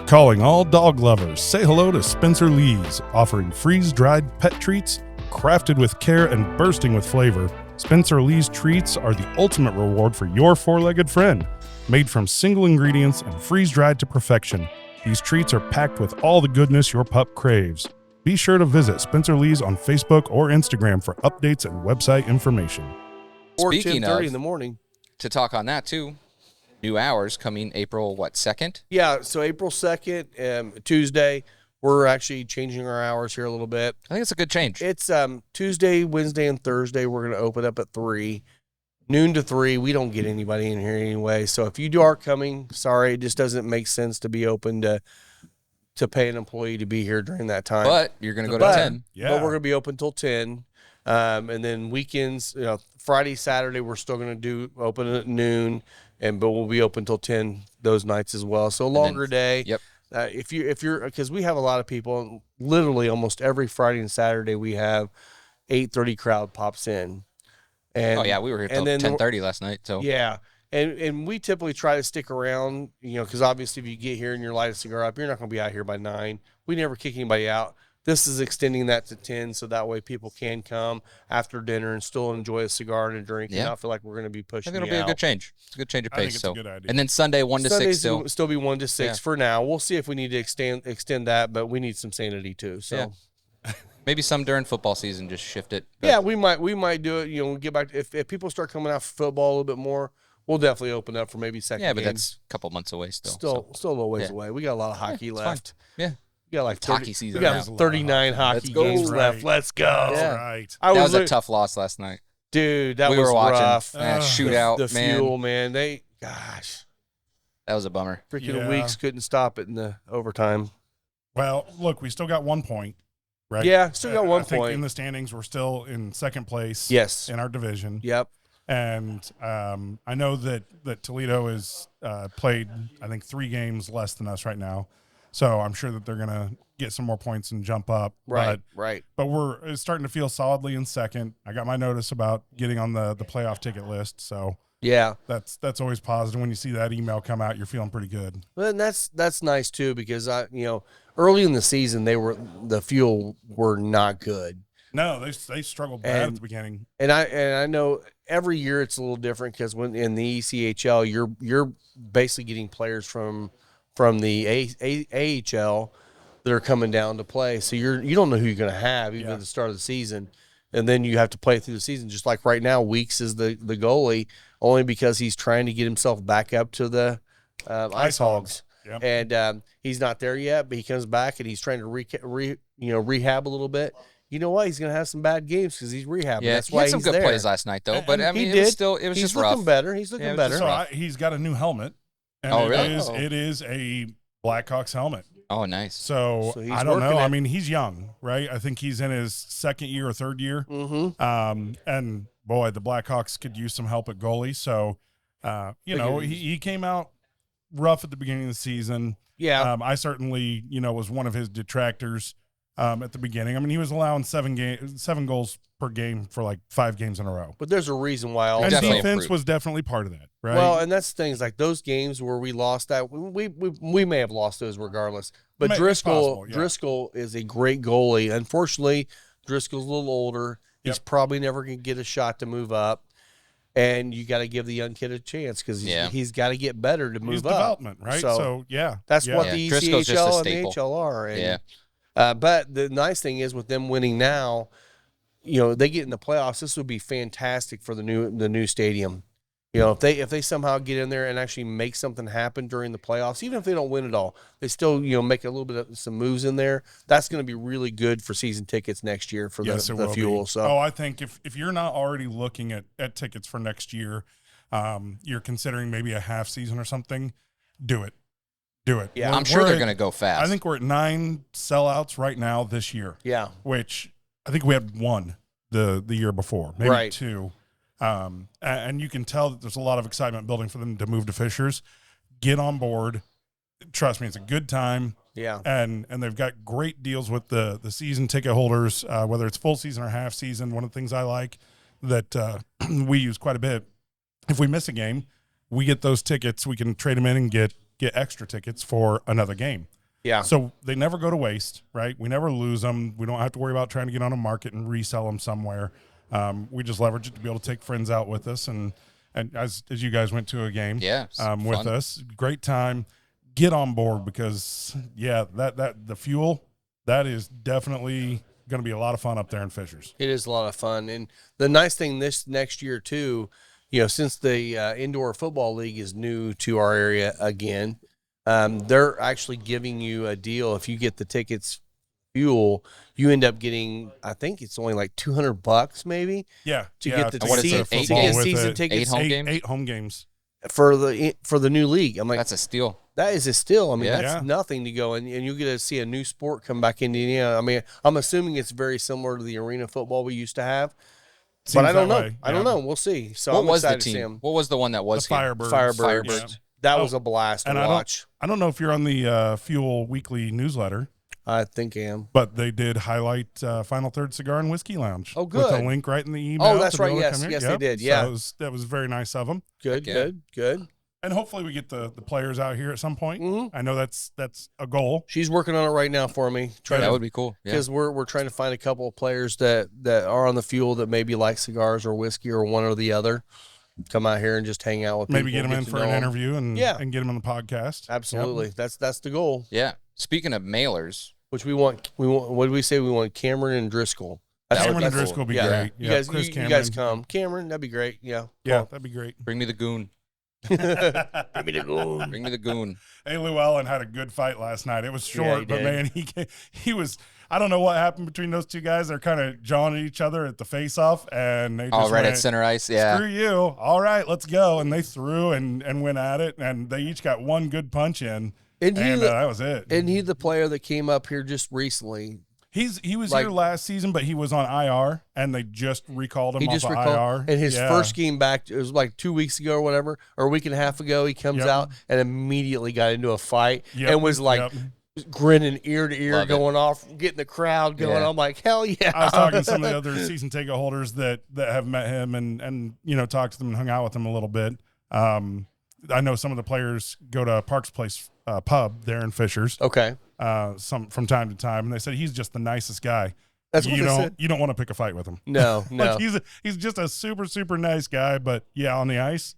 Calling all dog lovers, say hello to Spencer Lee's, offering freeze-dried pet treats, crafted with care and bursting with flavor. Spencer Lee's treats are the ultimate reward for your four-legged friend. Made from single ingredients and freeze-dried to perfection, these treats are packed with all the goodness your pup craves. Be sure to visit Spencer Lee's on Facebook or Instagram for updates and website information. Or Speaking 10:30 of- in the morning. To talk on that too, new hours coming April 2nd? Yeah, so April 2nd, Tuesday, we're actually changing our hours here a little bit. I think it's a good change. It's Tuesday, Wednesday, and Thursday. We're going to open up at 3, noon to 3. We don't get anybody in here anyway. So if you are coming, sorry, it just doesn't make sense to be open to pay an employee to be here during that time. But you're going to go But- to 10. Yeah. But we're going to be open till 10. And then weekends, Friday, Saturday, we're still going to do open at noon, but we'll be open till 10 those nights as well. So a longer day. Yep. if you're because we have a lot of people. Literally, almost every Friday and Saturday, we have 8:30 crowd pops in. And Oh yeah, we were here till 10:30 last night. So yeah. And we typically try to stick around, because obviously if you get here and you're light a cigar up, you're not going to be out here by 9. We never kick anybody out. This is extending that to 10, so that way people can come after dinner and still enjoy a cigar and a drink and not feel like we're going to be I pushing think you it'll be out. a good change. It's a good change of I think pace. it's So a good idea. and then Sunday 1 to 6 Sundays still. will still be 1 to 6 Yeah. for now. We'll see if we need to extend that, but we need some sanity too. So Maybe some during football season, just shift it. But yeah, we might do it. We get back if people start coming out for football a little bit more. We'll definitely open up for maybe second. yeah, but game. that's a couple months away still. Still a little ways Yeah. away. We got a lot of hockey it's left. Yeah. We got like It's 30, hockey season We got now. There's a lot of 39 hockey. hockey Let's go. games Right. left. Let's go. That's Yeah. right. I That was a lit- tough loss last night. dude. That we was were watching rough. shootout. The man, fuel, man. Gosh, that was a bummer. freaking Yeah. Weeks couldn't stop it in the overtime. Well, look, we still got 1 point, right? Yeah, still got one I think point. in the standings, we're still in second place. Yes. In our division. Yep. And I know that Toledo is played, I think, 3 games less than us right now. So I'm sure that they're going to get some more points and jump up. Right. Right. But it's starting to feel solidly in second. I got my notice about getting on the playoff ticket list. So Yeah. that's always positive. When you see that email come out, you're feeling pretty good. Well, and that's nice too because early in the season the fuel were not good. No, they struggled bad at And- the beginning. And I know every year it's a little different because when in the ECHL you're basically getting players from the AHL that are coming down to play. So you don't know who you're going to have even at the start of the season, and then you have to play through the season. Just like right now, Weeks is the goalie only because he's trying to get himself back up to the Ice Hogs. Yep. And he's not there yet, but he comes back and he's trying to rehab a little bit. You know what? He's going to have some bad games because he's rehabbing. Yeah, That's he why had some he's good there. plays last night, though. But I mean, He it was did. just He's rough. looking better. He's looking Yeah, it was just better. So he's got a new helmet. And Oh, really? It is a Blackhawks helmet. Oh, nice. So So he's I don't know. working I it. mean, he's young, right? I think he's in his second year or third year. Mm-hmm. And boy, the Blackhawks could use some help at goalie. So, he came out rough at the beginning of the season. Yeah. I certainly, was one of his detractors at the beginning. I mean, he was allowing 7 goals per game for like 5 games in a row. But there's a reason why all And definitely defense improved. was definitely part of that, right? Well, and that's things like those games where we lost that we may have lost those regardless. But It's Driscoll possible, yeah. Driscoll is a great goalie. Unfortunately, Driscoll's a little older. He's Yep. probably never going to get a shot to move up. And you got to give the young kid a chance because he's got to get better to move He's up. development, right? So, yeah. That's yeah. what Yeah, the Driscoll's just a ECHL and the staple. HL are. And, Yeah. but the nice thing is with them winning now, they get in the playoffs. This would be fantastic for the new stadium. If they somehow get in there and actually make something happen during the playoffs, even if they don't win it all, they still make a little bit of some moves in there. That's going to be really good for season tickets next year for Yes, it the will fuel. be. So I think if you're not already looking at tickets for next year, you're considering maybe a half season or something, do it. Yeah. I'm sure they're going to go fast. I think we're at 9 sellouts right now this year. yeah, Which I think we had 1 the year before, maybe Right. 2. And you can tell that there's a lot of excitement building for them to move to Fishers. Get on board. Trust me, it's a good time. yeah. And they've got great deals with the season ticket holders, whether it's full season or half season. One of the things I like that we use quite a bit, if we miss a game, we get those tickets. We can trade them in and get extra tickets for another game. Yeah. So they never go to waste, right? We never lose them. We don't have to worry about trying to get on a market and resell them somewhere. We just leverage it to be able to take friends out with us. And as you guys went to a game it's with fun. us, great time. Get on board because, that the fuel, that is definitely going to be a lot of fun up there in Fishers. It is a lot of fun. And the nice thing this next year, too, since the indoor football league is new to our area again, they're actually giving you a deal. If you get the tickets fuel, you end up getting, I think it's only like $200 maybe Yeah. to get the What is it, season, 8 to get games? season it. tickets 8 home games? 8 home games. for the new league. I'm like, That's a steal. that is a steal. I mean, Yeah. that's Yeah. nothing to go and you get to see a new sport come back into Indiana. I mean, I'm assuming it's very similar to the arena football we used to have, but Seems I don't that know. way, I don't yeah. know. We'll see. So What I'm was the excited to see team? him. What was the one that was The here? Firebirds. Firebirds. Yeah. That was a blast to and watch. I don't know if you're on the Fuel Weekly newsletter, I think I am. but they did highlight Final Third Cigar and Whiskey Lounge. Oh, With good. a link right in the email. Oh, that's to be right. able to Yes, come here. yes, Yep. they did. So Yeah, that was very nice of them. good, Yeah. good. And hopefully we get the players out here at some point. Mhm. I know that's a goal. She's working on it right now for me. That would be cool. Yeah. Because we're trying to find a couple of players that are on the Fuel that maybe like cigars or whiskey or one or the other. Come out here and just hang out with Maybe people, get them in to for know an 'em. interview and Yeah. get them on the podcast. Absolutely, Yep. that's the goal. Yeah. Speaking of mailers, Which we want. What did we say? We want Cameron and Driscoll. Cameron and that's Driscoll would be yeah. great. You Yeah, guys, Chris you Cameron. guys come. Cameron, that'd be great. Yeah, Yeah, that'd be great. bring me the goon. Give me the goon. Bring me the goon. Hey, Llewellyn had a good fight last night. It was short, he but did. man, he was. I don't know what happened between those two guys. They're kind of jawing at each other at the face-off, and they just All right went, at center ice. Yeah. Screw you. All right, let's go. And they threw and went at it, and they each got one good punch in, And that was it. Isn't he the player that came up here just recently? He was like- here last season, but he was on IR, and they just recalled him He off just of recalled, IR. and his Yeah. first game back, it was like 2 weeks ago or whatever, or a week and a half ago. He comes Yep. out and immediately got into a fight Yep. and was like Yep. grinning ear to ear, Love it. going off, getting the crowd going. Yeah. I'm like, hell yeah! I was talking to some of the other season ticket holders that have met him and talked to them and hung out with him a little bit. I know some of the players go to Parks Place pub there in Fishers. Okay, Some from time to time, and they said he's just the nicest guy. that's what you they don't said. you don't want to pick a fight with him. No, no. Like he's just a super nice guy, but yeah, on the ice,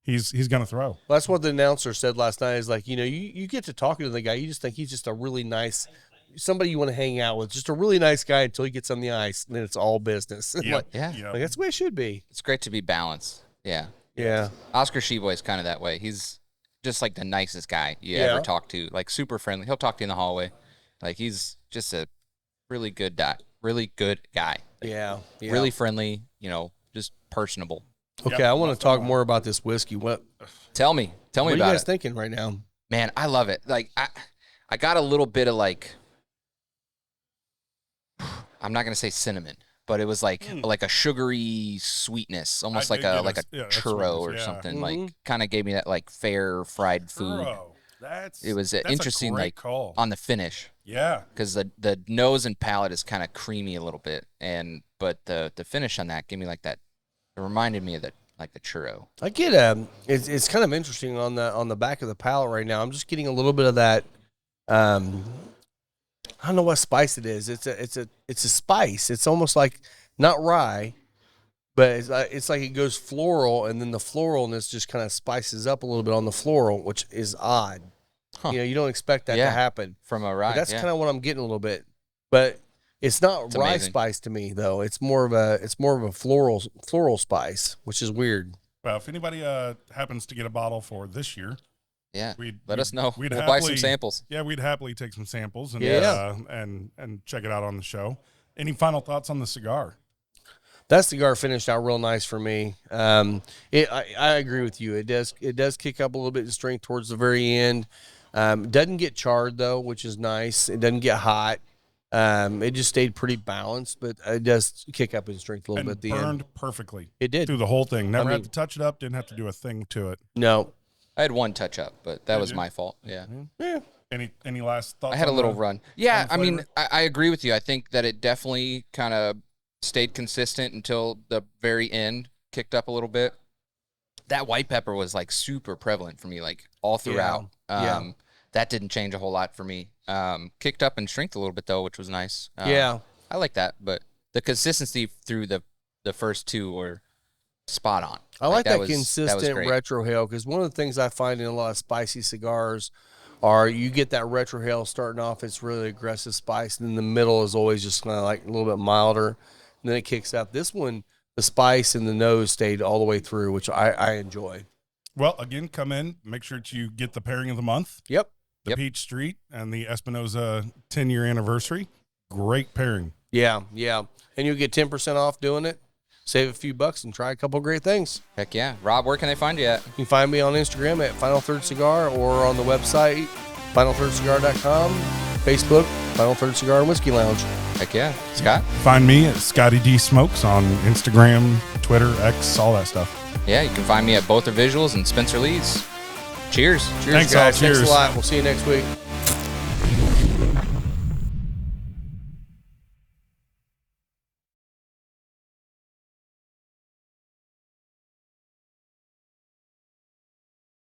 he's gonna throw. That's what the announcer said last night. Is like, you get to talking to the guy, you just think he's just a really nice, somebody you want to hang out with, just a really nice guy until he gets on the ice, and then it's all business. Yep. like, Yeah. Yep. like, that's the way it should be. It's great to be balanced. Yeah. Yeah, Oscar Sheboy's kind of that way. He's just like the nicest guy you Yeah. ever talk to. Like super friendly. He'll talk to you in the hallway. Like he's just a really good guy. yeah. Really friendly. Just personable. Okay, I want to talk more about this whiskey. What Tell me are you about guys it. thinking right now? Man, I love it. Like I got a little bit of like, I'm not gonna say cinnamon, but it was like a sugary sweetness, almost I like did a get that churro or sweetness, yeah. something. Mhm. Like kind of gave me that like fair fried food Churro. That's interesting, A great like, call. on the finish. Yeah. Because the nose and palate is kind of creamy a little bit, but the finish on that gave me like that. It reminded me of the churro. I get it's kind of interesting on the back of the palate right now. I'm just getting a little bit of that. I don't know what spice it is. It's a spice. It's almost like not rye, but it's like it goes floral, and then the floralness just kind of spices up a little bit on the floral, which is odd. Huh. You don't expect that to Yeah. happen. From a But rye. that's yeah. kind of what I'm getting a little bit. But it's not It's rye amazing. spice to me though. It's more of a floral spice, which is weird. Well, if anybody happens to get a bottle for this year, Yeah. we'd Let us know. We'd We'll buy some happily- samples. Yeah, we'd happily take some samples and Yeah. and check it out on the show. Any final thoughts on the cigar? That cigar finished out real nice for me. I agree with you. It does kick up a little bit in strength towards the very end. Doesn't get charred though, which is nice. It doesn't get hot. It just stayed pretty balanced, but it does kick up in strength a little And bit at the burned end. perfectly It did. through the whole thing. Never I had mean- to touch it up. Didn't have to do a thing to it. No. I had one touch up, but that Did was you? my fault. Yeah. Yeah. Any last thoughts? I had a on little the- run. Yeah, on the I mean, flavor? I agree with you. I think that it definitely kind of stayed consistent until the very end, kicked up a little bit. That white pepper was like super prevalent for me, like all throughout. Yeah. That didn't change a whole lot for me. Kicked up in strength a little bit though, which was nice. Yeah. I like that, but the consistency through the first two were spot on. I like that was- was consistent great. retrohale because one of the things I find in a lot of spicy cigars are you get that retrohale starting off, it's really aggressive spice, and then the middle is always just kind of like a little bit milder, and then it kicks up. This one, the spice and the nose stayed all the way through, which I enjoy. Well, again, come in. Make sure that you get the pairing of the month. Yep. The Yep. Peach Street and the Espinosa 10-year anniversary. Great pairing. Yeah. And you'll get 10% off doing it. Save a few bucks and try a couple great things. Heck yeah. Rob, where can they find you at? You can find me on Instagram at Final Third Cigar or on the website, finalthirdcigar.com, Facebook, Final Third Cigar and Whiskey Lounge. Heck yeah. Scott? Find me at Scotty D Smokes on Instagram, Twitter, X, all that stuff. Yeah, you can find me at Both Are Visuals and Spencer Lee's. Cheers. Cheers, Thanks, all. guys. Thanks Cheers. a lot. We'll see you next week.